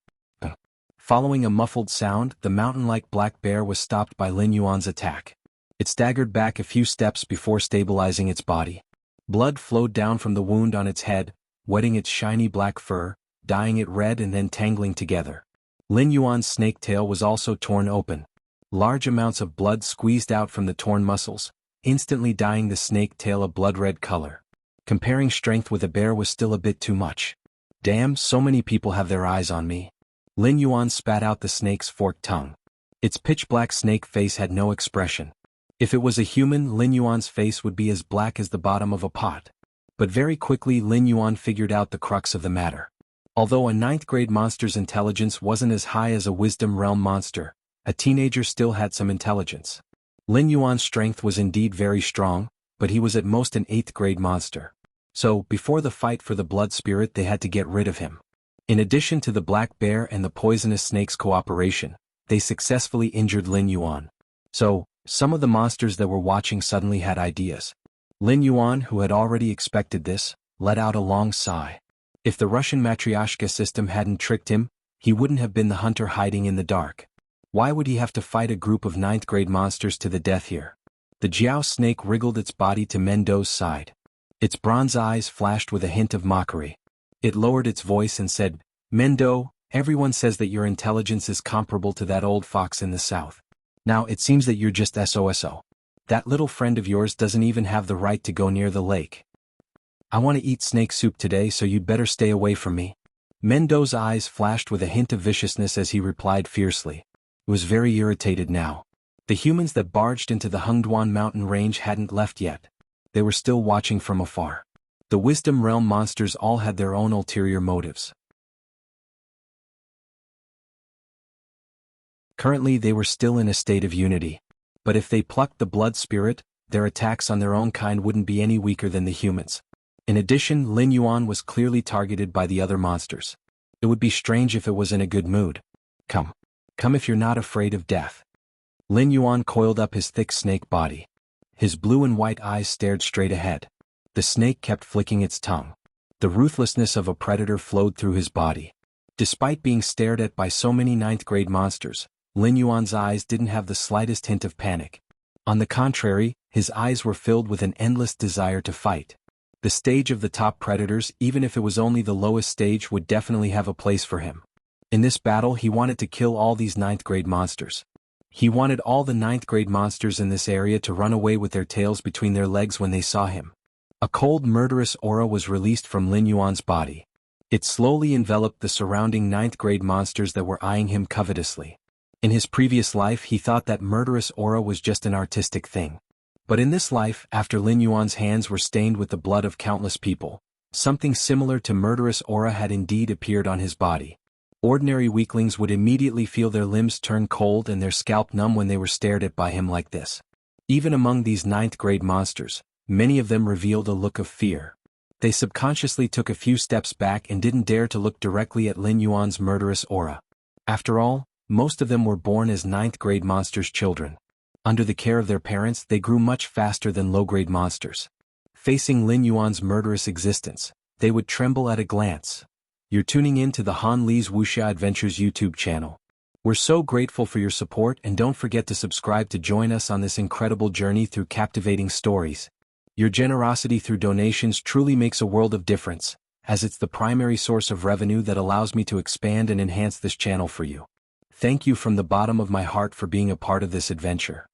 Following a muffled sound, the mountain-like black bear was stopped by Lin Yuan's attack. It staggered back a few steps before stabilizing its body. Blood flowed down from the wound on its head, wetting its shiny black fur, dyeing it red and then tangling together. Lin Yuan's snake tail was also torn open. Large amounts of blood squeezed out from the torn muscles, instantly dyeing the snake tail a blood-red color. Comparing strength with a bear was still a bit too much. Damn, so many people have their eyes on me. Lin Yuan spat out the snake's forked tongue. Its pitch-black snake face had no expression. If it was a human, Lin Yuan's face would be as black as the bottom of a pot. But very quickly Lin Yuan figured out the crux of the matter. Although a 9th-grade monster's intelligence wasn't as high as a Wisdom Realm monster, a teenager still had some intelligence. Lin Yuan's strength was indeed very strong, but he was at most an 8th-grade monster. So, before the fight for the blood spirit, they had to get rid of him. In addition to the black bear and the poisonous snake's cooperation, they successfully injured Lin Yuan. So, some of the monsters that were watching suddenly had ideas. Lin Yuan, who had already expected this, let out a long sigh. If the Russian Matryoshka system hadn't tricked him, he wouldn't have been the hunter hiding in the dark. Why would he have to fight a group of 9th-grade monsters to the death here? The Jiao snake wriggled its body to Mendo's side. Its bronze eyes flashed with a hint of mockery. It lowered its voice and said, "Mendo, everyone says that your intelligence is comparable to that old fox in the south. Now it seems that you're just SOSO. That little friend of yours doesn't even have the right to go near the lake. I want to eat snake soup today, so you'd better stay away from me." Mendo's eyes flashed with a hint of viciousness as he replied fiercely. He was very irritated now. The humans that barged into the Hengduan mountain range hadn't left yet. They were still watching from afar. The Wisdom Realm monsters all had their own ulterior motives. Currently they were still in a state of unity. But if they plucked the blood spirit, their attacks on their own kind wouldn't be any weaker than the humans. In addition, Lin Yuan was clearly targeted by the other monsters. It would be strange if it was in a good mood. Come if you're not afraid of death. Lin Yuan coiled up his thick snake body. His blue and white eyes stared straight ahead. The snake kept flicking its tongue. The ruthlessness of a predator flowed through his body. Despite being stared at by so many 9th-grade monsters, Lin Yuan's eyes didn't have the slightest hint of panic. On the contrary, his eyes were filled with an endless desire to fight. The stage of the top predators, even if it was only the lowest stage, would definitely have a place for him. In this battle he wanted to kill all these 9th-grade monsters. He wanted all the 9th-grade monsters in this area to run away with their tails between their legs when they saw him. A cold murderous aura was released from Lin Yuan's body. It slowly enveloped the surrounding 9th-grade monsters that were eyeing him covetously. In his previous life he thought that murderous aura was just an artistic thing. But in this life, after Lin Yuan's hands were stained with the blood of countless people, something similar to murderous aura had indeed appeared on his body. Ordinary weaklings would immediately feel their limbs turn cold and their scalp numb when they were stared at by him like this. Even among these 9th-grade monsters, many of them revealed a look of fear. They subconsciously took a few steps back and didn't dare to look directly at Lin Yuan's murderous aura. After all, most of them were born as 9th-grade monsters' children. Under the care of their parents, they grew much faster than low-grade monsters. Facing Lin Yuan's murderous existence, they would tremble at a glance. You're tuning in to the Han Li's Wuxia Adventures YouTube channel. We're so grateful for your support, and don't forget to subscribe to join us on this incredible journey through captivating stories. Your generosity through donations truly makes a world of difference, as it's the primary source of revenue that allows me to expand and enhance this channel for you. Thank you from the bottom of my heart for being a part of this adventure.